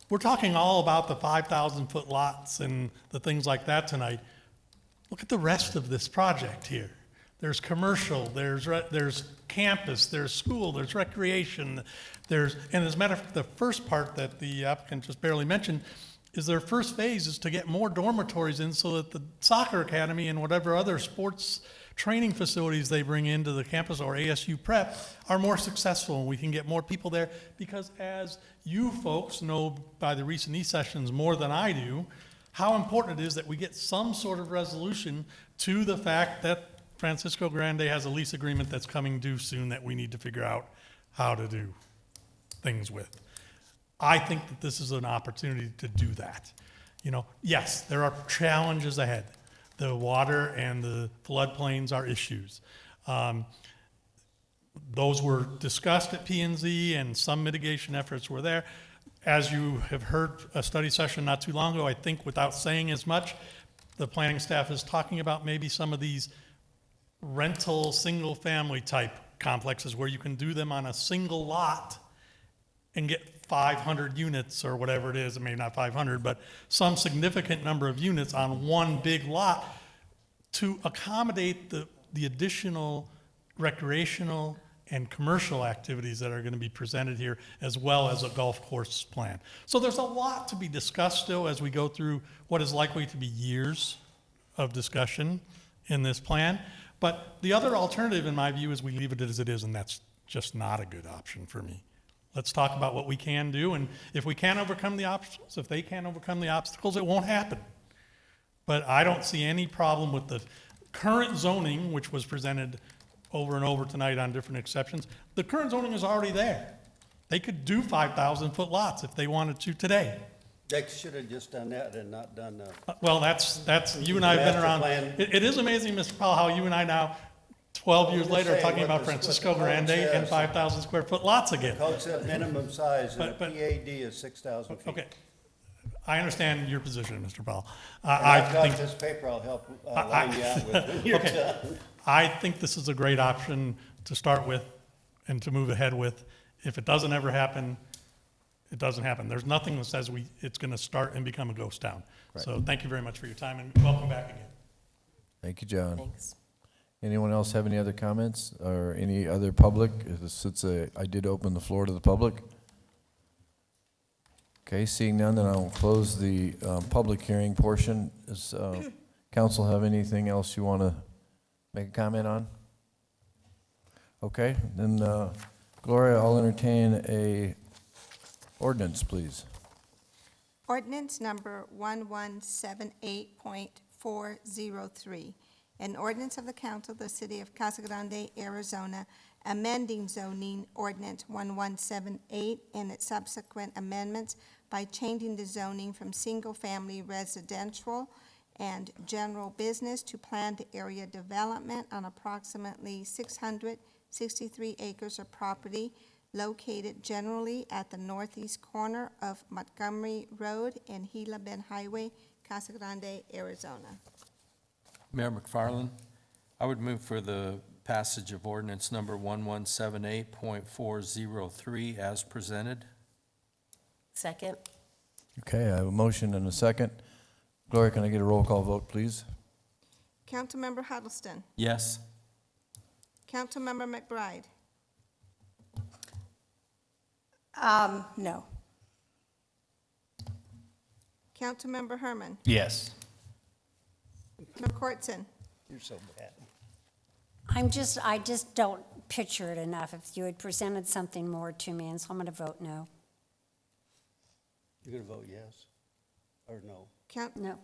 We're talking all about the 5,000-foot lots and the things like that tonight. Look at the rest of this project here. There's commercial, there's campus, there's school, there's recreation, and as a matter of fact, the first part that the applicant just barely mentioned is their first phase is to get more dormitories in so that the soccer academy and whatever other sports training facilities they bring into the campus or ASU prep are more successful and we can get more people there, because as you folks know by the recent e-sessions more than I do, how important it is that we get some sort of resolution to the fact that Francisco Grande has a lease agreement that's coming due soon that we need to figure out how to do things with. I think that this is an opportunity to do that. You know, yes, there are challenges ahead. The water and the floodplains are issues. Those were discussed at P&Z and some mitigation efforts were there. As you have heard a study session not too long ago, I think without saying as much, the planning staff is talking about maybe some of these rental single family type complexes where you can do them on a single lot and get 500 units or whatever it is, maybe not 500, but some significant number of units on one big lot to accommodate the additional recreational and commercial activities that are going to be presented here, as well as a golf course plan. So there's a lot to be discussed still as we go through what is likely to be years of discussion in this plan. But the other alternative, in my view, is we leave it as it is, and that's just not a good option for me. Let's talk about what we can do, and if we can't overcome the obstacles, if they can't overcome the obstacles, it won't happen. But I don't see any problem with the current zoning, which was presented over and over tonight on different exceptions. The current zoning is already there. They could do 5,000-foot lots if they wanted to today. They should have just done that and not done Well, that's you and I have been around. It is amazing, Mr. Powell, how you and I now, 12 years later, are talking about Francisco Grande and 5,000 square foot lots again. Code said minimum size, and the PAD is 6,000 feet. Okay. I understand your position, Mr. Powell. I've got this paper I'll help line you out with when you're done. I think this is a great option to start with and to move ahead with. If it doesn't ever happen, it doesn't happen. There's nothing that says it's going to start and become a ghost town. Right. So thank you very much for your time, and welcome back again. Thank you, John. Thanks. Anyone else have any other comments or any other public? Since I did open the floor to the public. Okay, seeing none, then I'll close the public hearing portion. Does council have anything else you want to make a comment on? Okay, then Gloria, I'll entertain a ordinance, please. Ordinance number 1178.403, an ordinance of the council of the city of Casa Grande, Arizona, amending zoning ordinance 1178 and its subsequent amendments by changing the zoning from single-family residential and general business to planned area development on approximately 663 acres of property located generally at the northeast corner of Montgomery Road and Gila Bend Highway, Casa Grande, Arizona. Mayor McFarland, I would move for the passage of ordinance number 1178.403 as presented. Second? Okay, I have a motion and a second. Gloria, can I get a roll call vote, please? Councilmember Huddleston. Yes. Councilmember McBride. No. Councilmember Herman. Yes. McCourtson. You're so bad. I just don't picture it enough. If you had presented something more to me, and so I'm going to vote no. You're going to vote yes or no? No.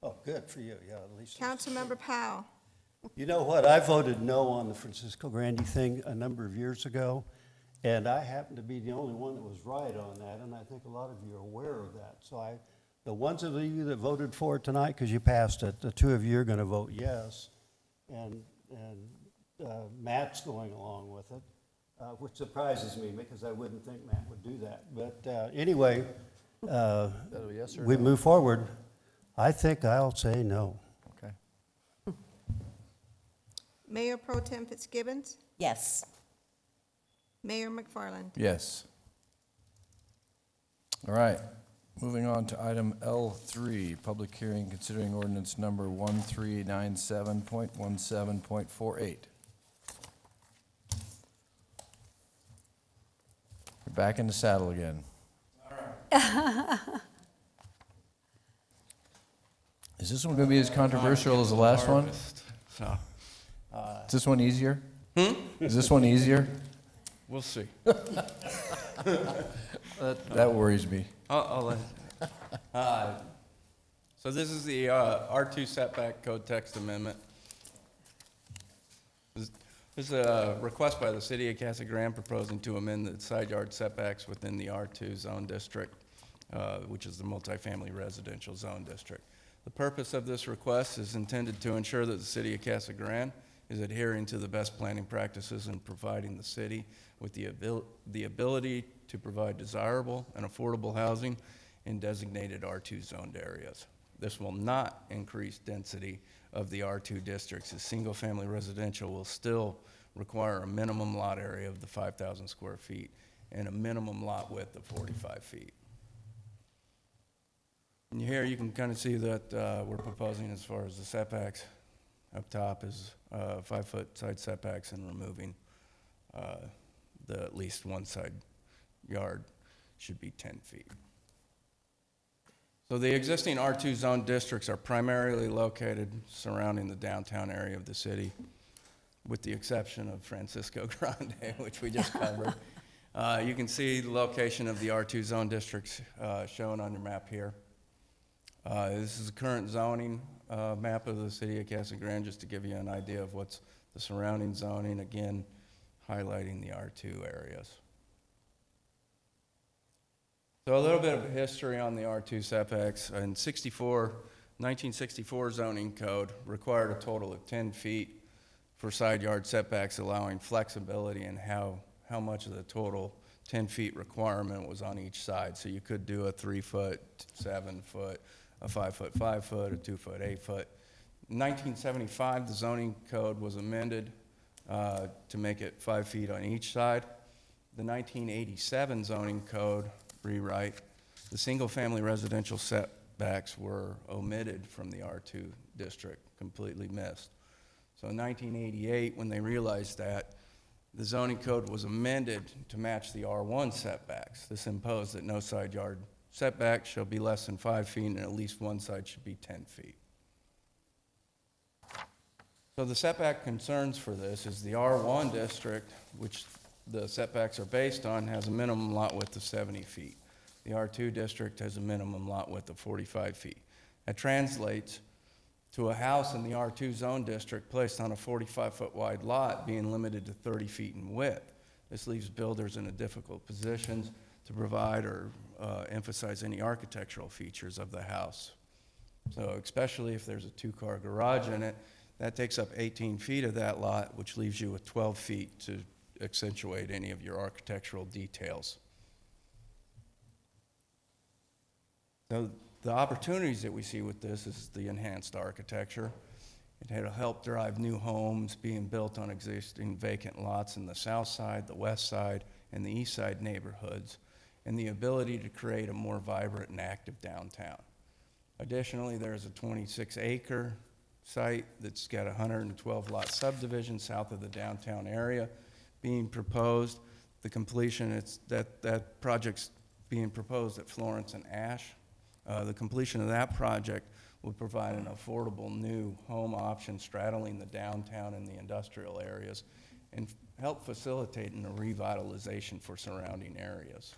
Oh, good for you, yeah, at least. Councilmember Powell. You know what, I voted no on the Francisco Grande thing a number of years ago, and I happen to be the only one that was right on that, and I think a lot of you are aware of that. So the ones of you that voted for it tonight, because you passed it, the two of you are going to vote yes, and Matt's going along with it, which surprises me because I wouldn't think Matt would do that. But anyway, Yes or we no? move forward. I think I'll say no. Okay. Mayor Pro Tem Fitzgibbons. Yes. Mayor McFarland. Yes. All right, moving on to item L3, public hearing considering ordinance number 1397.17.48. You're back in the saddle again. Is this one going to be as controversial as the last one? So, Is this one easier? Is this one easier? we'll see. That worries me. I'll let so this is the R2 setback code text amendment. This is a request by the city of Casa Grande proposing to amend the side yard setbacks within the R2 zone district, which is the multifamily residential zone district. The purpose of this request is intended to ensure that the city of Casa Grande is adhering to the best planning practices and providing the city with the ability to provide desirable and affordable housing in designated R2 zoned areas. This will not increase density of the R2 districts, as single-family residential will still require a minimum lot area of the 5,000 square feet and a minimum lot width of 45 feet. And here you can kind of see that we're proposing, as far as the setbacks, up top is 5-foot side setbacks and removing the at least one side yard should be 10 feet. So the existing R2 zone districts are primarily located surrounding the downtown area of the city, with the exception of Francisco Grande, which we just covered. You can see the location of the R2 zone districts shown on your map here. This is the current zoning map of the city of Casa Grande, just to give you an idea of what's the surrounding zoning, again, highlighting the R2 areas. So a little bit of history on the R2 setbacks. In 1964 zoning code required a total of 10 feet for side yard setbacks, allowing flexibility in how much of the total 10 feet requirement was on each side. So you could do a 3-foot, 7-foot, a 5-foot, 5-foot, a 2-foot, 8-foot. In 1975, the zoning code was amended to make it 5 feet on each side. The 1987 zoning code rewrite, the single-family residential setbacks were omitted from the R2 district, completely missed. So in 1988, when they realized that, the zoning code was amended to match the R1 setbacks. This imposed that no side yard setback shall be less than 5 feet and at least one side should be 10 feet. So the setback concerns for this is the R1 district, which the setbacks are based on, has a minimum lot width of 70 feet. The R2 district has a minimum lot width of 45 feet. That translates to a house in the R2 zone district placed on a 45-foot wide lot being limited to 30 feet in width. This leaves builders in a difficult position to provide or emphasize any architectural features of the house. So especially if there's a 2-car garage in it, that takes up 18 feet of that lot, which leaves you with 12 feet to accentuate any of your architectural details. So the opportunities that we see with this is the enhanced architecture. It'll help drive new homes being built on existing vacant lots in the south side, the west side, and the east side neighborhoods, and the ability to create a more vibrant and active downtown. Additionally, there's a 26-acre site that's got a 112-lot subdivision south of the downtown area being proposed. The completion, that project's being proposed at Florence and Ash. The completion of that project will provide an affordable new home option straddling the downtown and the industrial areas and help facilitate a revitalization for surrounding areas.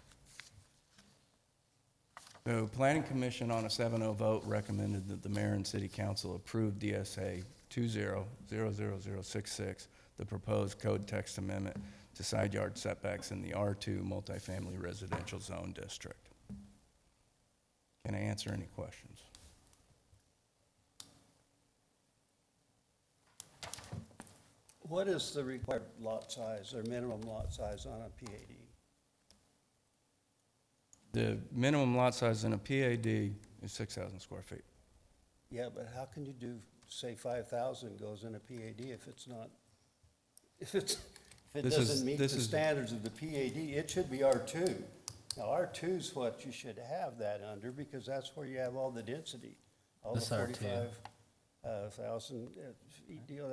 The Planning Commission on a 7-0 vote recommended that the mayor and city council approve DSA 20-00066, the proposed code text amendment to side yard setbacks in the R2 multifamily residential zone district. Can I answer any questions? What is the required lot size or minimum lot size on a PAD? The minimum lot size in a PAD is 6,000 square feet. Yeah, but how can you do, say 5,000 goes in a PAD if it's not, if it doesn't meet the standards of the PAD? It should be R2. Now, R2 is what you should have that under because that's where you have all the density, all the 45,000 feet deal.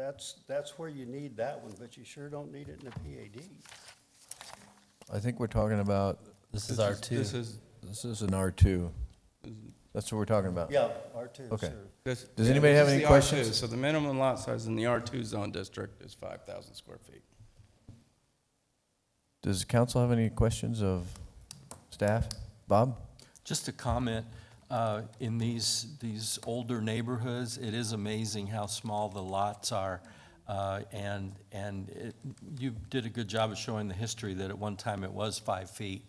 That's where you need that one, but you sure don't need it in a PAD. I think we're talking about, This is R2. this is an R2. That's what we're talking about. Yeah, R2, Okay. sir. Does anybody have any questions? R2, so the minimum lot size in the R2 zone district is 5,000 square feet. Does council have any questions of staff? Bob? Just a comment, in these older neighborhoods, it is amazing how small the lots are. You did a good job of showing the history that at one time it was 5 feet.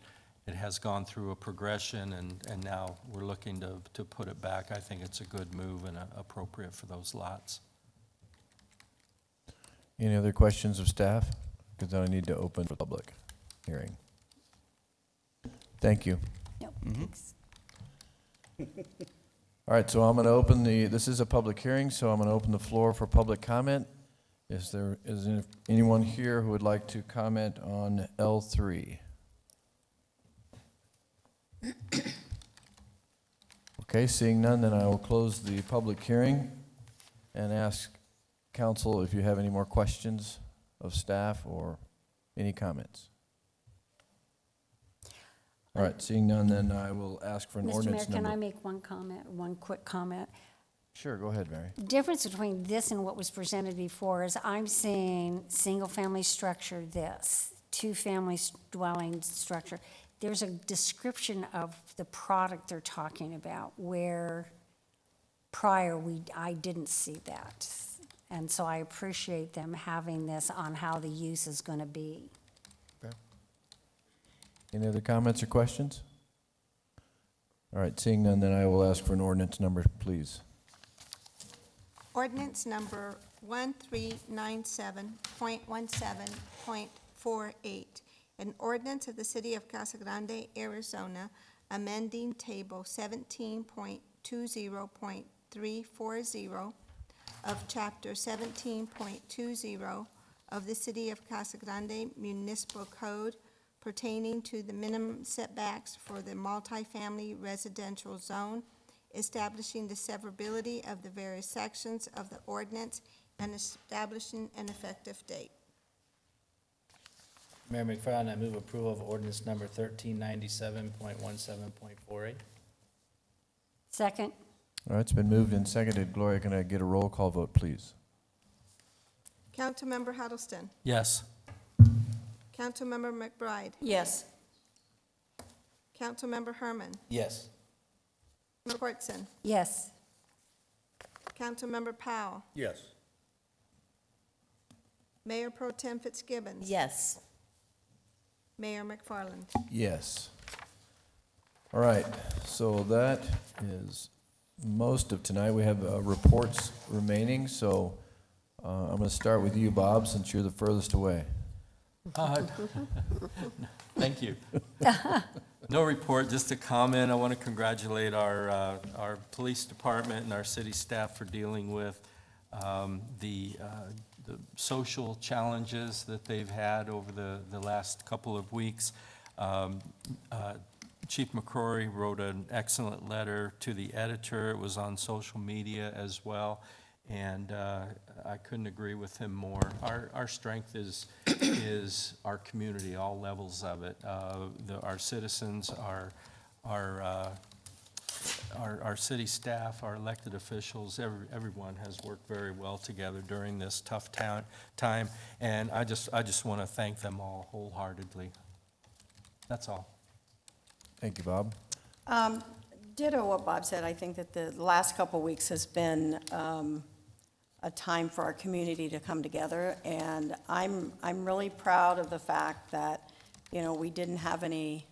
It has gone through a progression and now we're looking to put it back. I think it's a good move and appropriate for those lots. Any other questions of staff? Because then I need to open for public hearing. Thank you. Nope, Mm-hmm. thanks. All right, so I'm going to open this is a public hearing, so I'm going to open the floor for public comment. Is anyone here who would like to comment on L3? Okay, seeing none, then I will close the public hearing and ask council if you have any more questions of staff or any comments. All right, seeing none, then I will ask for an Mr. ordinance Mayor, number. can I make one comment, one quick comment? Sure, go ahead, Mary. Difference between this and what was presented before is I'm seeing single-family structure this, two-family dwelling structure. There's a description of the product they're talking about where prior I didn't see that. And so I appreciate them having this on how the use is going to be. Any other comments or questions? All right, seeing none, then I will ask for an ordinance number, please. Ordinance number 1397.17.48, an ordinance of the City of Casa Grande, Arizona, amending Table 17.20.340 of Chapter 17.20 of the City of Casa Grande Municipal Code, pertaining to the minimum setbacks for the multifamily residential zone, establishing the severability of the various sections of the ordinance, and establishing an effective date. Mayor McFarland, I move approval of ordinance number 1397.17.48. Second? All right, it's been moved and seconded. Gloria, can I get a roll call vote, please? Councilmember Huddleston. Yes. Councilmember McBride. Yes. Councilmember Herman. Yes. McCourtson. Yes. Councilmember Powell. Yes. Mayor Pro Tem Fitzgibbons. Yes. Mayor McFarland. Yes. All right, so that is most of tonight. We have reports remaining, so I'm going to start with you, Bob, since you're the furthest away. Thank you. No report, just a comment. I want to congratulate our police department and our city staff for dealing with the social challenges that they've had over the last couple of weeks. Chief McCrory wrote an excellent letter to the editor. It was on social media as well, and I couldn't agree with him more. Our strength is our community, all levels of it. Our citizens, our city staff, our elected officials, everyone has worked very well together during this tough time, and I just want to thank them all wholeheartedly. That's all. Thank you, Bob. Ditto what Bob said. I think that the last couple of weeks has been a time for our community to come together, and I'm really proud of the fact that, you know, we didn't have any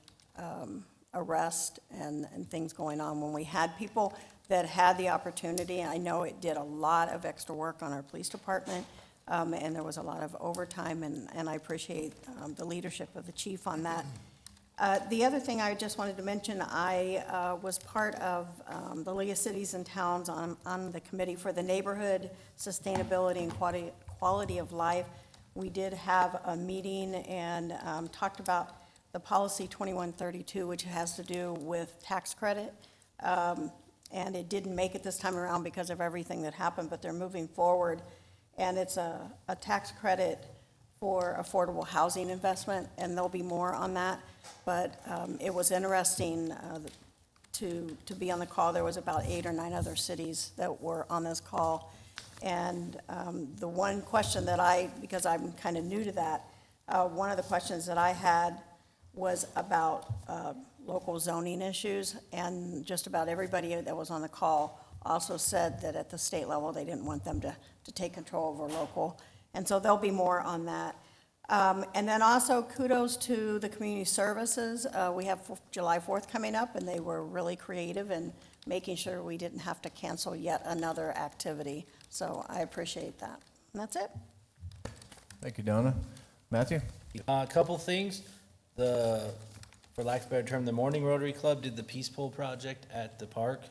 arrest and things going on when we had people that had the opportunity. I know it did a lot of extra work on our police department, and there was a lot of overtime, and I appreciate the leadership of the chief on that. The other thing I just wanted to mention, I was part of the League of Cities and Towns on the committee for the neighborhood sustainability and quality of life. We did have a meeting and talked about the policy 2132, which has to do with tax credit. And it didn't make it this time around because of everything that happened, but they're moving forward. And it's a tax credit for affordable housing investment, and there'll be more on that. But it was interesting to be on the call. There was about 8 or 9 other cities that were on this call. And the one question that because I'm kind of new to that, one of the questions that I had was about local zoning issues, and just about everybody that was on the call also said that at the state level, they didn't want them to take control over local. And so there'll be more on that. And then also kudos to the community services. We have July 4th coming up, and they were really creative in making sure we didn't have to cancel yet another activity. So I appreciate that. And that's it. Thank you, Donna. Matthew? A couple things. For lack of a better term, the Morning Rotary Club did the Peace Pole project at the park,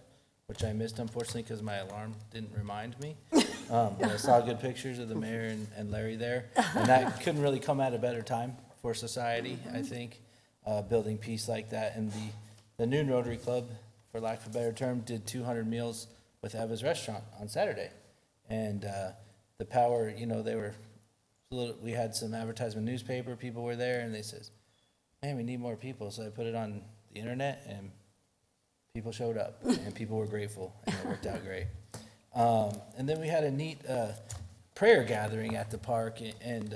which I missed unfortunately because my alarm didn't remind me. But I saw good pictures of the mayor and Larry there. And that couldn't really come at a better time for society, I think, building peace like that. And the Noon Rotary Club, for lack of a better term, did 200 meals with Eva's Restaurant on Saturday. And the power, you know, we had some advertisement newspaper, people were there, and they says, man, we need more people. So I put it on the internet, and people showed up, and people were grateful, and it worked out great. And then we had a neat prayer gathering at the park, and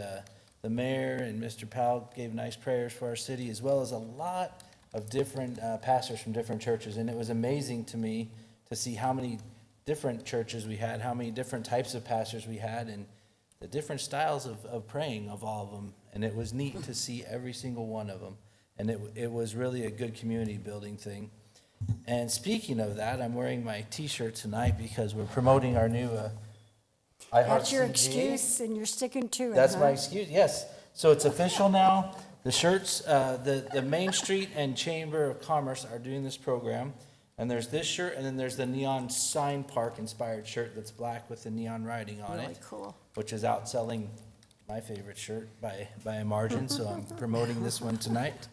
the mayor and Mr. Powell gave nice prayers for our city, as well as a lot of different pastors from different churches. And it was amazing to me to see how many different churches we had, how many different types of pastors we had, and the different styles of praying of all of them. And it was neat to see every single one of them. And it was really a good community building thing. And speaking of that, I'm wearing my T-shirt tonight because we're promoting our new That's your iHeartCG. excuse, and you're sticking to it, That's huh? my excuse, yes. So it's official now. The shirts, the Main Street and Chamber of Commerce are doing this program. And there's this shirt, and then there's the neon sign park inspired shirt that's black with the neon writing on it. Really cool. Which is outselling my favorite shirt by a margin, so I'm promoting this one tonight.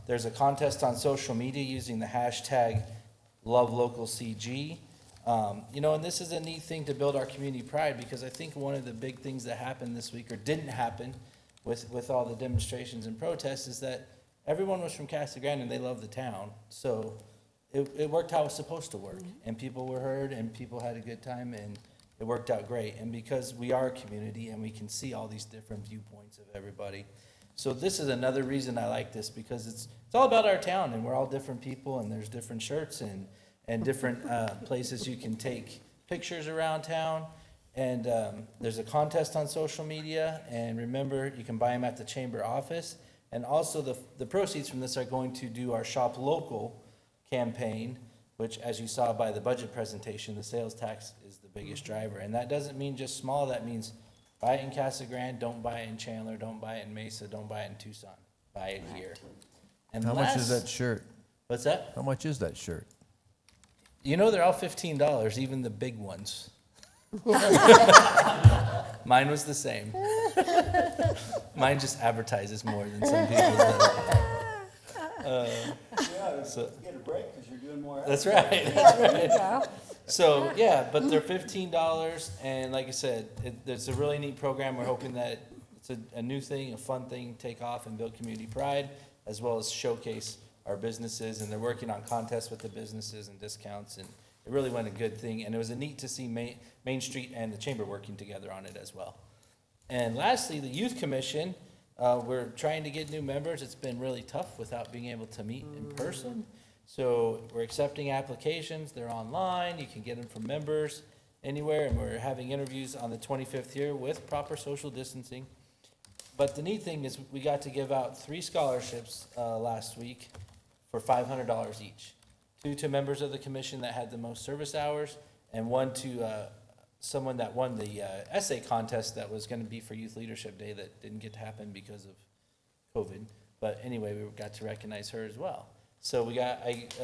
There's a contest on social media using the hashtag #LoveLocalCG. And this is a neat thing to build our community pride, because I think one of the big things that happened this week, or didn't happen with all the demonstrations and protests, is that everyone was from Casa Grande and they love the town. So it worked how it was supposed to work, and people were heard and people had a good time, and it worked out great. And because we are a community and we can see all these different viewpoints of everybody. So this is another reason I like this, because it's all about our town, and we're all different people, and there's different shirts and different places you can take pictures around town. And there's a contest on social media, and remember, you can buy them at the chamber office. And also the proceeds from this are going to do our Shop Local campaign, which, as you saw by the budget presentation, the sales tax is the biggest driver. And that doesn't mean just small, that means buy it in Casa Grande, don't buy it in Chandler, don't buy it in Mesa, don't buy it in Tucson, buy it here. And How much is that shirt? What's that? How much is that shirt? They're all $15, even the big ones. Mine was the same. Mine just advertises more than some people's does. Get a break because you're doing more. That's right. There you go. So, yeah, but they're $15, and like I said, it's a really neat program. We're hoping that it's a new thing, a fun thing, take off and build community pride, as well as showcase our businesses, and they're working on contests with the businesses and discounts, and it really went a good thing, and it was a neat to see Main Street and the Chamber working together on it as well. And lastly, the Youth Commission, we're trying to get new members. It's been really tough without being able to meet in person. So we're accepting applications. They're online. You can get them from members anywhere, and we're having interviews on the 25th here with proper social distancing. But the neat thing is we got to give out 3 scholarships last week for $500 each. 2 to members of the commission that had the most service hours, and 1 to someone that won the essay contest that was going to be for Youth Leadership Day that didn't get to happen because of COVID. But anyway, we got to recognize her as well. So we got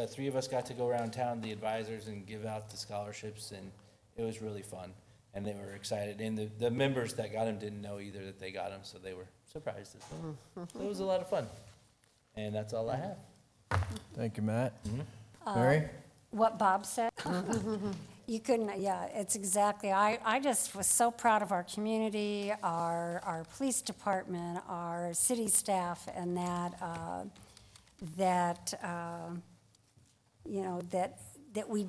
3 of us got to go around town, the advisors, and give out the scholarships, and it was really fun. And they were excited. And the members that got them didn't know either that they got them, so they were surprised as well. So it was a lot of fun. And that's all I have. Thank you, Matt. Mary? What Bob said. You couldn't, yeah, it's exactly, I just was so proud of our community, our police department, our city staff, and that we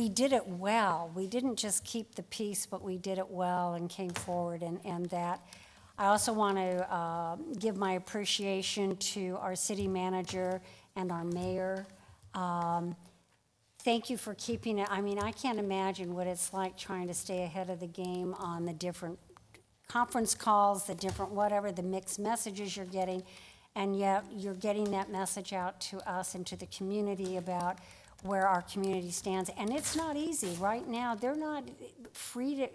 did it well. We didn't just keep the peace, but we did it well and came forward, and that. I also want to give my appreciation to our city manager and our mayor. Thank you for keeping it. I mean, I can't imagine what it's like trying to stay ahead of the game on the different conference calls, the different whatever, the mixed messages you're getting, and yet you're getting that message out to us and to the community about where our community stands. And it's not easy. Right now, they're not free to,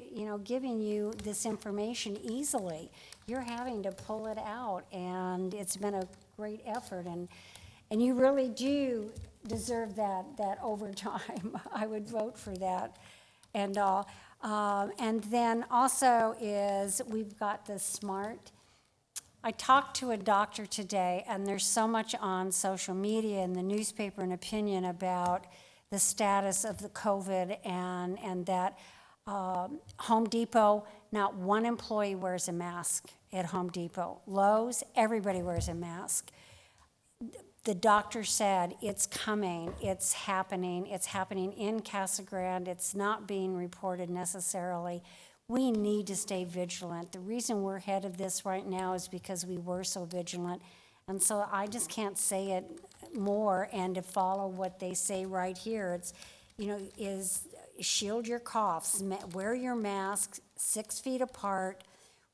giving you this information easily. You're having to pull it out, and it's been a great effort, and you really do deserve that overtime. I would vote for that. And then also is we've got the SMART. I talked to a doctor today, and there's so much on social media and the newspaper and opinion about the status of the COVID and that Home Depot, not one employee wears a mask at Home Depot. Lowe's, everybody wears a mask. The doctor said it's coming, it's happening in Casa Grande, it's not being reported necessarily. We need to stay vigilant. The reason we're ahead of this right now is because we were so vigilant. And so I just can't say it more, and to follow what they say right here, it's, is shield your coughs, wear your mask 6 feet apart,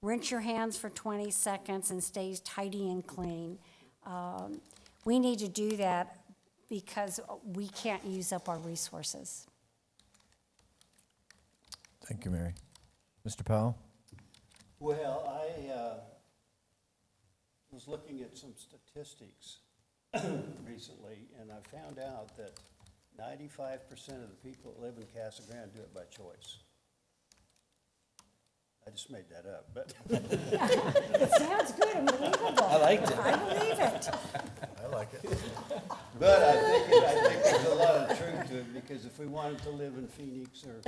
rinse your hands for 20 seconds, and stay tidy and clean. We need to do that because we can't use up our resources. Thank you, Mary. Mr. Powell? Well, I was looking at some statistics recently, and I found out that 95% of the people that live in Casa Grande do it by choice. I just made that up, but. It sounds good, unbelievable. I liked it. I believe it. I like it. But I think there's a lot of truth to it, because if we wanted to live in Phoenix or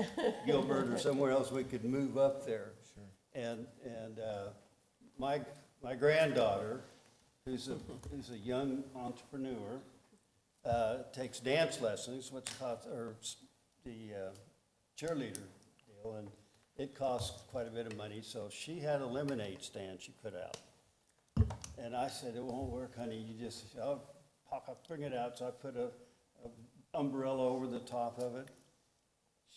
Gilbert or somewhere else, we could move up there. Sure. And my granddaughter, who's a young entrepreneur, takes dance lessons, or the cheerleader deal, and it costs quite a bit of money, so she had a lemonade stand she put out. And I said, it won't work, honey, you just, I'll bring it out. So I put a umbrella over the top of it.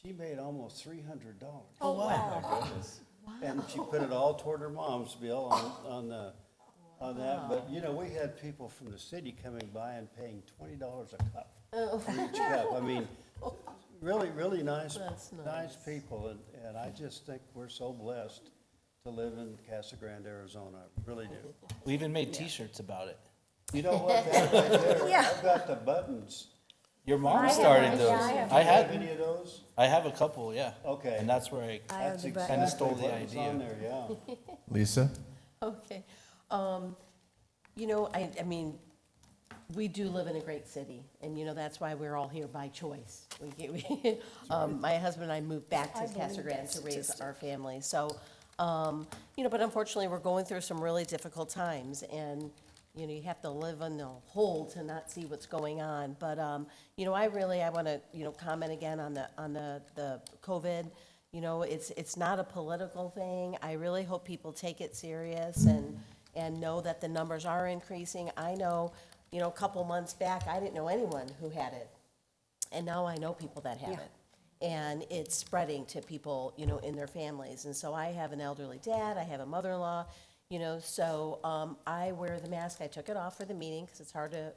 She made almost $300. Oh, wow. My goodness. And she put it all toward her mom's bill on that. But, you know, we had people from the city coming by and paying $20 a cup for each cup. I mean, really, really nice people. And I just think we're so blessed to live in Casa Grande, Arizona. I really do. We even made T-shirts about it. You know what, that right there, Yeah. I've got the buttons. Your mom I have started one, those. yeah, I have I Do you have had, any of those? I have a couple, yeah. Okay. And that's where I I have That's the exactly kinda stole the what was idea. on there, yeah. Lisa? Okay. You know, I mean, we do live in a great city, and, you know, that's why we're all here by choice. My husband and I moved back to I Casa believe Grande that to raise statistic. our family. So, you know, but unfortunately, we're going through some really difficult times, and, you know, you have to live in the hole to not see what's going on. But, you know, I want to, you know, comment again on the COVID. You know, it's not a political thing. I really hope people take it serious and know that the numbers are increasing. I know, you know, a couple months back, I didn't know anyone who had it. And now I know people that have it. And it's spreading to people, you know, in their families. And so I have an elderly dad, I have a mother-in-law, you know, so I wear the mask. I took it off for the meeting because it's hard to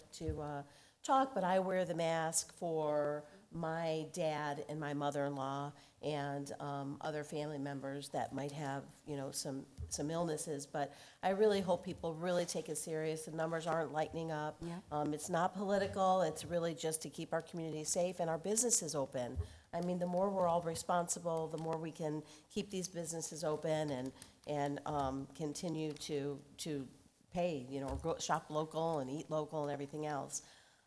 talk, but I wear the mask for my dad and my mother-in-law and other family members that might have, you know, some illnesses. But I really hope people really take it serious. The numbers aren't lightening up. Yeah. It's not political. It's really just to keep our community safe and our businesses open. I mean, the more we're all responsible, the more we can keep these businesses open and continue to pay, you know, or go shop local and eat local and everything else.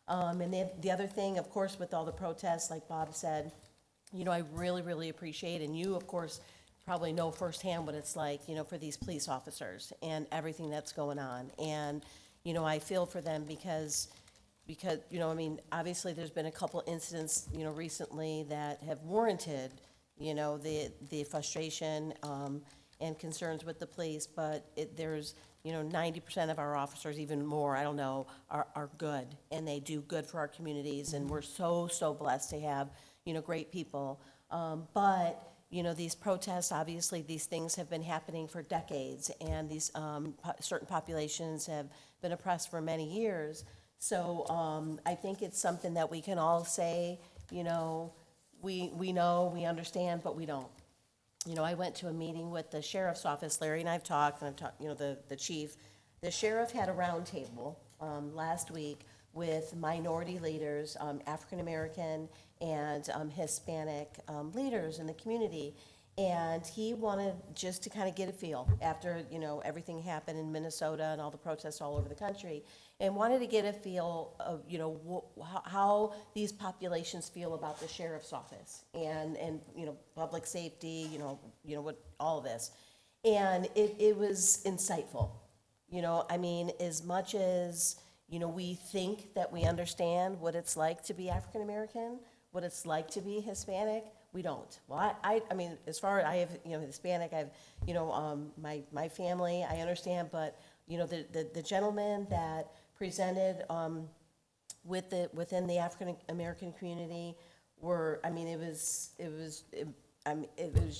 And the other thing, of course, with all the protests, like Bob said, you know, I really, really appreciate, and you, of course, probably know firsthand what it's like, you know, for these police officers and everything that's going on. And, you know, I feel for them because, you know, I mean, obviously there's been a couple incidents, you know, recently that have warranted, you know, the frustration and concerns with the police, but there's, you know, 90% of our officers, even more, I don't know, are good, and they do good for our communities, and we're so, so blessed to have, you know, great people. But, you know, these protests, obviously, these things have been happening for decades, and these certain populations have been oppressed for many years. So I think it's something that we can all say, you know, we know, we understand, but we don't. You know, I went to a meeting with the sheriff's office. Larry and I've talked, you know, the chief. The sheriff had a roundtable last week with minority leaders, African-American and Hispanic leaders in the community. And he wanted just to kind of get a feel after, you know, everything happened in Minnesota and all the protests all over the country, and wanted to get a feel of, you know, how these populations feel about the sheriff's office and you know, public safety, you know what, all of this. And it was insightful. You know, I mean, as much as, you know, we think that we understand what it's like to be African American, what it's like to be Hispanic, we don't. Well, I mean, as far as I have, you know, Hispanic, I have, you know, my family, I understand, but, you know, the gentleman that presented within the African American community were, I mean, it was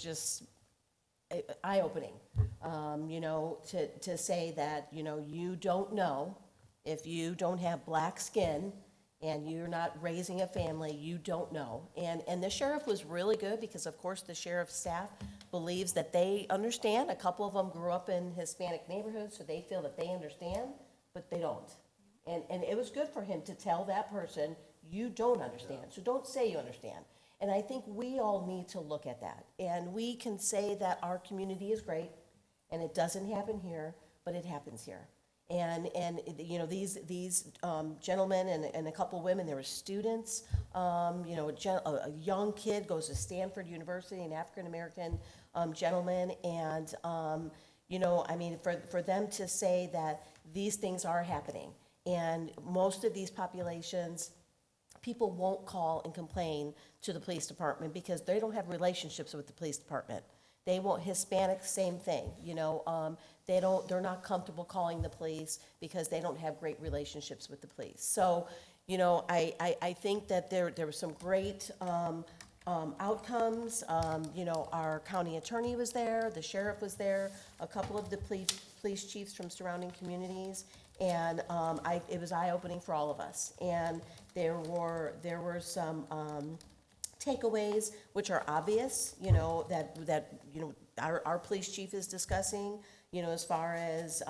just eye-opening, you know, to say that, you know, you don't know if you don't have black skin and you're not raising a family, you don't know. And the sheriff was really good because, of course, the sheriff's staff believes that they understand. A couple of them grew up in Hispanic neighborhoods, so they feel that they understand, but they don't. And it was good for him to tell that person, you don't understand, so don't say you understand. And I think we all need to look at that. And we can say that our community is great, and it doesn't happen here, but it happens here. And you know, these gentlemen and a couple women, they were students. You know, a young kid goes to Stanford University, an African-American gentleman. And, you know, I mean, for them to say that these things are happening. And most of these populations, people won't call and complain to the police department because they don't have relationships with the police department. They won't. Hispanics, same thing. You know, they're not comfortable calling the police because they don't have great relationships with the police. So, you know, I think that there were some great outcomes. You know, our county attorney was there, the sheriff was there, a couple of the police chiefs from surrounding communities, and it was eye-opening for all of us. And there were some takeaways which are obvious, you know, that you know our police chief is discussing, you know, as far as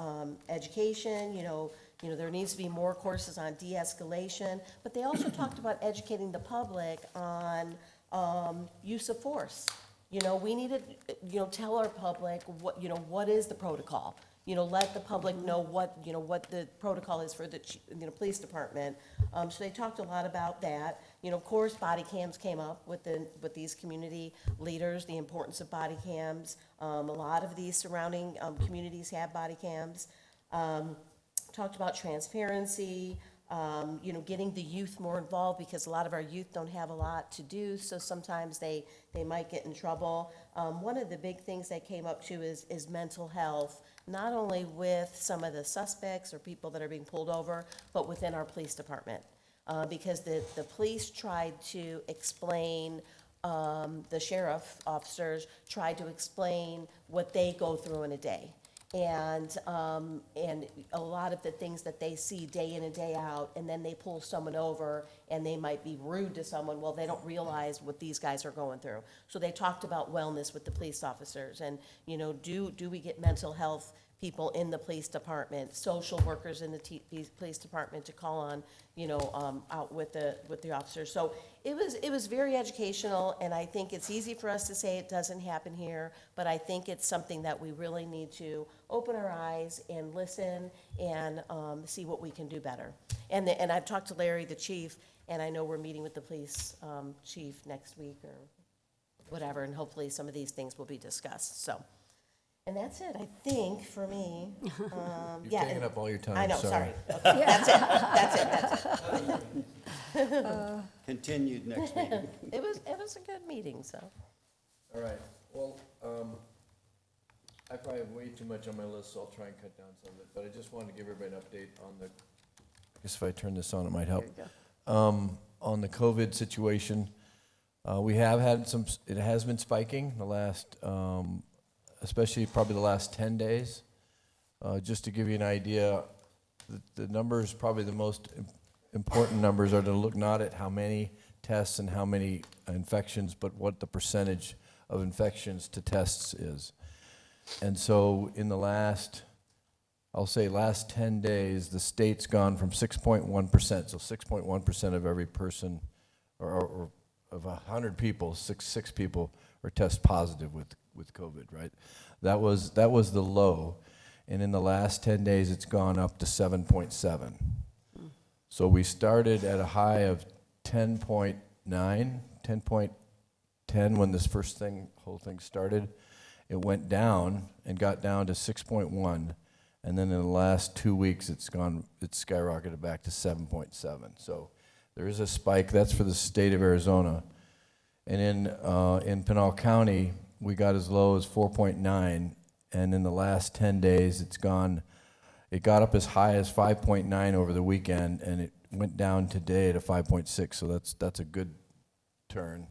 education, you know, there needs to be more courses on de-escalation, but they also talked about educating the public on use of force. You know, we need to, you know, tell our public what is the protocol. You know, let the public know what the protocol is for the police department. So they talked a lot about that. You know, of course, body cams came up with these community leaders, the importance of body cams. A lot of these surrounding communities have body cams. Talked about transparency, you know, getting the youth more involved because a lot of our youth don't have a lot to do, so sometimes they might get in trouble. One of the big things that came up too is mental health, not only with some of the suspects or people that are being pulled over, but within our police department. Because the police tried to explain, the sheriff officers tried to explain what they go through in a day. And a lot of the things that they see day in and day out, and then they pull someone over and they might be rude to someone. Well, they don't realize what these guys are going through. So they talked about wellness with the police officers, and, you know, do we get mental health people in the police department, social workers in the police department to call on, you know, out with the officers. So it was very educational, and I think it's easy for us to say it doesn't happen here, but I think it's something that we really need to open our eyes and listen and see what we can do better. And I've talked to Larry, the chief, and I know we're meeting with the police chief next week or whatever, and hopefully some of these things will be discussed. So. And that's it, I think, for me. You've taken up all your time. I know, sorry. Okay, that's it. Continued next meeting. It was a good meeting, so. All right, well, I probably have way too much on my list, so I'll try and cut down some of it, but I just wanted to give everybody an update on I guess if I turn this on, it might help. There you On the COVID situation, we have had it has been spiking the last, especially probably the last 10 days. Just to give you an idea, the numbers, probably the most important numbers are to look not at how many tests and how many infections, but what the percentage of infections to tests is. And so in the last 10 days, the state's gone from 6.1%, so 6.1% of every person, or of 100 people, six people are test positive with COVID, right? That was the low, and in the last 10 days, it's gone up to 7.7. So we started at a high of 10.9, 10.10 when this whole thing started. It went down and got down to 6.1, and then in the last 2 weeks, it's skyrocketed back to 7.7. So there is a spike. That's for the state of Arizona. And in Pinal County, we got as low as 4.9, and in the last 10 days, it got up as high as 5.9 over the weekend, and it went down today to 5.6, so that's a good turn.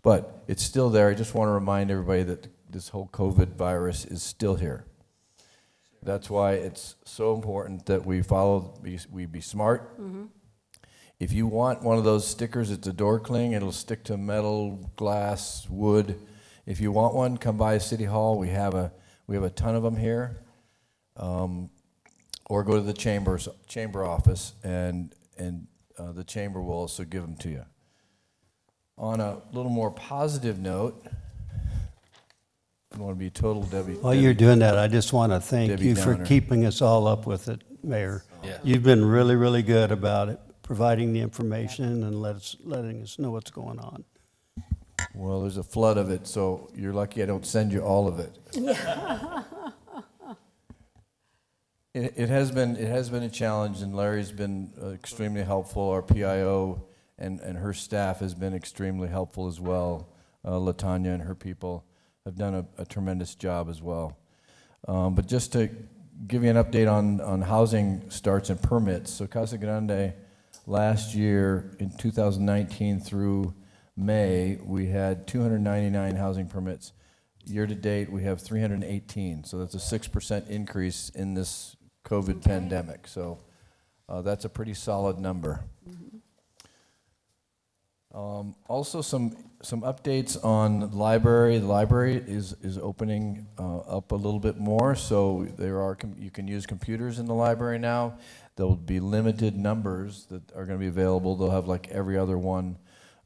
But it's still there. I just want to remind everybody that this whole COVID virus is still here. That's why it's so important that we be smart. Mm-hmm. If you want one of those stickers, it's a door cling. It'll stick to metal, glass, wood. If you want one, come by City Hall. We have a ton of them here. Or go to the chamber office, and the chamber will also give them to you. On a little more positive note, I don't want to be total Debbie. While you're doing that, I just want to thank Debbie you for Downer. keeping us all up with it, Mayor. Yeah. You've been really, really good about it, providing the information and letting us know what's going on. Well, there's a flood of it, so you're lucky I don't send you all of it. It has been a challenge, and Larry's been extremely helpful. Our PIO and her staff has been extremely helpful as well. LaTanya and her people have done a tremendous job as well. But just to give you an update on housing starts and permits. So Casa Grande, last year in 2019 through May, we had 299 housing permits. Year to date, we have 318. So that's a 6% increase in this COVID pandemic. So that's a pretty solid number. Also, some updates on the library. The library is opening up a little bit more, so you can use computers in the library now. There'll be limited numbers that are going to be available. They'll have like every other one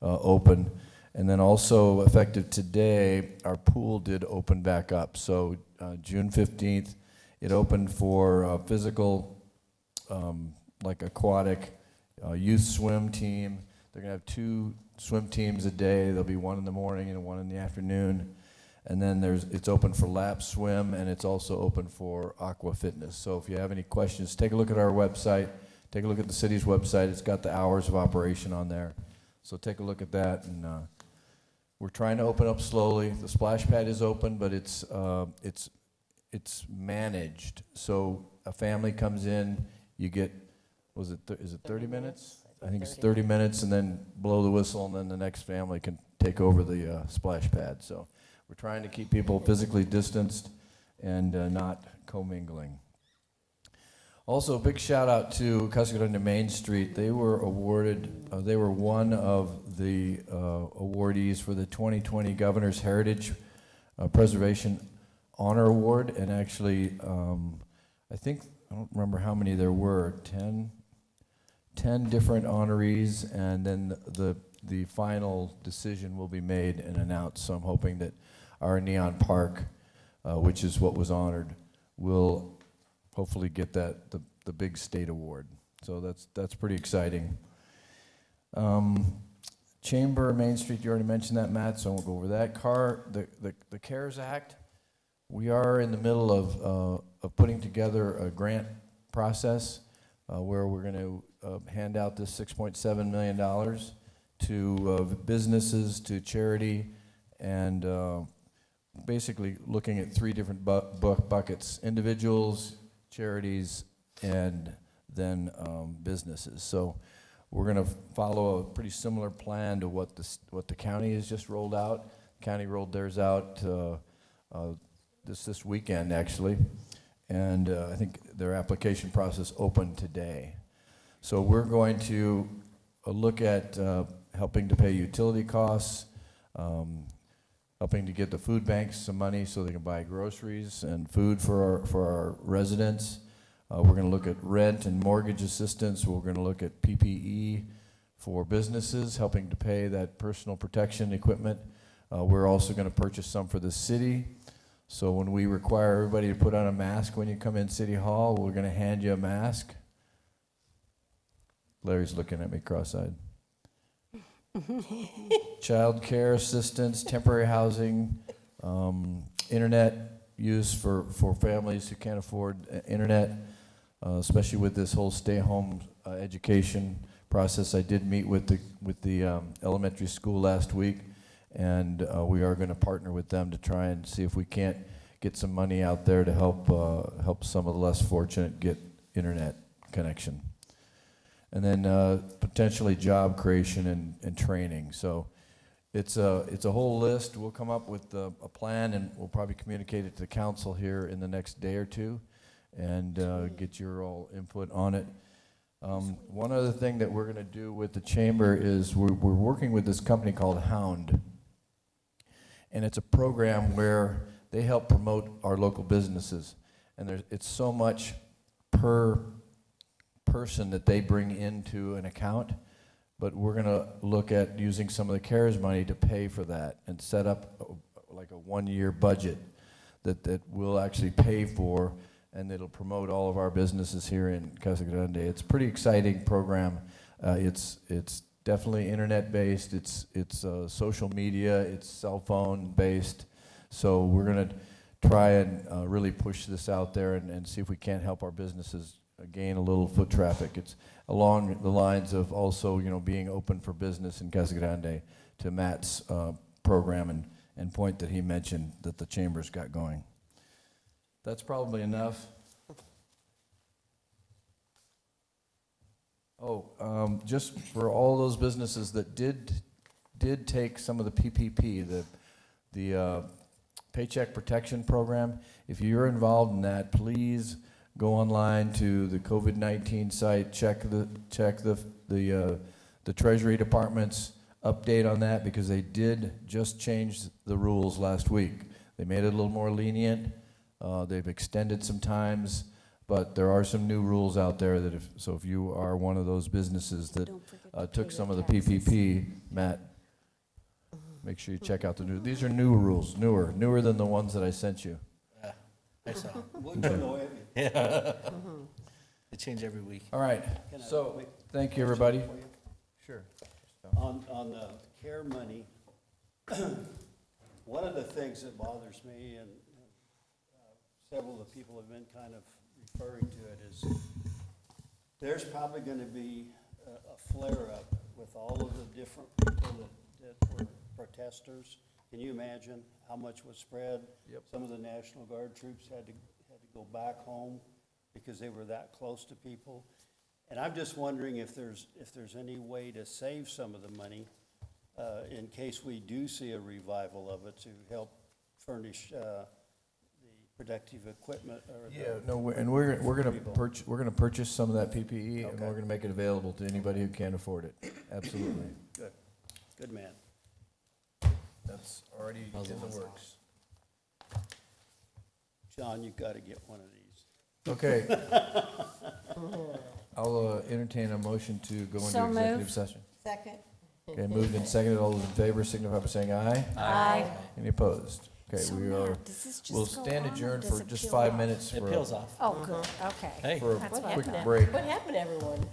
open. And then also, effective today, our pool did open back up. So June 15th, it opened for physical, like aquatic, youth swim team. They're going to have 2 swim teams a day. There'll be one in the morning and one in the afternoon. And then it's open for lap swim, and it's also open for aqua fitness. So if you have any questions, take a look at our website. Take a look at the city's website. It's got the hours of operation on there. So take a look at that. And we're trying to open up slowly. The splash pad is open, but it's managed. So a family comes in, you get, is it 30 minutes? I think it's 30 minutes, and then blow the whistle, and then the next family can take over the splash pad. So we're trying to keep people physically distanced and not commingling. Also, a big shout out to Casa Grande Main Street. They were awarded, they were one of the awardees for the 2020 Governor's Heritage Preservation Honor Award. And actually, I don't remember how many there were, 10 different honorees, and then the final decision will be made and announced. So I'm hoping that our Neon Park, which is what was honored, will hopefully get the big state award. So that's pretty exciting. Chamber, Main Street, you already mentioned that, Matt, so I won't go over that. The CARES Act, we are in the middle of putting together a grant process where we're going to hand out this $6.7 million to businesses, to charity, and basically looking at 3 different buckets: individuals, charities, and then businesses. So we're going to follow a pretty similar plan to what the county has just rolled out. The county rolled theirs out this weekend, actually, and I think their application process opened today. So we're going to look at helping to pay utility costs, helping to get the food banks some money so they can buy groceries and food for our residents. We're going to look at rent and mortgage assistance. We're going to look at PPE for businesses, helping to pay that personal protection equipment. We're also going to purchase some for the city. So when we require everybody to put on a mask when you come in City Hall, we're going to hand you a mask. Larry's looking at me cross-eyed. Child care assistance, temporary housing, internet use for families who can't afford internet, especially with this whole stay-home education process. I did meet with the elementary school last week, and we are going to partner with them to try and see if we can't get some money out there to help some of the less fortunate get internet connection. And then potentially job creation and training. So it's a whole list. We'll come up with a plan, and we'll probably communicate it to the council here in the next day or two, and get your all input on it. One other thing that we're going to do with the chamber is we're working with this company called Hound, and it's a program where they help promote our local businesses, and it's so much per person that they bring into an account. but we're gonna look at using some of the CARES money to pay for that and set up like a one-year budget that we'll actually pay for, and it'll promote all of our businesses here in Casa Grande. It's a pretty exciting program. It's definitely internet-based, it's social media, it's cell phone-based. So we're gonna try and really push this out there and see if we can't help our businesses gain a little foot traffic. It's along the lines of also, being open for business in Casa Grande, to Matt's program and point that he mentioned that the Chamber's got going. That's probably enough. Oh, just for all those businesses that did take some of the PPP, the Paycheck Protection Program, if you're involved in that, please go online to the COVID-19 site, check the Treasury Department's update on that, because they did just change the rules last week. They made it a little more lenient. They've extended some times, but there are some new rules out there that if you are one of those businesses that took some of the PPP, Matt, make sure you check out these are new rules, newer than the ones that I sent you. I saw. Yeah. They change every week. All right, so, thank you, everybody. Sure. On the CARE money, one of the things that bothers me, and several of the people have been kind of referring to it, is there's probably going to be a flare-up with all of the different people that were protesters. Can you imagine how much was spread? Yep. Some of the National Guard troops had to go back home because they were that close to people. And I'm just wondering if there's any way to save some of the money in case we do see a revival of it, to help furnish the protective equipment. We're gonna purchase some of that PPE, and we're gonna make it available to anybody who can't afford it. Absolutely. Good man. That's already in the works. John, you've got to get one of these. Okay. I'll entertain a motion to go into So executive moved. session. Second. Okay, moved and seconded. All those in favor signify by saying aye. Aye. Any opposed? Okay, So Matt, does this just we'll go stand on or adjourned does for it just peel 5 off? minutes It for peels off. Oh, good, okay. Hey. for a That's quick what I thought. break. What happened to everyone?